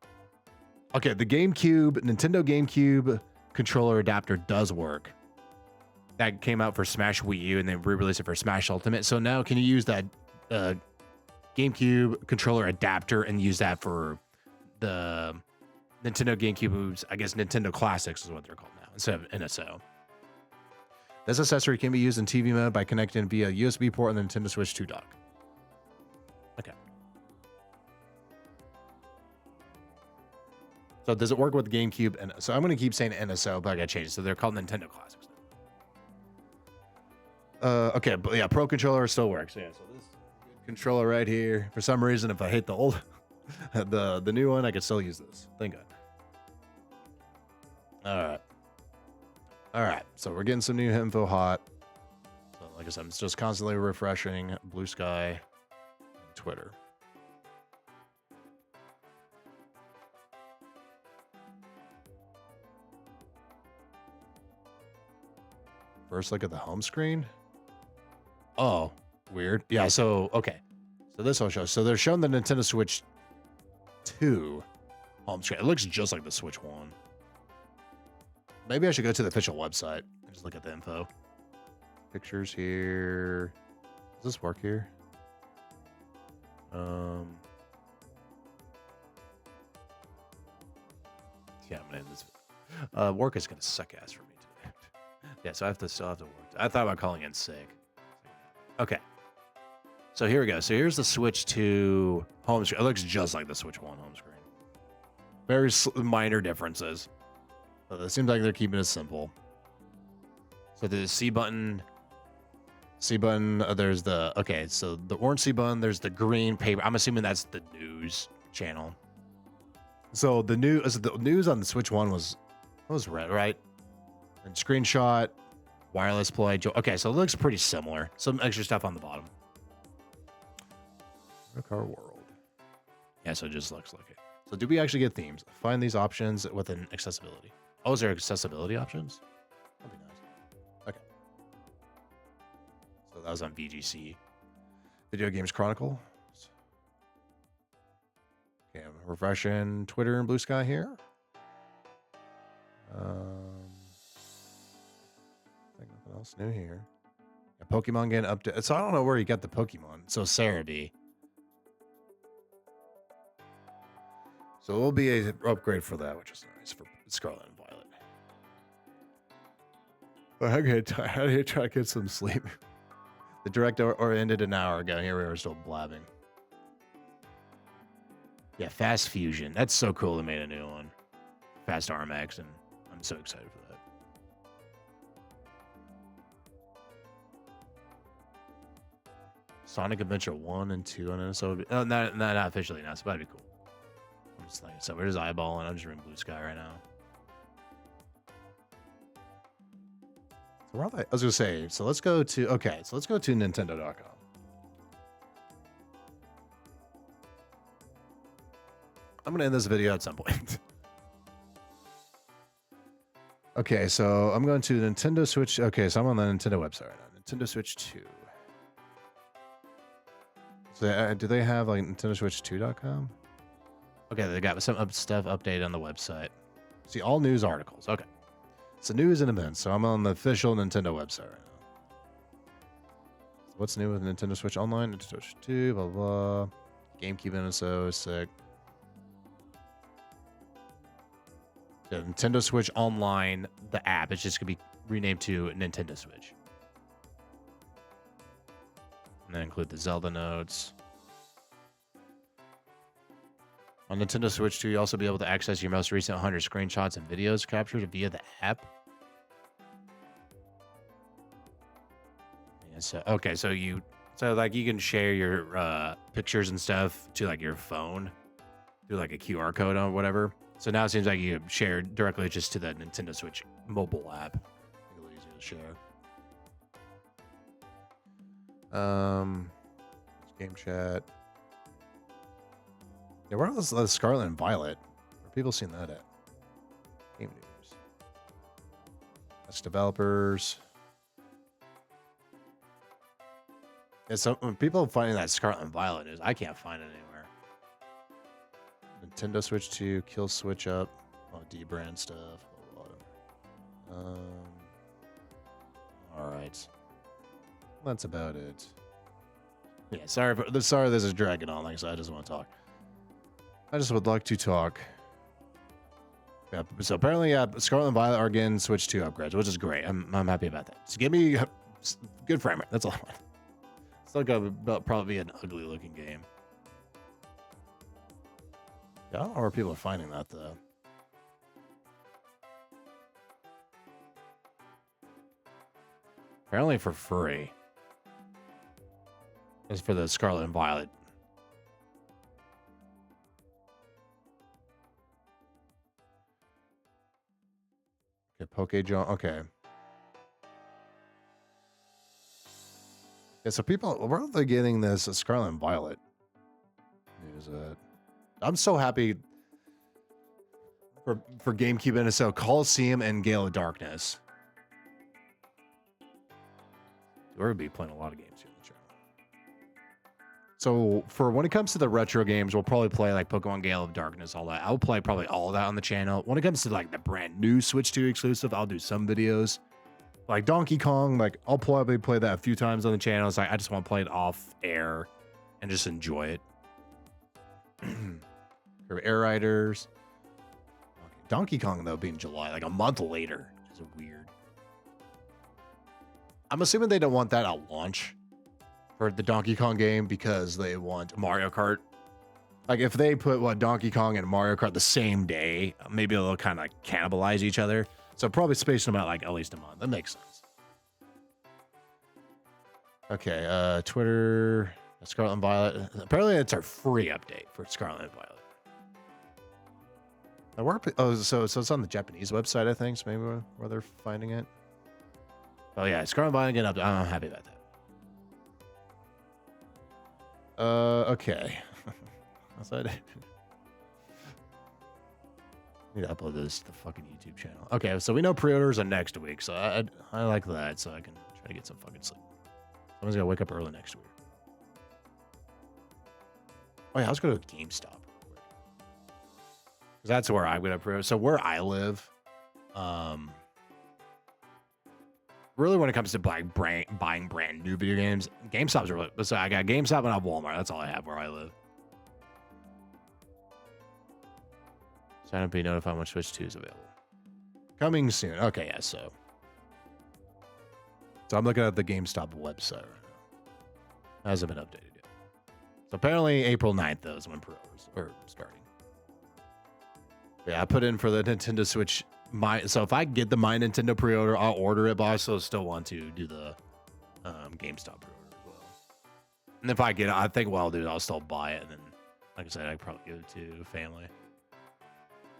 Okay, the Nintendo GameCube controller adapter does work. That came out for Smash Wii U and they re-released it for Smash Ultimate. So now can you use that GameCube controller adapter and use that for the Nintendo GameCube, I guess Nintendo Classics is what they're called now, instead of NSO. This accessory can be used in TV mode by connecting via USB port on the Nintendo Switch 2 dock. Okay. So does it work with GameCube? And so I'm going to keep saying NSO, but I got to change it. So they're called Nintendo Classics. Okay, but yeah, Pro Controller still works. Yeah, so this controller right here. For some reason, if I hate the old, the new one, I can still use this. Thank God. All right. So we're getting some new info hot. So like I said, I'm just constantly refreshing Blue Sky and Twitter. First look at the home screen. Oh, weird. Yeah, so, okay. So this will show. So they're showing the Nintendo Switch 2 home screen. It looks just like the Switch 1. Maybe I should go to the official website and just look at the info. Pictures here. Does this work here? Yeah, I'm gonna end this. Work is gonna suck ass for me today. Yeah, so I still have to work. I thought about calling in sick. Okay. So here we go. So here's the Switch 2 home screen. It looks just like the Switch 1 home screen. Very minor differences. But it seems like they're keeping it simple. So there's C button. There's the, okay, so the orange C button, there's the green paper. I'm assuming that's the news channel. So the news on the Switch 1 was red, right? And screenshot, wireless play. Okay, so it looks pretty similar. Some extra stuff on the bottom. Car World. Yeah, so it just looks like it. So do we actually get themes? Find these options within accessibility. Oh, is there accessibility options? That'd be nice. Okay. So that was on VGC. Video Games Chronicle. Okay, I'm refreshing Twitter and Blue Sky here. I think nothing else new here. Yeah, Pokemon getting update. So I don't know where you got the Pokemon. So Cerebi. So it will be an upgrade for that, which is nice for Scarlet and Violet. But how do you try to get some sleep? The direct or ended an hour ago. Here we are still blabbing. Yeah, Fast Fusion. That's so cool they made a new one. Fast RMX, and I'm so excited for that. Sonic Adventure 1 and 2 on NSO. Oh, not officially announced, but that'd be cool. I'm just like, so we're just eyeballing. I'm just reading Blue Sky right now. So where are they? I was gonna say, so let's go to Nintendo.com. I'm gonna end this video at some point. Okay, so I'm going to Nintendo Switch. Okay, so I'm on the Nintendo website right now. Nintendo Switch 2. So do they have like Nintendo Switch 2.com? Okay, they got some stuff updated on the website. See, all news articles. Okay. So news and events. So I'm on the official Nintendo website right now. So what's new with Nintendo Switch Online? Nintendo Switch 2, blah, blah. GameCube NSO is sick. The Nintendo Switch Online, the app, is just going to be renamed to Nintendo Switch. And then include the Zelda notes. On Nintendo Switch 2, you'll also be able to access your most recent 100 screenshots and videos captured via the app. Yeah, so okay, so you can share your pictures and stuff to like your phone through like a QR code or whatever. So now it seems like you share directly just to the Nintendo Switch mobile app. Make it a little easier to share. Game chat. Yeah, where are those Scarlet and Violet? Where are people seeing that at? Game news. That's developers. Yeah, so when people are finding that Scarlet and Violet news, I can't find it anywhere. Nintendo Switch 2, kill Switch up. Oh, D-brand stuff. All right. That's about it. Yeah, sorry this is dragging on. Like I said, I just want to talk. I just would like to talk. Yeah, so apparently, Scarlet and Violet are getting Switch 2 upgrades, which is great. I'm happy about that. So give me good frame rate. That's all I want. Still gonna probably be an ugly looking game. Yeah, I don't know where people are finding that though. Apparently for free. It's for the Scarlet and Violet. Okay, PokeJohn. Okay. Yeah, so people, where are they getting this Scarlet and Violet news at? I'm so happy for GameCube NSO, Coliseum and Gale of Darkness. We're going to be playing a lot of games here on the channel. So for when it comes to the retro games, we'll probably play like Pokemon Gale of Darkness, all that. I'll play probably all of that on the channel. When it comes to like the brand new Switch 2 exclusive, I'll do some videos. Like Donkey Kong, like I'll probably play that a few times on the channel. It's like I just want to play it off air and just enjoy it. Air Riders. Okay. Donkey Kong though being July, like a month later, is weird. I'm assuming they don't want that at launch for the Donkey Kong game because they want Mario Kart. Like if they put Donkey Kong and Mario Kart the same day, maybe they'll kind of like cannibalize each other. So probably spacing them out like at least a month. That makes sense. Okay, Twitter, Scarlet and Violet. Apparently it's our free update for Scarlet and Violet. So it's on the Japanese website, I think. So maybe where they're finding it. Oh yeah, Scarlet and Violet getting up. I'm happy about that. Okay. Need to upload this to the fucking YouTube channel. Okay, so we know pre-orders are next week, so I like that, so I can try to get some fucking sleep. Someone's gonna wake up early next week. Oh yeah, let's go to GameStop. That's where I'm gonna pre-order. So where I live, really when it comes to buying brand new video games, GameStop's really. So I got GameStop and I have Walmart. That's all I have where I live. Sign up to be notified when Switch 2 is available. Coming soon. Okay, yeah, so I'm looking at the GameStop website right now. Hasn't been updated yet. So apparently April 9th, though, is when pre-orders are starting. Yeah, I put in for the Nintendo Switch. So if I get the My Nintendo pre-order, I'll order it, but I still want to do the GameStop pre-order as well. And if I get it, I think what I'll do is I'll still buy it, and then, like I said, I'd probably give it to family.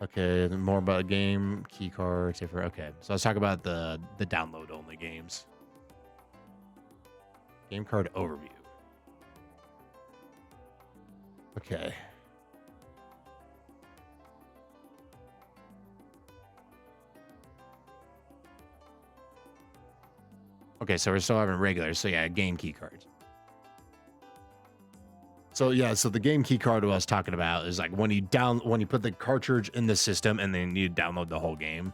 Okay, then more about the game, key cards, different. Okay, so let's talk about the download only games. Game card overview. Okay. Okay, so we're still having regular. So yeah, game key cards. So yeah, so the game key card I was talking about is like when you put the cartridge in the system and then you download the whole game.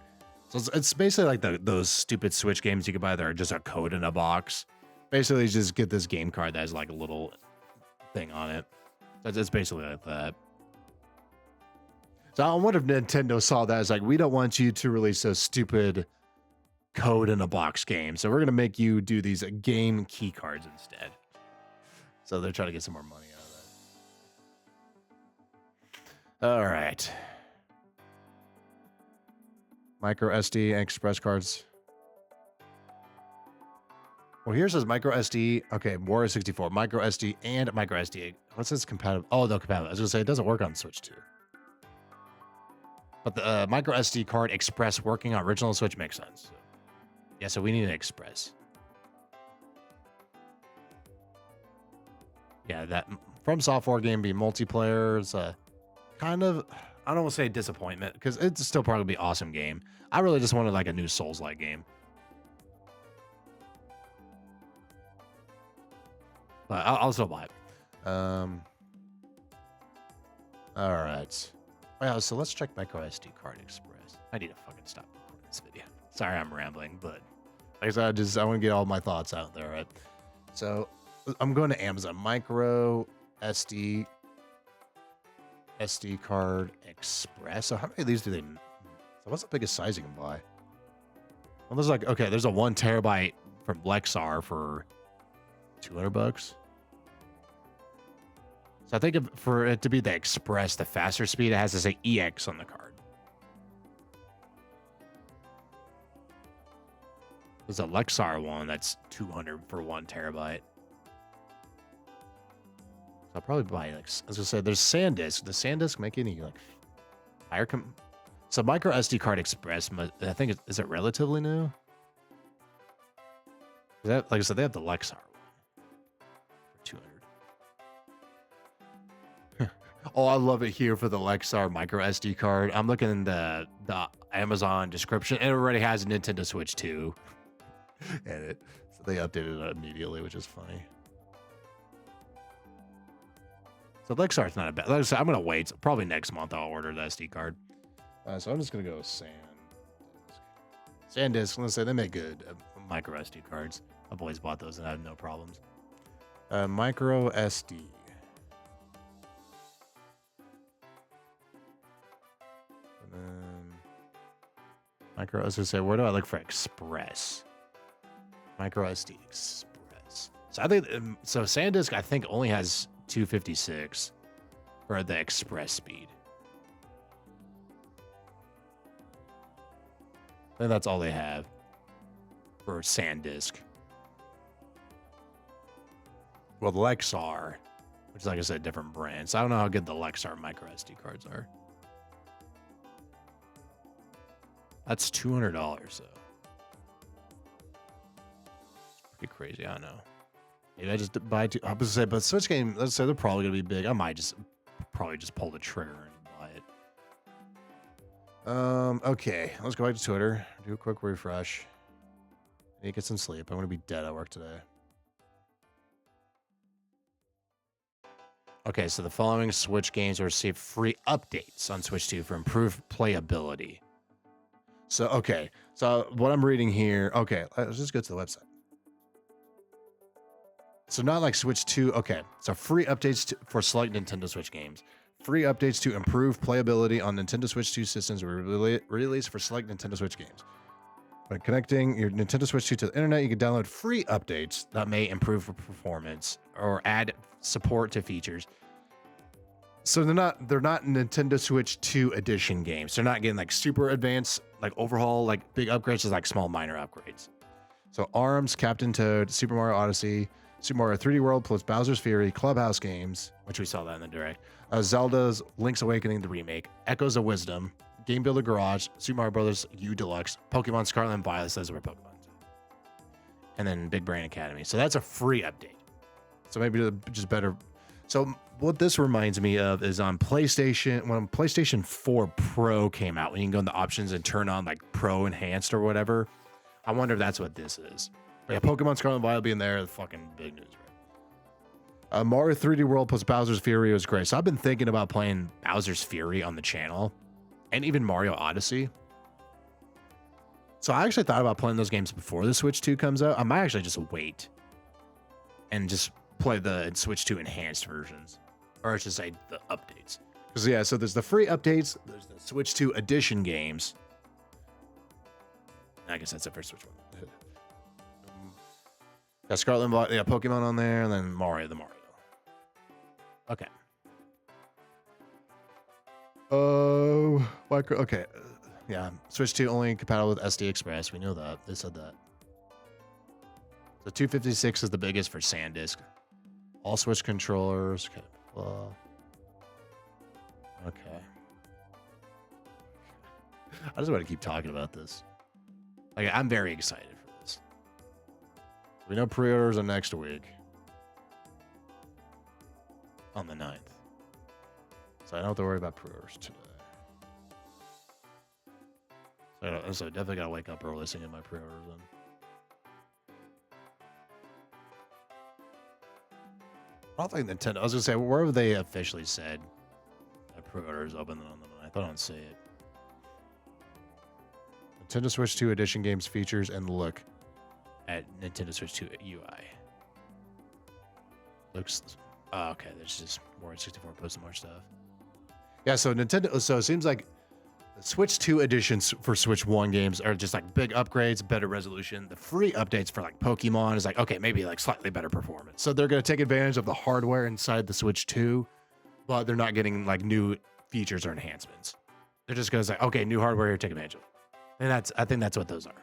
So it's basically like those stupid Switch games you can buy that are just a code in a box. Basically, you just get this game card that has like a little thing on it. So it's basically like that. So I wonder if Nintendo saw that as like, we don't want you to release those stupid code in a box games. So we're gonna make you do these game key cards instead. So they're trying to get some more money out of that. All right. Micro SD and express cards. Well, here says micro SD. Okay, Warrior 64, micro SD and micro SD. What's this compatible? Oh, no, compatible. I was gonna say it doesn't work on Switch 2. But the micro SD card express working on original Switch makes sense. Yeah, so we need an express. Yeah, that From Software game be multiplayer. It's a kind of, I don't want to say disappointment because it's still probably be an awesome game. I really just wanted like a new Souls-like game. But I'll still buy it. All right. Wow, so let's check micro SD card express. I need to fucking stop recording this video. Sorry, I'm rambling, but like I said, I want to get all my thoughts out there, right? So I'm going to Amazon micro SD card express. So how many of these do they? So what's the biggest size you can buy? Well, there's like, okay, there's a 1 terabyte from Lexar for $200. So I think for it to be the express, the faster speed, it has to say EX on the card. There's a Lexar one that's $200 for 1 terabyte. So I'll probably buy, like, as I said, there's SanDisk. Does SanDisk make any like higher? So micro SD card express, I think, is it relatively new? Like I said, they have the Lexar one for 200. Oh, I love it here for the Lexar micro SD card. I'm looking in the Amazon description, and it already has a Nintendo Switch 2. So they updated it immediately, which is funny. So Lexar's not a bad. Like I said, I'm gonna wait. Probably next month I'll order the SD card. So I'm just gonna go with SanDisk. Let's say they make good micro SD cards. I've always bought those and I have no problems. Micro SD. And then micro. I was gonna say, where do I look for express? Micro SD express. So I think so. SanDisk I think only has 256 for the express speed. I think that's all they have for SanDisk. Well, the Lexar, which is, like I said, different brands. So I don't know how good the Lexar micro SD cards are. That's $200 though. Pretty crazy, I know. Maybe I just buy two. I was gonna say, but Switch game, let's say they're probably gonna be big. I might probably just pull the trigger and buy it. Okay, let's go back to Twitter. Do a quick refresh. I need to get some sleep. I'm gonna be dead at work today. Okay, so the following Switch games will receive free updates on Switch 2 for improved playability. So, okay, so what I'm reading here. Okay, let's just go to the website. So not like Switch 2. Okay, so free updates for select Nintendo Switch games. Free updates to improve playability on Nintendo Switch 2 systems were released for select Nintendo Switch games. By connecting your Nintendo Switch 2 to the internet, you can download free updates that may improve performance or add support to features. So they're not Nintendo Switch 2 edition games. They're not getting like super advanced, like overhaul, like big upgrades, just like small minor upgrades. So ARMS, Captain Toad, Super Mario Odyssey, Super Mario 3D World plus Bowser's Fury, Clubhouse games, which we saw that in the direct. Zelda's Link's Awakening, the remake, Echoes of Wisdom, Game Builder Garage, Super Mario Bros. U Deluxe, Pokemon Scarlet and Violet says we're Pokemon. And then Big Brain Academy. So that's a free update. So maybe just better. So what this reminds me of is on PlayStation, when PlayStation 4 Pro came out, when you can go in the options and turn on like Pro Enhanced or whatever. I wonder if that's what this is. But yeah, Pokemon Scarlet and Violet being there, the fucking big news, right? Mario 3D World plus Bowser's Fury was great. So I've been thinking about playing Bowser's Fury on the channel and even Mario Odyssey. So I actually thought about playing those games before the Switch 2 comes out. I might actually just wait and just play the Switch 2 enhanced versions, or I should say the updates. Because yeah, so there's the free updates, there's the Switch 2 edition games. I guess that's it for Switch 1. Got Scarlet and Violet, yeah, Pokemon on there, and then Mario, the Mario. Okay. Okay. Yeah, Switch 2 only compatible with SD Express. We know that. They said that. So 256 is the biggest for SanDisk. All Switch controllers. Okay. I just want to keep talking about this. Like, I'm very excited for this. We know pre-orders are next week. On the 9th. So I don't have to worry about pre-orders today. So I definitely gotta wake up early to get my pre-orders in. I don't think Nintendo. I was gonna say, where have they officially said that pre-orders open on the I thought I didn't say it. Nintendo Switch 2 Edition games features and look at Nintendo Switch 2 UI. Looks. Oh, okay, there's just more than 64 posting more stuff. Yeah, so Nintendo. So it seems like the Switch 2 editions for Switch 1 games are just like big upgrades, better resolution. The free updates for like Pokemon is like, okay, maybe like slightly better performance. So they're going to take advantage of the hardware inside the Switch 2, but they're not getting like new features or enhancements. They're just going to say, okay, new hardware here, take advantage of it. And I think that's what those are.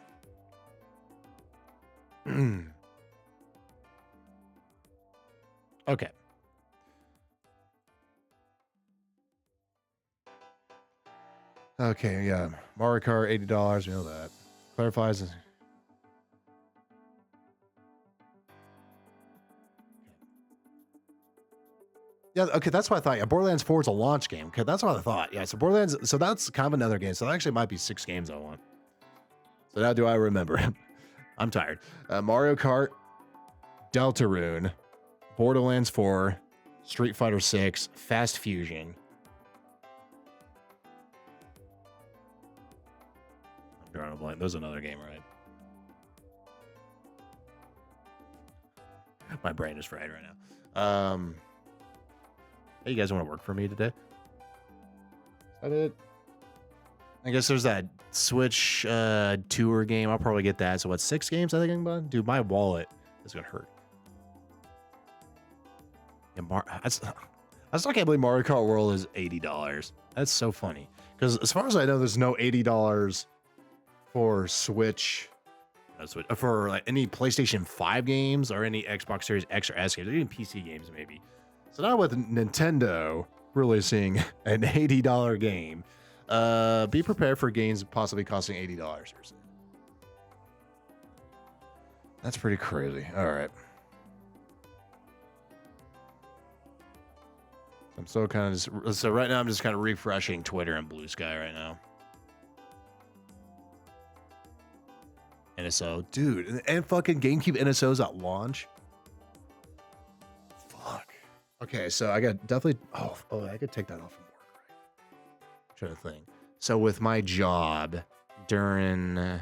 Okay. Okay, yeah. Mario Kart, $80. We know that. Clarifies. Yeah, okay, that's what I thought. Yeah, Borderlands 4 is a launch game. Okay, that's what I thought. Yeah, so Borderlands, so that's kind of another game. So that actually might be 6 games I want. So now do I remember? I'm tired. Mario Kart, Deltarune, Borderlands 4, Street Fighter 6, Fast Fusion. I'm drawing a blank. There's another game, right? My brain is fried right now. Hey, you guys want to work for me today? Is that it? I guess there's that Switch tour game. I'll probably get that. So what, 6 games I think I can buy? Dude, my wallet is gonna hurt. Yeah, I still can't believe Mario Kart World is $80. That's so funny. Because as far as I know, there's no $80 for Switch. For like any PlayStation 5 games or any Xbox Series X or S games, or even PC games maybe. So now with Nintendo releasing an $80 game, be prepared for games possibly costing $80 or so. That's pretty crazy. All right. I'm so kind of just, so right now I'm just kind of refreshing Twitter and Blue Sky right now. NSO, dude, and fucking GameCube NSOs at launch. Fuck. Okay, so I got definitely. Oh, I could take that off from work, right? Trying to think. So with my job during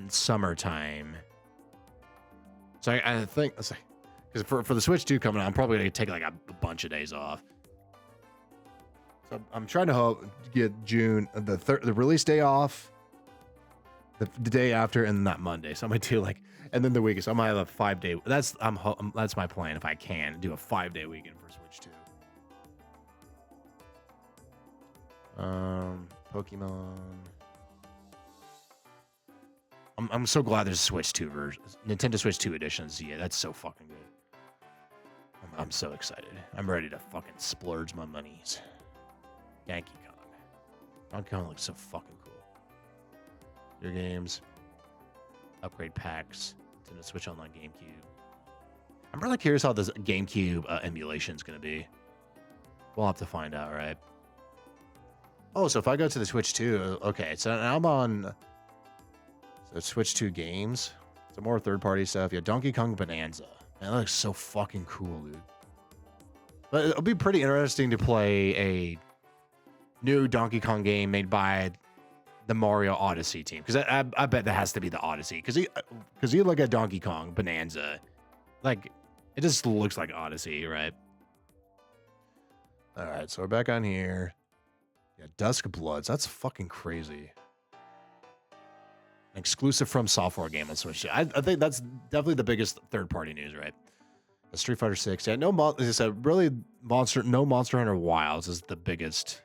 summertime, so I think because for the Switch 2 coming out, I'm probably gonna take like a bunch of days off. So I'm trying to get June the release day off. The day after and then that Monday, so I'm gonna do like, and then the weekend. So I'm gonna have a 5-day. That's my plan if I can do a 5-day weekend for Switch 2. Pokemon. I'm so glad there's Switch 2 versions, Nintendo Switch 2 editions. Yeah, that's so fucking good. I'm so excited. I'm ready to fucking splurge my monies. Donkey Kong. Donkey Kong looks so fucking cool. Your games, upgrade packs, Nintendo Switch Online GameCube. I'm really curious how this GameCube emulation is going to be. We'll have to find out, right? Oh, so if I go to the Switch 2, okay, so now I'm on Switch 2 games. Some more third-party stuff. Yeah, Donkey Kong Bonanza. Man, that looks so fucking cool, dude. But it'll be pretty interesting to play a new Donkey Kong game made by the Mario Odyssey team, because I bet that has to be the Odyssey, because you look at Donkey Kong Bonanza, like it just looks like Odyssey, right? All right, so we're back on here. Yeah, Dusk Bloods, that's fucking crazy. An exclusive from software game on Switch. I think that's definitely the biggest third-party news, right? The Street Fighter 6. Yeah, as I said, really no Monster Hunter Wilds is the biggest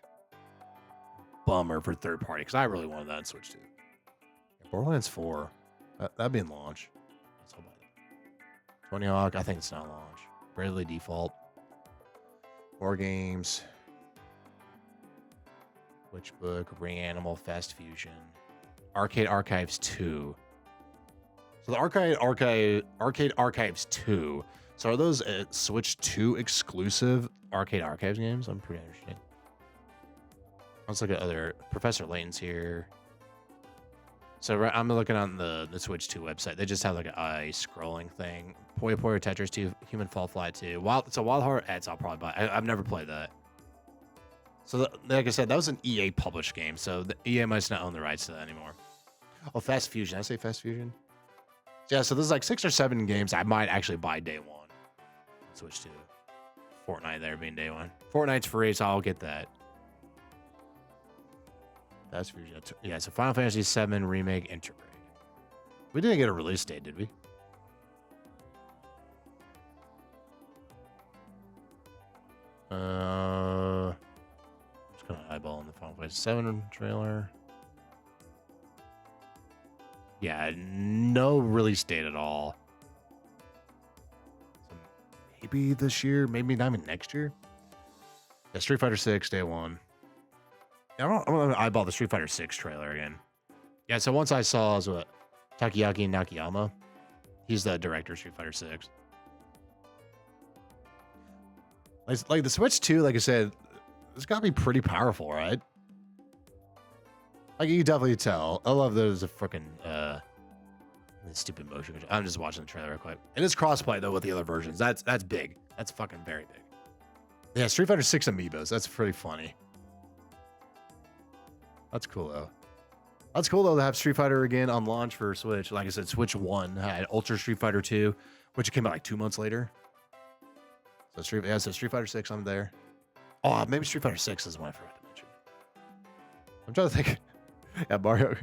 bummer for third party, because I really wanted that in Switch 2. Yeah, Borderlands 4, that'd be in launch. Let's hope about it. Tony Hawk, I think it's not launch. Bravely Default. More games. Witchbook, Ring Animal, Fast Fusion, Arcade Archives 2. So the Arcade Archives 2. So are those Switch 2 exclusive Arcade Archives games? I'm pretty interested. Let's look at other. Professor Layton's here. So I'm looking on the Switch 2 website. They just have like a scrolling thing. Puyo Puyo Tetris 2, Human Fall Flat 2. Wild Heart Eds I'll probably buy. I've never played that. So, like I said, that was an EA published game, so the EA must not own the rights to that anymore. Oh, Fast Fusion. Did I say Fast Fusion? Yeah, so there's like 6 or 7 games I might actually buy day one. Switch to Fortnite there being day one. Fortnite's free, so I'll get that. Fast Fusion. Yeah, so Final Fantasy VII Remake Integrate. We didn't get a release date, did we? I'm just gonna eyeball in the Final Fantasy VII trailer. Yeah, no release date at all. So maybe this year, maybe not even next year. Yeah, Street Fighter 6 day one. I'm gonna eyeball the Street Fighter 6 trailer again. Yeah, so once I saw what Takeaki Nakayama, he's the director of Street Fighter 6. Like the Switch 2, like I said, it's gotta be pretty powerful, right? Like you can definitely tell. I love there's a freaking stupid motion control. I'm just watching the trailer real quick. It is crossplay though with the other versions. That's big. That's fucking very big. Yeah, Street Fighter 6 amiibos. That's pretty funny. That's cool though. That's cool though to have Street Fighter again on launch for Switch. Like I said, Switch 1 had Ultra Street Fighter 2, which came out like 2 months later. So Street Fighter 6 on there. Oh, maybe Street Fighter 6 is one I forgot to mention. I'm trying to think. Yeah, Mario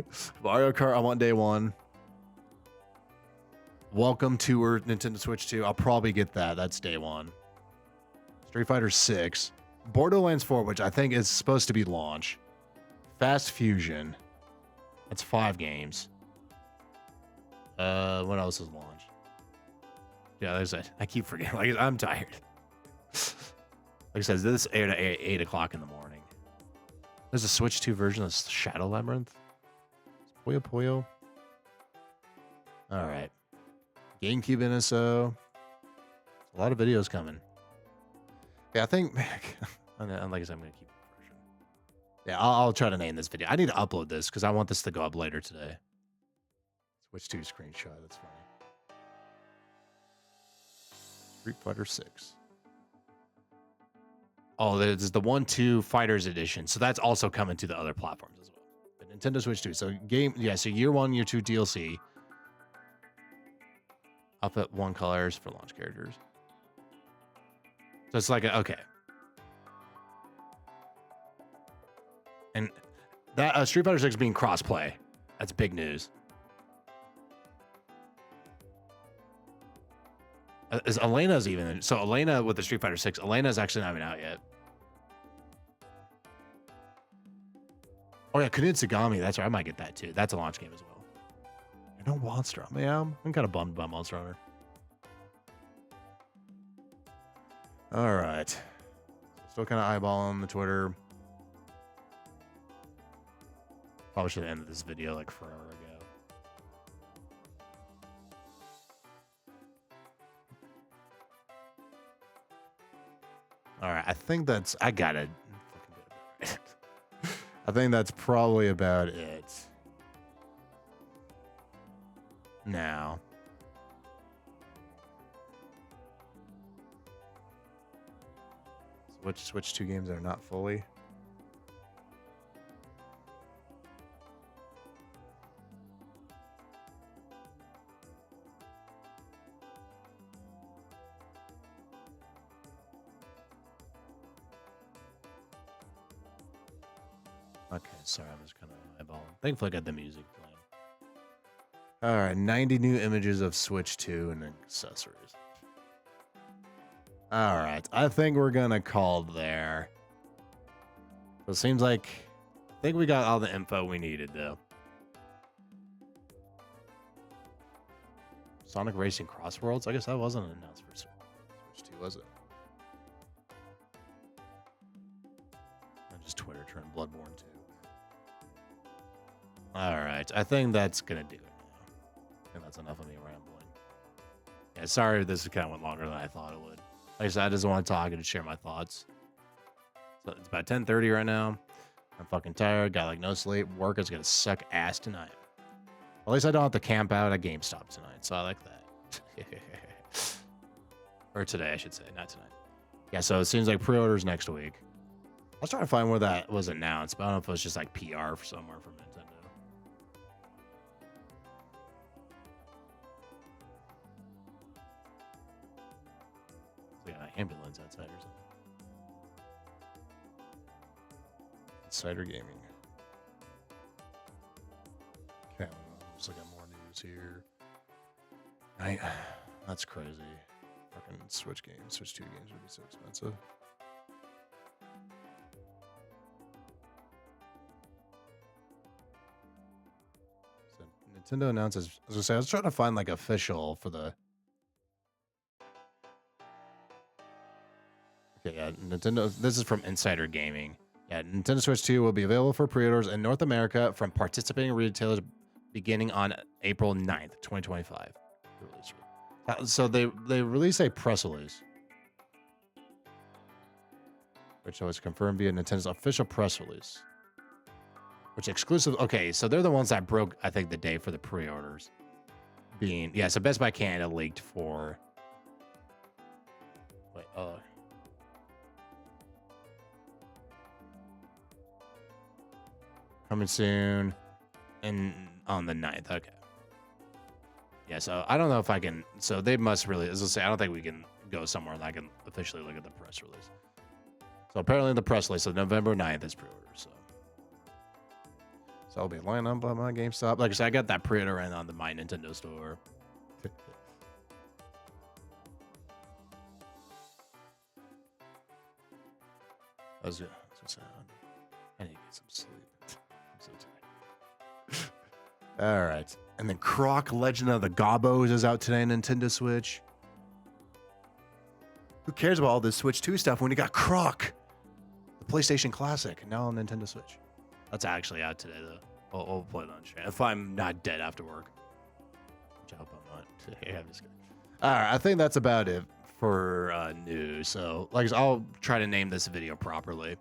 Kart, I'm on day one. Welcome to Nintendo Switch 2. I'll probably get that. That's day one. Street Fighter 6. Borderlands 4, which I think is supposed to be launch. Fast Fusion. That's 5 games. What else is launch? Yeah, there's a. I keep forgetting. Like I'm tired. Like I said, this aired at 8 o'clock in the morning. There's a Switch 2 version of Shadow Labyrinth. Puyo Puyo. All right. GameCube NSO. A lot of videos coming. Yeah, I think. Like I said, I'm going to keep it version. Yeah, I'll try to name this video. I need to upload this because I want this to go up later today. Switch 2 screenshot. That's funny. Street Fighter 6. Oh, there's the 1-2 Fighters Edition. So that's also coming to the other platforms as well. But Nintendo Switch 2. So so year 1, year 2 DLC. Up at 1 colors for launch characters. So it's like, okay. And that Street Fighter 6 being cross-play. That's big news. Is Elena's even so Elena with the Street Fighter 6, Elena's actually not even out yet. Oh yeah, Kunitsugami, that's right. I might get that too. That's a launch game as well. No Monster. Man, I'm kind of bummed about Monster Hunter. All right. Still kind of eyeballing the Twitter. Probably should have ended this video like forever ago. All right, I think that's. I got it. I think that's probably about it. Now. Switch 2 games that are not fully. Okay, sorry, I'm just kind of eyeballing. Thankfully, I got the music playing. All right, 90 new images of Switch 2 and accessories. All right, I think we're gonna call there. So it seems like I think we got all the info we needed, though. Sonic Racing Crossworlds? I guess that wasn't announced for Switch 2, was it? And just Twitter turned Bloodborne 2. All right, I think that's gonna do it now. I think that's enough of me rambling. Yeah, sorry if this kind of went longer than I thought it would. Like I said, I just want to talk and share my thoughts. So it's about 10:30 right now. I'm fucking tired. Got like no sleep. Work is gonna suck ass tonight. At least I don't have to camp out at GameStop tonight, so I like that. Or today, I should say, not tonight. Yeah, so it seems like pre-orders next week. was trying to find where that was announced, but I don't know if it was just like PR somewhere from Nintendo. It's like an ambulance outside or something. Insider Gaming. Okay, let's look at more news here. That's crazy. Fucking Switch games, Switch 2 games would be so expensive. So Nintendo announces, as I say, I was trying to find like official for the. Okay, yeah, Nintendo. This is from Insider Gaming. Yeah, Nintendo Switch 2 will be available for pre-orders in North America from participating retailers beginning on April 9th, 2025. So they release a press release, which was confirmed via Nintendo's official press release, which exclusive. Okay, so they're the ones that broke, I think, the day for the pre-orders. Being so Best Buy Canada leaked for. Wait, coming soon, and on the 9th. Okay. Yeah, so I don't know if I can. So they must really, as I say, I don't think we can go somewhere and I can officially look at the press release. So apparently the press release, so November 9th is pre-order. So I'll be lining up on my GameStop. Like I said, I got that pre-order in on the My Nintendo store. I need to get some sleep. I'm so tired. All right. And then Croc Legend of the Gobbos is out today on Nintendo Switch. Who cares about all this Switch 2 stuff when you got Croc? The PlayStation Classic, now on Nintendo Switch. That's actually out today, though. I'll play it on stream. If I'm not dead after work. Which I hope I'm not. Yeah, I'm just kidding. All right, I think that's about it for news. So, like, I'll try to name this video properly.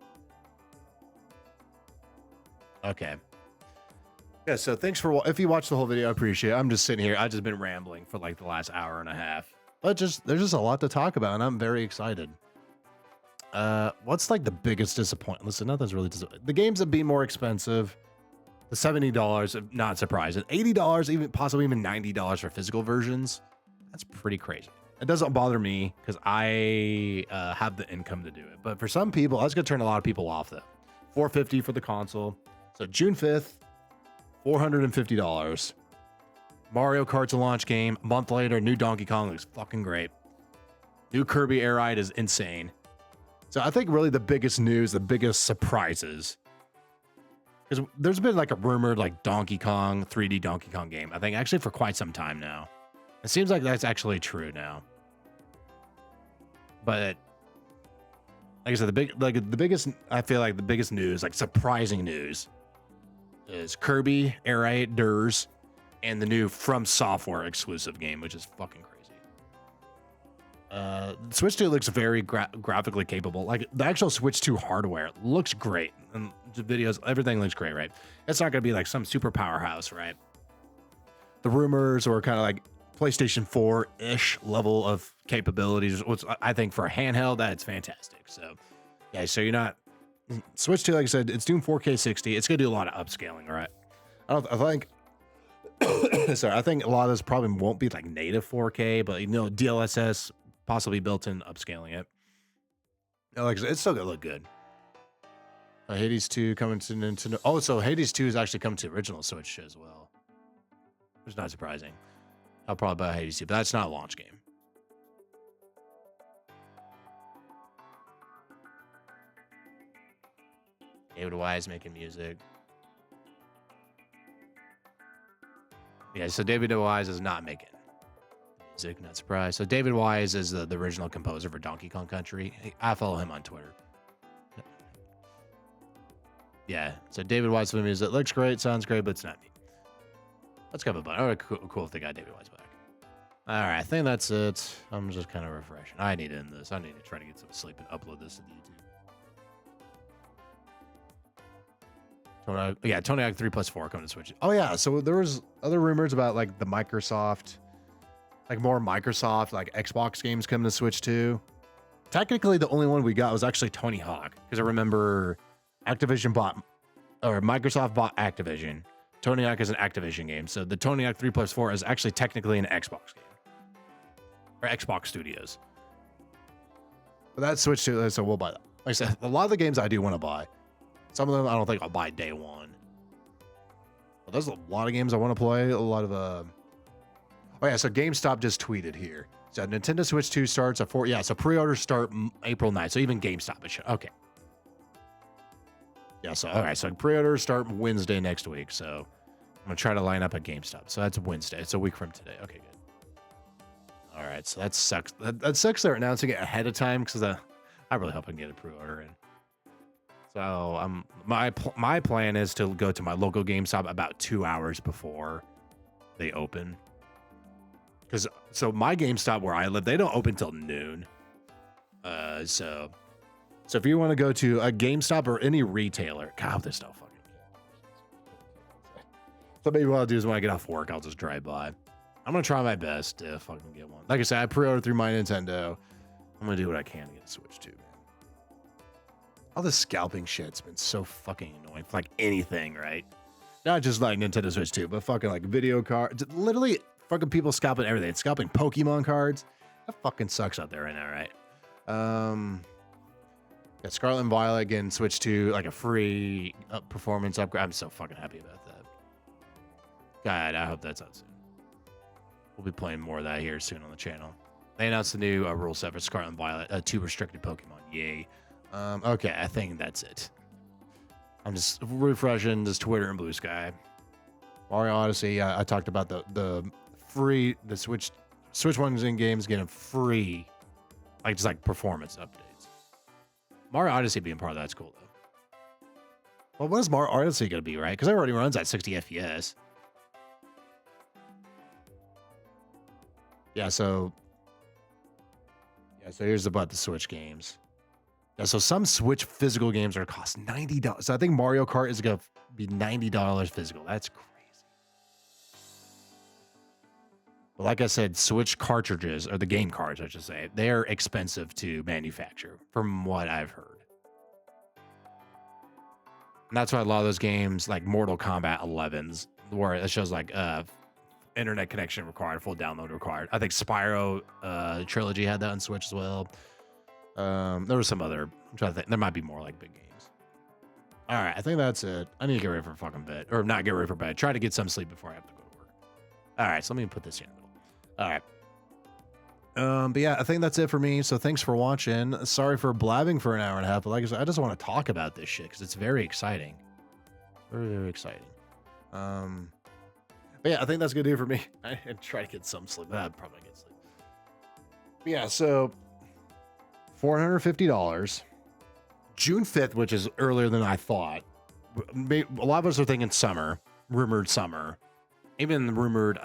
Okay. Yeah, so thanks for, if you watched the whole video, I appreciate it. I'm just sitting here. I've just been rambling for like the last hour and a half. But there's just a lot to talk about, and I'm very excited. What's like the biggest disappointment? Listen, nothing's really disappointing. The games have been more expensive. The $70, not surprising. $80, even possibly even $90 for physical versions. That's pretty crazy. It doesn't bother me because I have the income to do it. But for some people, that's going to turn a lot of people off though. $450 for the console. So June 5th. $450. Mario Kart's a launch game. A month later, new Donkey Kong looks fucking great. New Kirby Air Ride is insane. So I think really the biggest news, the biggest surprises, because there's been like a rumored like Donkey Kong, 3D Donkey Kong game, I think actually for quite some time now. It seems like that's actually true now. But like I said, the biggest, I feel like the biggest news, like surprising news, is Kirby Air Raiders and the new From Software exclusive game, which is fucking crazy. Switch 2 looks very graphically capable. Like the actual Switch 2 hardware looks great, and the videos, everything looks great, right? It's not gonna be like some super powerhouse, right? The rumors are kind of like PlayStation 4-ish level of capabilities, which I think for a handheld, that's fantastic. So yeah, so you're not Switch 2, like I said, it's doing 4K 60. It's gonna do a lot of upscaling, right? I think sorry, I think a lot of this probably won't be like native 4K, but DLSS possibly built in upscaling it. Like I said, it's still gonna look good. Hades 2 coming to Nintendo. Oh, so Hades 2 is actually coming to the original Switch as well. It's not surprising. I'll probably buy Hades 2, but that's not a launch game. David Wise making music. Yeah, so David Wise is not making music, not surprised. So David Wise is the original composer for Donkey Kong Country. I follow him on Twitter. Yeah, so David Wise for the music. Looks great, sounds great, but it's not me. Let's go with a button. Oh, cool if they got David Wise back. All right, I think that's it. I'm just kind of refreshing. I need to end this. I need to try to get some sleep and upload this to YouTube. Yeah, Tony Hawk 3+4 coming to Switch. Oh yeah, so there was other rumors about like the Microsoft, like more Microsoft, like Xbox games coming to Switch too. technically the only one we got was actually Tony Hawk, because I remember Microsoft bought Activision. Tony Hawk is an Activision game, so the Tony Hawk 3+4 is actually technically an Xbox game or Xbox Studios. But that's Switch 2, so we'll buy that. Like I said, a lot of the games I do want to buy. Some of them I don't think I'll buy day one. But there's a lot of games I want to play. A lot of Oh yeah, so GameStop just tweeted here. So Nintendo Switch 2 starts at 4. Yeah, so pre-orders start April 9th. So even GameStop is okay. Yeah, so all right, so pre-orders start Wednesday next week. So I'm gonna try to line up at GameStop. So that's Wednesday. It's a week from today. Okay, good. All right, so that sucks. That sucks. They're announcing it ahead of time because I really hope I can get a pre-order in. So my plan is to go to my local GameStop about 2 hours before they open. So my GameStop where I live, they don't open till noon. So if you want to go to a GameStop or any retailer, God, this stuff fucking. So maybe what I'll do is when I get off work, I'll just drive by. I'm gonna try my best to fucking get one. Like I said, I pre-ordered through my Nintendo. I'm gonna do what I can to get a Switch 2, man. All this scalping shit's been so fucking annoying for like anything, right? Not just like Nintendo Switch 2, but fucking like video cards. Literally fucking people scalping everything. Scalping Pokemon cards. That fucking sucks out there right now, right? Yeah, Scarlet and Violet getting Switch 2, like a free performance upgrade. I'm so fucking happy about that. God, I hope that's out soon. We'll be playing more of that here soon on the channel. They announced the new rule set for Scarlet and Violet, 2 restricted Pokemon. Yay. Okay, I think that's it. I'm just refreshing this Twitter and Blue Sky. Mario Odyssey, I talked about the Switch ones in games getting free, like just like performance updates. Mario Odyssey being part of that's cool though. Well, what is Mario Odyssey gonna be, right? Because it already runs at 60 FPS. So here's about the Switch games. Yeah, so some Switch physical games are cost $90. So I think Mario Kart is gonna be $90 physical. That's crazy. But like I said, Switch cartridges, or the game cards, I should say, they're expensive to manufacture, from what I've heard. And that's why a lot of those games, like Mortal Kombat 11s, where it shows like internet connection required, full download required. I think Spyro Trilogy had that on Switch as well. There was some other, I'm trying to think, there might be more like big games. All right, I think that's it. I need to get ready for a fucking bed, or not get ready for bed. Try to get some sleep before I have to go to work. All right, so let me put this here in the middle. All right. But yeah, I think that's it for me. So thanks for watching. Sorry for blabbing for an hour and a half, but like I said, I just want to talk about this shit because it's very exciting. Very, very exciting. But yeah, I think that's gonna do it for me. I try to get some sleep. I'd probably get sleep. But yeah, so $450. June 5th, which is earlier than I thought. A lot of us are thinking summer, rumored summer. Even rumored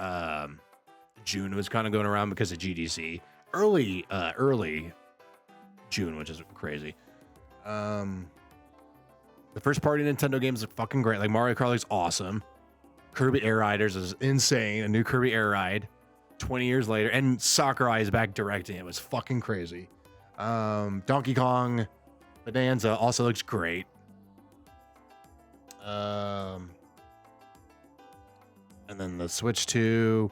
June was kind of going around because of GDC. Early June, which is crazy. The first party Nintendo games are fucking great. Like Mario Kart is awesome. Kirby Air Riders is insane. A new Kirby Air Ride 20 years later. And Sakurai is back directing it. It was fucking crazy. Donkey Kong Bonanza also looks great. And then the Switch 2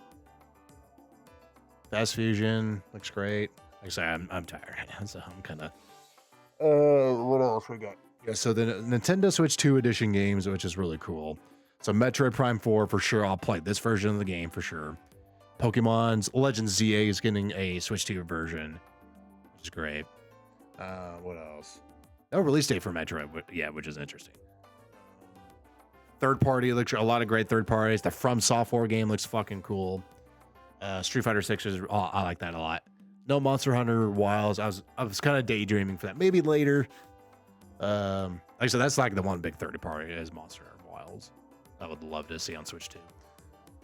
Fast Fusion looks great. Like I say, I'm tired right now, so I'm kind of. What else we got? Yeah, so the Nintendo Switch 2 edition games, which is really cool. So Metroid Prime 4 for sure. I'll play this version of the game for sure. Pokemon's Legends ZA is getting a Switch 2 version, which is great. What else? No release date for Metroid, yeah, which is interesting. Third party looks a lot of great third parties. The From Software game looks fucking cool. Street Fighter 6 is I like that a lot. No Monster Hunter Wilds. I was kind of daydreaming for that. Maybe later. Like I said, that's like the one big third party is Monster Hunter Wilds. I would love to see on Switch 2.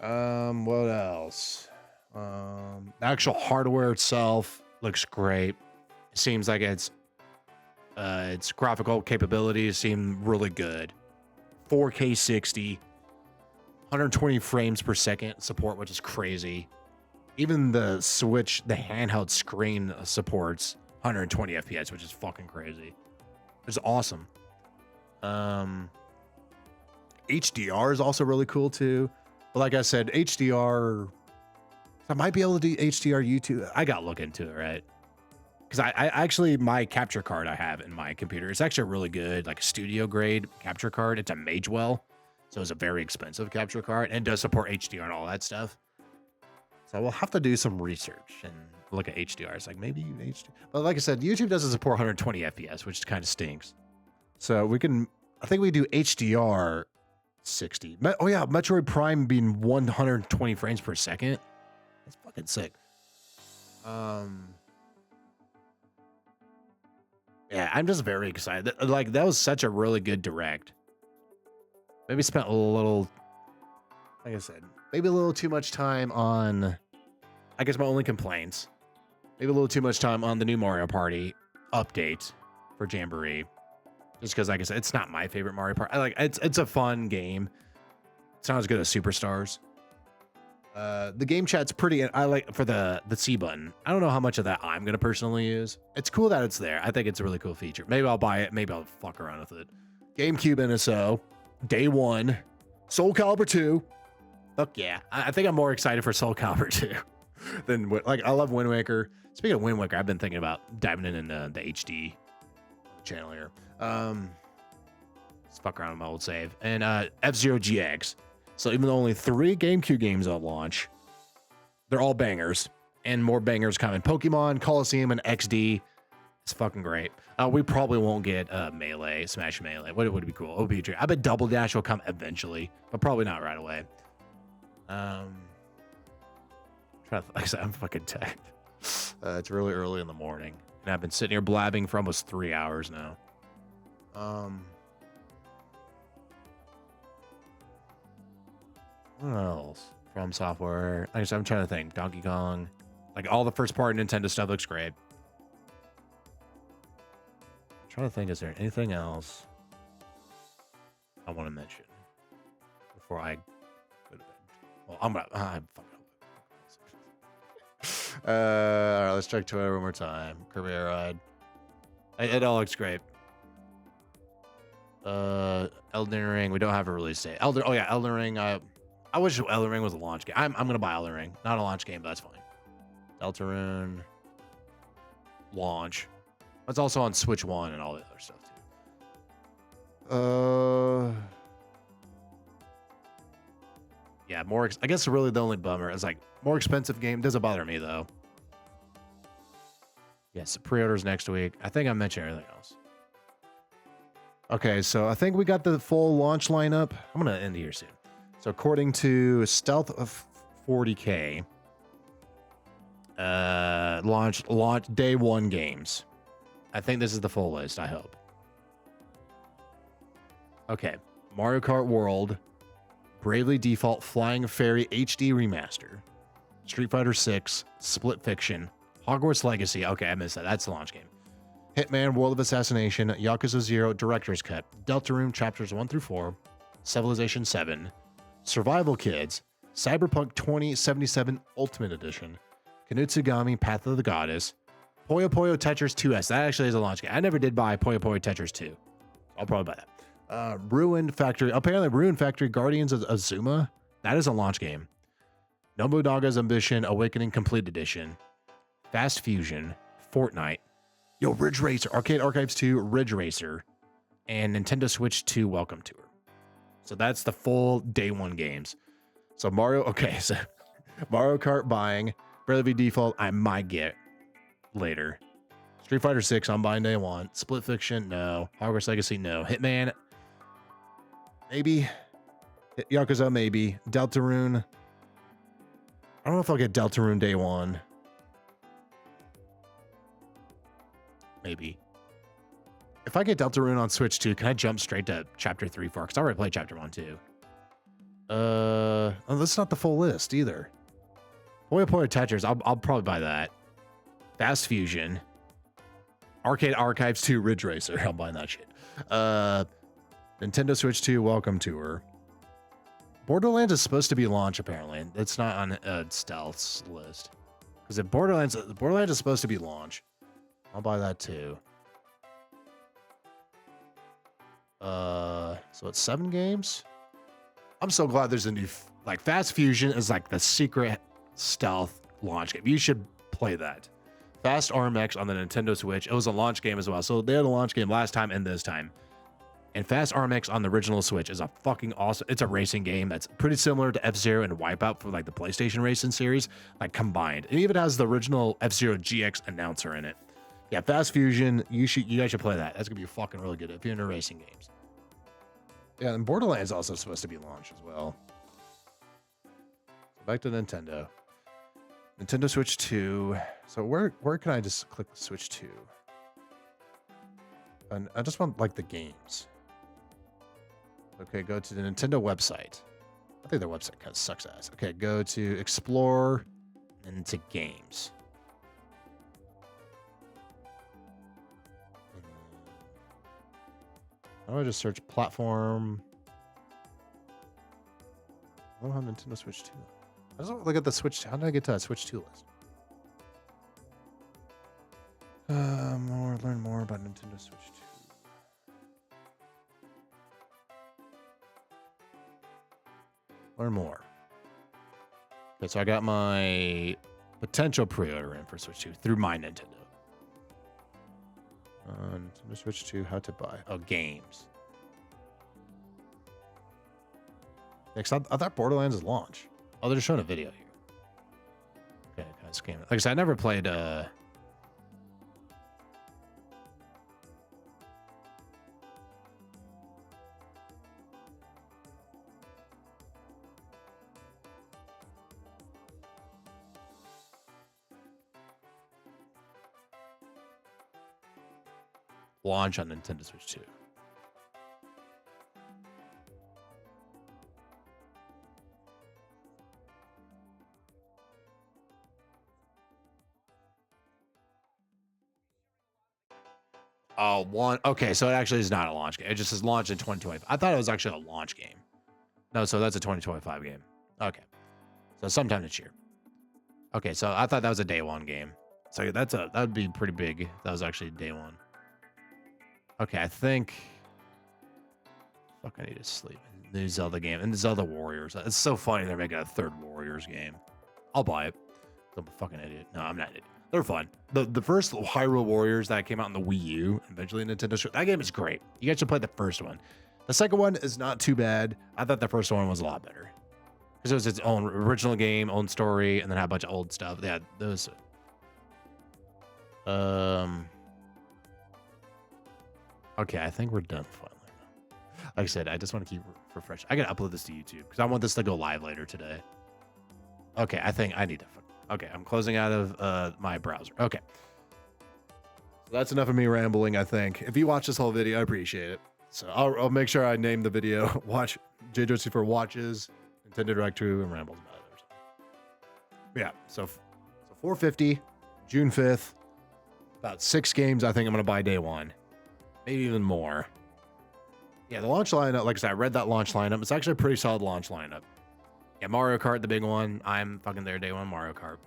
What else? The actual hardware itself looks great. It seems like its graphical capabilities seem really good. 4K 60, 120 frames per second support, which is crazy. Even the Switch, the handheld screen supports 120 FPS, which is fucking crazy. It's awesome. HDR is also really cool too. But like I said, HDR, I might be able to do HDR YouTube. I got to look into it, right? Because I actually, my capture card I have in my computer, it's actually really good, like a studio grade capture card. It's a Magewell. So it's a very expensive capture card and does support HDR and all that stuff. So we'll have to do some research and look at HDR. It's like maybe HDR. But like I said, YouTube doesn't support 120 FPS, which kind of stinks. So we can, I think we do HDR 60. Oh yeah, Metroid Prime being 120 frames per second. That's fucking sick. Yeah, I'm just very excited. Like, that was such a really good direct. Maybe spent a little, like I said, maybe a little too much time on, I guess my only complaints. Maybe a little too much time on the new Mario Party update for Jamboree. Just because, like I said, it's not my favorite Mario Party. It's a fun game. It's not as good as Superstars. The game chat's pretty, I like for the C button. I don't know how much of that I'm gonna personally use. It's cool that it's there. I think it's a really cool feature. Maybe I'll buy it. Maybe I'll fuck around with it. GameCube NSO, day one, Soul Calibur 2. Fuck yeah. I think I'm more excited for Soul Calibur 2 than, like, I love Wind Waker. Speaking of Wind Waker, I've been thinking about diving in the HD channel here. Let's fuck around with my old save. And F-Zero GX. So even though only 3 GameCube games will launch, they're all bangers. And more bangers coming. Pokemon, Coliseum, and XD. It's fucking great. We probably won't get Melee, Smash Melee. What would be cool? It would be a dream. I bet Double Dash will come eventually, but probably not right away. Like I said, I'm fucking tired. It's really early in the morning, and I've been sitting here blabbing for almost 3 hours now. What else? From Software. Like I said, I'm trying to think. Donkey Kong. Like, all the first party Nintendo stuff looks great. I'm trying to think, is there anything else I want to mention before I go to bed? Well, I'm all right, let's check Twitter one more time. Kirby Air Ride. It all looks great. Elden Ring. We don't have a release date. Elden Ring. I wish Elden Ring was a launch game. I'm gonna buy Elden Ring. Not a launch game, but that's fine. Deltarune. Launch. It's also on Switch 1 and all the other stuff too. Yeah, I guess really the only bummer is, like, more expensive game. Doesn't bother me though. Yes, pre-orders next week. I think I mentioned everything else. Okay, so I think we got the full launch lineup. I'm gonna end here soon. So according to Stealth of 40K, launch day one games. I think this is the full list, I hope. Okay. Mario Kart World, Bravely Default Flying Fairy HD Remaster, Street Fighter 6, Split Fiction, Hogwarts Legacy. Okay, I missed that. That's the launch game. Hitman, World of Assassination, Yakuza 0, Director's Cut, Deltarune Chapters 1 through 4, Civilization 7, Survival Kids, Cyberpunk 2077 Ultimate Edition, Kanutsugami Path of the Goddess, Puyo Puyo Tetris 2S. That actually is a launch game. I never did buy Puyo Puyo Tetris 2. I'll probably buy that. Ruined Factory. Apparently, Ruined Factory Guardians of Azuma. That is a launch game. Nobunaga's Ambition Awakening Complete Edition, Fast Fusion, Fortnite, Ridge Racer, Arcade Archives 2, Ridge Racer, and Nintendo Switch 2 Welcome Tour. So that's the full day one games. So Mario Kart buying, Bravely Default I might get later. Street Fighter 6 I'm buying day one. Split Fiction, no. Hogwarts Legacy, no. Hitman, maybe. Yakuza, maybe. Deltarune. I don't know if I'll get Deltarune day one. Maybe. If I get Deltarune on Switch 2, can I jump straight to Chapter 3, 4? Because I already played Chapter 1, 2. Oh, that's not the full list either. Puyo Puyo Tetris, I'll probably buy that. Fast Fusion. Arcade Archives 2, Ridge Racer. I'm buying that shit. Nintendo Switch 2, Welcome Tour. Borderlands is supposed to be launch, apparently. It's not on Stealth's list. Because Borderlands is supposed to be launch. I'll buy that too. So it's 7 games. I'm so glad there's a new like Fast Fusion is like the secret stealth launch game. You should play that. Fast RMX on the Nintendo Switch. It was a launch game as well. So they had a launch game last time and this time. And Fast RMX on the original Switch is a fucking awesome. It's a racing game that's pretty similar to F-Zero and Wipeout for like the PlayStation racing series, like combined. It even has the original F-Zero GX announcer in it. Yeah, Fast Fusion. You guys should play that. That's gonna be fucking really good if you're into racing games. Yeah, and Borderlands also supposed to be launched as well. Back to Nintendo. Nintendo Switch 2. So where can I just click Switch 2? And I just want like the games. Okay, go to the Nintendo website. I think their website kind of sucks ass. Okay, go to Explore and to Games. How do I just search platform? I don't have Nintendo Switch 2. I just want to look at the Switch. How did I get to that Switch 2 list? Learn more about Nintendo Switch 2. Learn more. Okay, so I got my potential pre-order in for Switch 2 through my Nintendo. Nintendo Switch 2, how to buy. Oh, games. Next, I thought Borderlands is launch. Oh, they're just showing a video here. Okay, kind of scan it. Like I said, I never played launch on Nintendo Switch 2. Oh, one. Okay, so it actually is not a launch game. It just says launch in 2025. I thought it was actually a launch game. No, so that's a 2025 game. Okay. So sometime this year. Okay, so I thought that was a day one game. So that'd be pretty big. That was actually day one. Okay, I think. Fuck, I need to sleep. New Zelda game and the Zelda Warriors. It's so funny they're making a third Warriors game. I'll buy it. I'm a fucking idiot. No, I'm not an idiot. They're fun. The first Hyrule Warriors that came out on the Wii U, eventually Nintendo Switch, that game is great. You guys should play the first one. The second one is not too bad. I thought the first one was a lot better. Because it was its own original game, own story, and then had a bunch of old stuff. Yeah, those. Okay, I think we're done finally. Like I said, I just want to keep refreshing. I gotta upload this to YouTube because I want this to go live later today. Okay, I think I need to. Okay, I'm closing out of my browser. Okay. So that's enough of me rambling, I think. If you watch this whole video, I appreciate it. So I'll make sure I name the video, watch JJOR64 watches, Nintendo Direct 2, and rambles about it. Or something. Yeah, so 450, June 5th, about 6 games I think I'm going to buy day one. Maybe even more. Yeah, the launch lineup, like I said, I read that launch lineup. It's actually a pretty solid launch lineup. Yeah, Mario Kart, the big one. I'm fucking there day one, Mario Kart.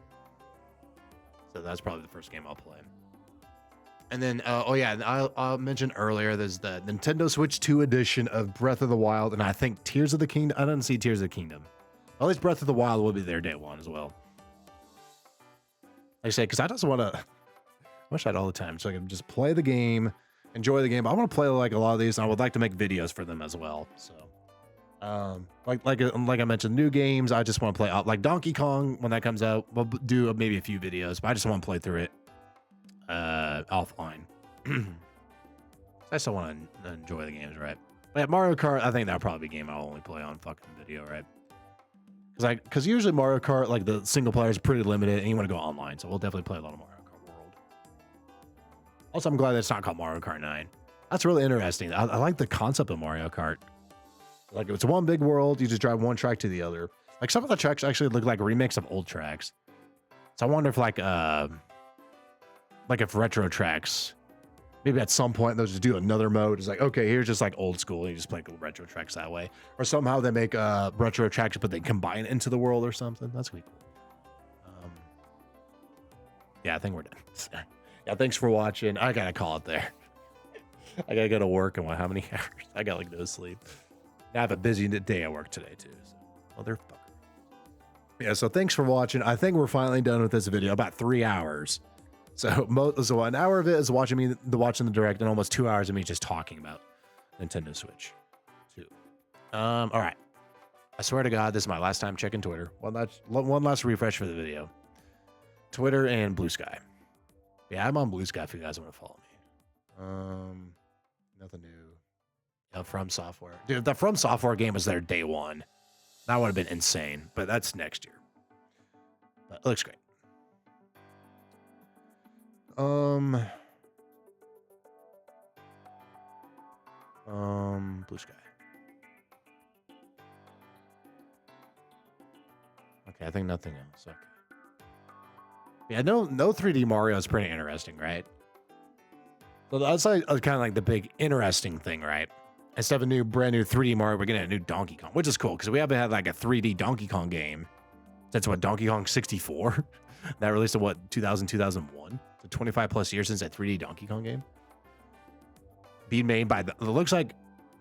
So that's probably the first game I'll play. And then, oh yeah, I'll mention earlier, there's the Nintendo Switch 2 edition of Breath of the Wild, and I think Tears of the Kingdom. I didn't see Tears of the Kingdom. At least Breath of the Wild will be there day one as well. Like I say, because I just want to, I wish I had all the time, so I can just play the game, enjoy the game. But I want to play like a lot of these, and I would like to make videos for them as well. So, like I mentioned, new games. I just want to play like Donkey Kong when that comes out. We'll do maybe a few videos, but I just want to play through it offline. I still want to enjoy the games, right? But yeah, Mario Kart, I think that'll probably be a game I'll only play on fucking video, right? Because usually Mario Kart, like the single player is pretty limited, and you want to go online, so we'll definitely play a lot of Mario Kart World. Also, I'm glad that it's not called Mario Kart 9. That's really interesting. I like the concept of Mario Kart. Like, it's one big world, you just drive one track to the other. Like, some of the tracks actually look like remakes of old tracks. So I wonder if like if retro tracks, maybe at some point they'll just do another mode. It's like, okay, here's just like old school, and you just play retro tracks that way. Or somehow they make retro tracks, but they combine it into the world or something. That's pretty cool. Yeah, I think we're done. Yeah, thanks for watching. I gotta call it there. I gotta go to work and how many hours? I got like no sleep. I have a busy day at work today too. So. Motherfucker. Yeah, so thanks for watching. I think we're finally done with this video. About 3 hours. So an hour of it is watching the direct, and almost 2 hours of me just talking about Nintendo Switch 2. All right. I swear to God, this is my last time checking Twitter. One last refresh for the video. Twitter and Blue Sky. Yeah, I'm on Blue Sky if you guys want to follow me. Nothing new. Yeah, From Software. Dude, the From Software game was there day one. That would have been insane, but that's next year. But it looks great. Blue Sky. Okay, I think nothing else. Okay. Yeah, no 3D Mario is pretty interesting, right? So that's like kind of like the big interesting thing, right? Instead of a brand new 3D Mario, we're getting a new Donkey Kong, which is cool because we haven't had like a 3D Donkey Kong game since what, Donkey Kong 64? That released in what, 2001? So 25 plus years since that 3D Donkey Kong game. Being made by it looks like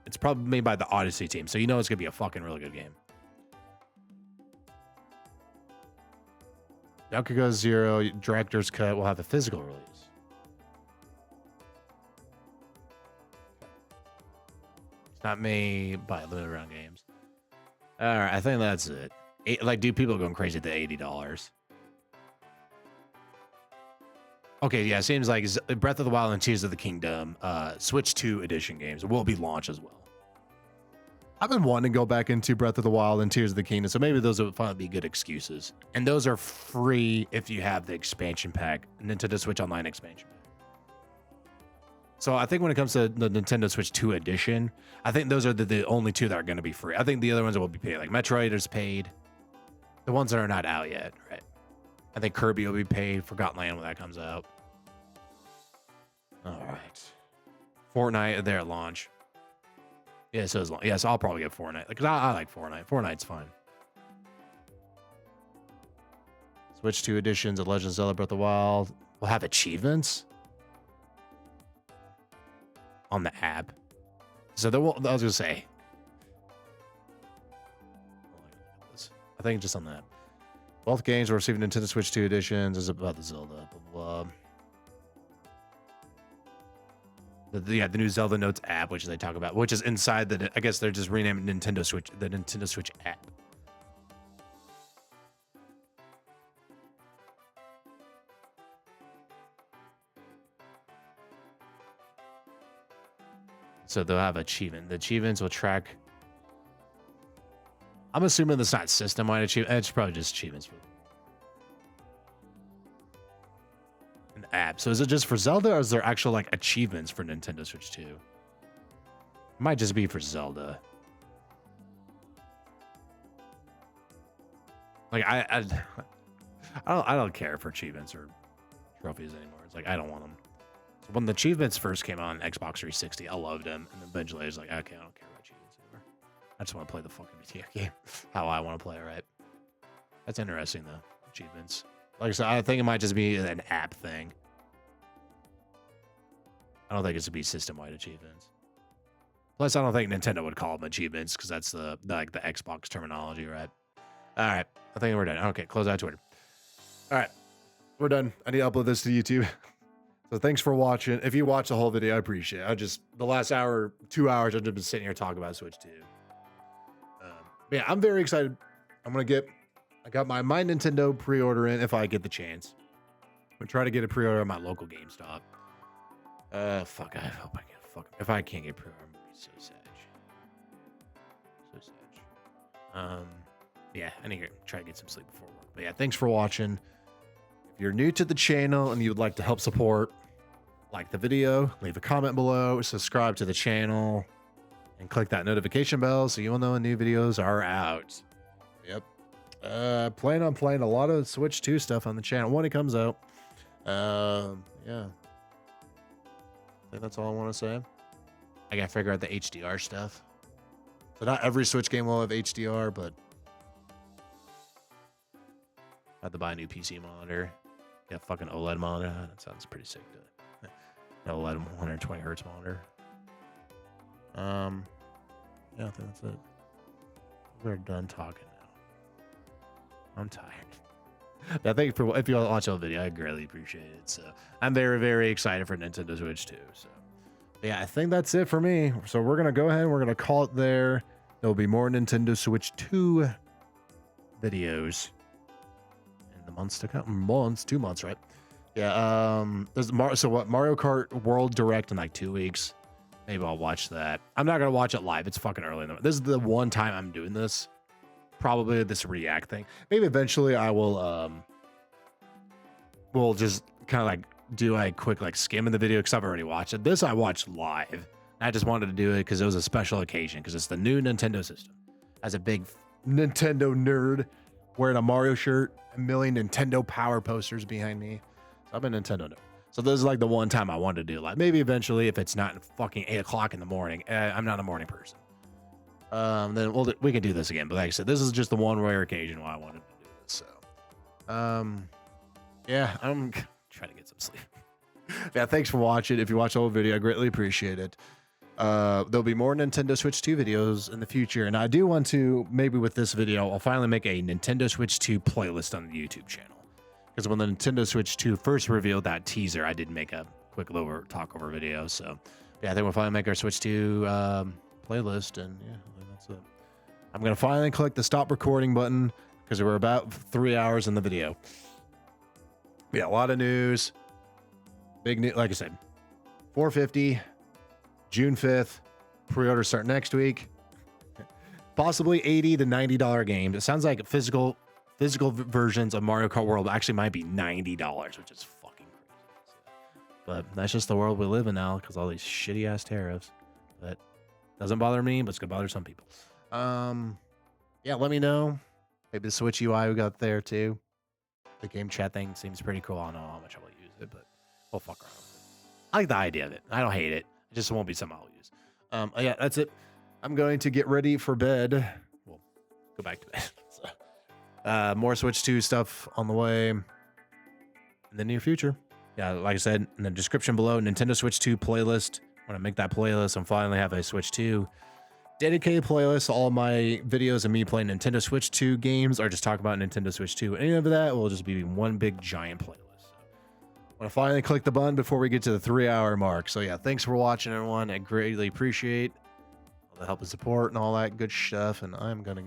it's probably made by the Odyssey team, so you know it's gonna be a fucking really good game. Yakuza 0 Director's Cut will have a physical release. It's not made by Limited Run Games. All right, I think that's it. Like, dude, people are going crazy at the $80. Okay, yeah, seems like Breath of the Wild and Tears of the Kingdom, Switch 2 edition games will be launched as well. I've been wanting to go back into Breath of the Wild and Tears of the Kingdom, so maybe those would finally be good excuses. And those are free if you have the expansion pack, Nintendo Switch Online expansion pack. So I think when it comes to the Nintendo Switch 2 edition, I think those are the only two that are going to be free. I think the other ones will be paid. Like Metroid is paid. The ones that are not out yet, right? I think Kirby will be paid. Forgotten Land when that comes out. All right. Fortnite there at launch. Yeah, so yes, I'll probably get Fortnite because I like Fortnite. Fortnite's fun. Switch 2 editions of Legend of Zelda Breath of the Wild will have achievements on the app. So there will, I was gonna say, I think just on that. Both games will receive Nintendo Switch 2 editions. Is about the Zelda. Blah, blah. The new Zelda Notes app, which they talk about, which is inside the. I guess they're just renaming Nintendo Switch, the Nintendo Switch app. So they'll have achievement. The achievements will track. I'm assuming that's not system-wide achievement. It's probably just achievements for an app. So is it just for Zelda, or is there actual like achievements for Nintendo Switch 2? It might just be for Zelda. Like I don't care for achievements or trophies anymore. It's like I don't want them. So when the achievements first came out on Xbox 360, I loved them, and then eventually I was like, okay, I don't care about achievements anymore. I just want to play the fucking video game how I want to play it, right? That's interesting though. Achievements. Like I said, I think it might just be an app thing. I don't think it's to be system-wide achievements. Plus, I don't think Nintendo would call them achievements because that's the Xbox terminology, right? All right, I think we're done. Okay, close out Twitter. All right, we're done. I need to upload this to YouTube. So thanks for watching. If you watch the whole video, I appreciate it. The last hour, 2 hours, I've just been sitting here talking about Switch 2. But yeah, I'm very excited. I got my Nintendo pre-order in if I get the chance. I'm gonna try to get a pre-order at my local GameStop. Fuck, I hope I get fuck. If I can't get pre-order, I'm gonna be so sad. So sad. Yeah, I need to try to get some sleep before work. But yeah, thanks for watching. If you're new to the channel and you would like to help support, like the video, leave a comment below, subscribe to the channel, and click that notification bell so you'll know when new videos are out. Yep. Plan on playing a lot of Switch 2 stuff on the channel when it comes out. Yeah. I think that's all I want to say. I gotta figure out the HDR stuff. So not every Switch game will have HDR, but I have to buy a new PC monitor. Yeah, fucking OLED monitor. That sounds pretty sick. OLED 120 hertz monitor. Yeah, I think that's it. We're done talking now. I'm tired. I think if you watch the whole video, I greatly appreciate it. So I'm very, very excited for Nintendo Switch 2. So yeah, I think that's it for me. So we're gonna go ahead and we're gonna call it there. There'll be more Nintendo Switch 2 videos in the months to come. 2 months, right? Yeah. There's Mario Kart World Direct in like 2 weeks. Maybe I'll watch that. I'm not gonna watch it live. It's fucking early in the. This is the one time I'm doing this. Probably this react thing. Maybe eventually I will. We'll just kind of like do a quick like skim in the video because I've already watched it. This I watched live. I just wanted to do it because it was a special occasion because it's the new Nintendo system. As a big Nintendo nerd, wearing a Mario shirt, a million Nintendo Power posters behind me. So I'm a Nintendo nerd. So this is like the one time I wanted to do live. Maybe eventually, if it's not fucking 8 o'clock in the morning, I'm not a morning person. Then we can do this again. But like I said, this is just the one rare occasion why I wanted to do this. So, yeah, I'm trying to get some sleep. Yeah, thanks for watching. If you watch the whole video, I greatly appreciate it. There'll be more Nintendo Switch 2 videos in the future, and I do want to, maybe with this video, I'll finally make a Nintendo Switch 2 playlist on the YouTube channel. Because when the Nintendo Switch 2 first revealed that teaser, I did make a quick little talk-over video. So, yeah, I think we'll finally make our Switch 2 playlist, and yeah, that's it. I'm going to finally click the stop recording button because we're about 3 hours in the video. Yeah, a lot of news. Big news, like I said, 450, June 5th, pre-order start next week. Possibly $80 to $90 games. It sounds like physical versions of Mario Kart World actually might be $90, which is fucking crazy. But that's just the world we live in now because all these shitty ass tariffs. But doesn't bother me, but it's gonna bother some people. Yeah, let me know. Maybe the Switch UI we got there too. The game chat thing seems pretty cool. I don't know how much I will use it, but we'll fuck around with it. I like the idea of it. I don't hate it. It just won't be something I'll use. Yeah, that's it. I'm going to get ready for bed. We'll go back to bed. More Switch 2 stuff on the way in the near future. Yeah, like I said, in the description below, Nintendo Switch 2 playlist. When I make that playlist and finally have a Switch 2 dedicated playlist, all my videos of me playing Nintendo Switch 2 games or just talk about Nintendo Switch 2. Any of that will just be one big giant playlist. I'm going to finally click the button before we get to the 3-hour mark. So yeah, thanks for watching, everyone. I greatly appreciate all the help and support and all that good stuff. And I'm going to...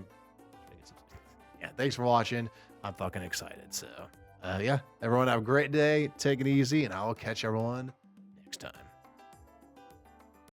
Yeah, thanks for watching. I'm fucking excited. So, yeah, everyone have a great day. Take it easy, and I will catch everyone next time.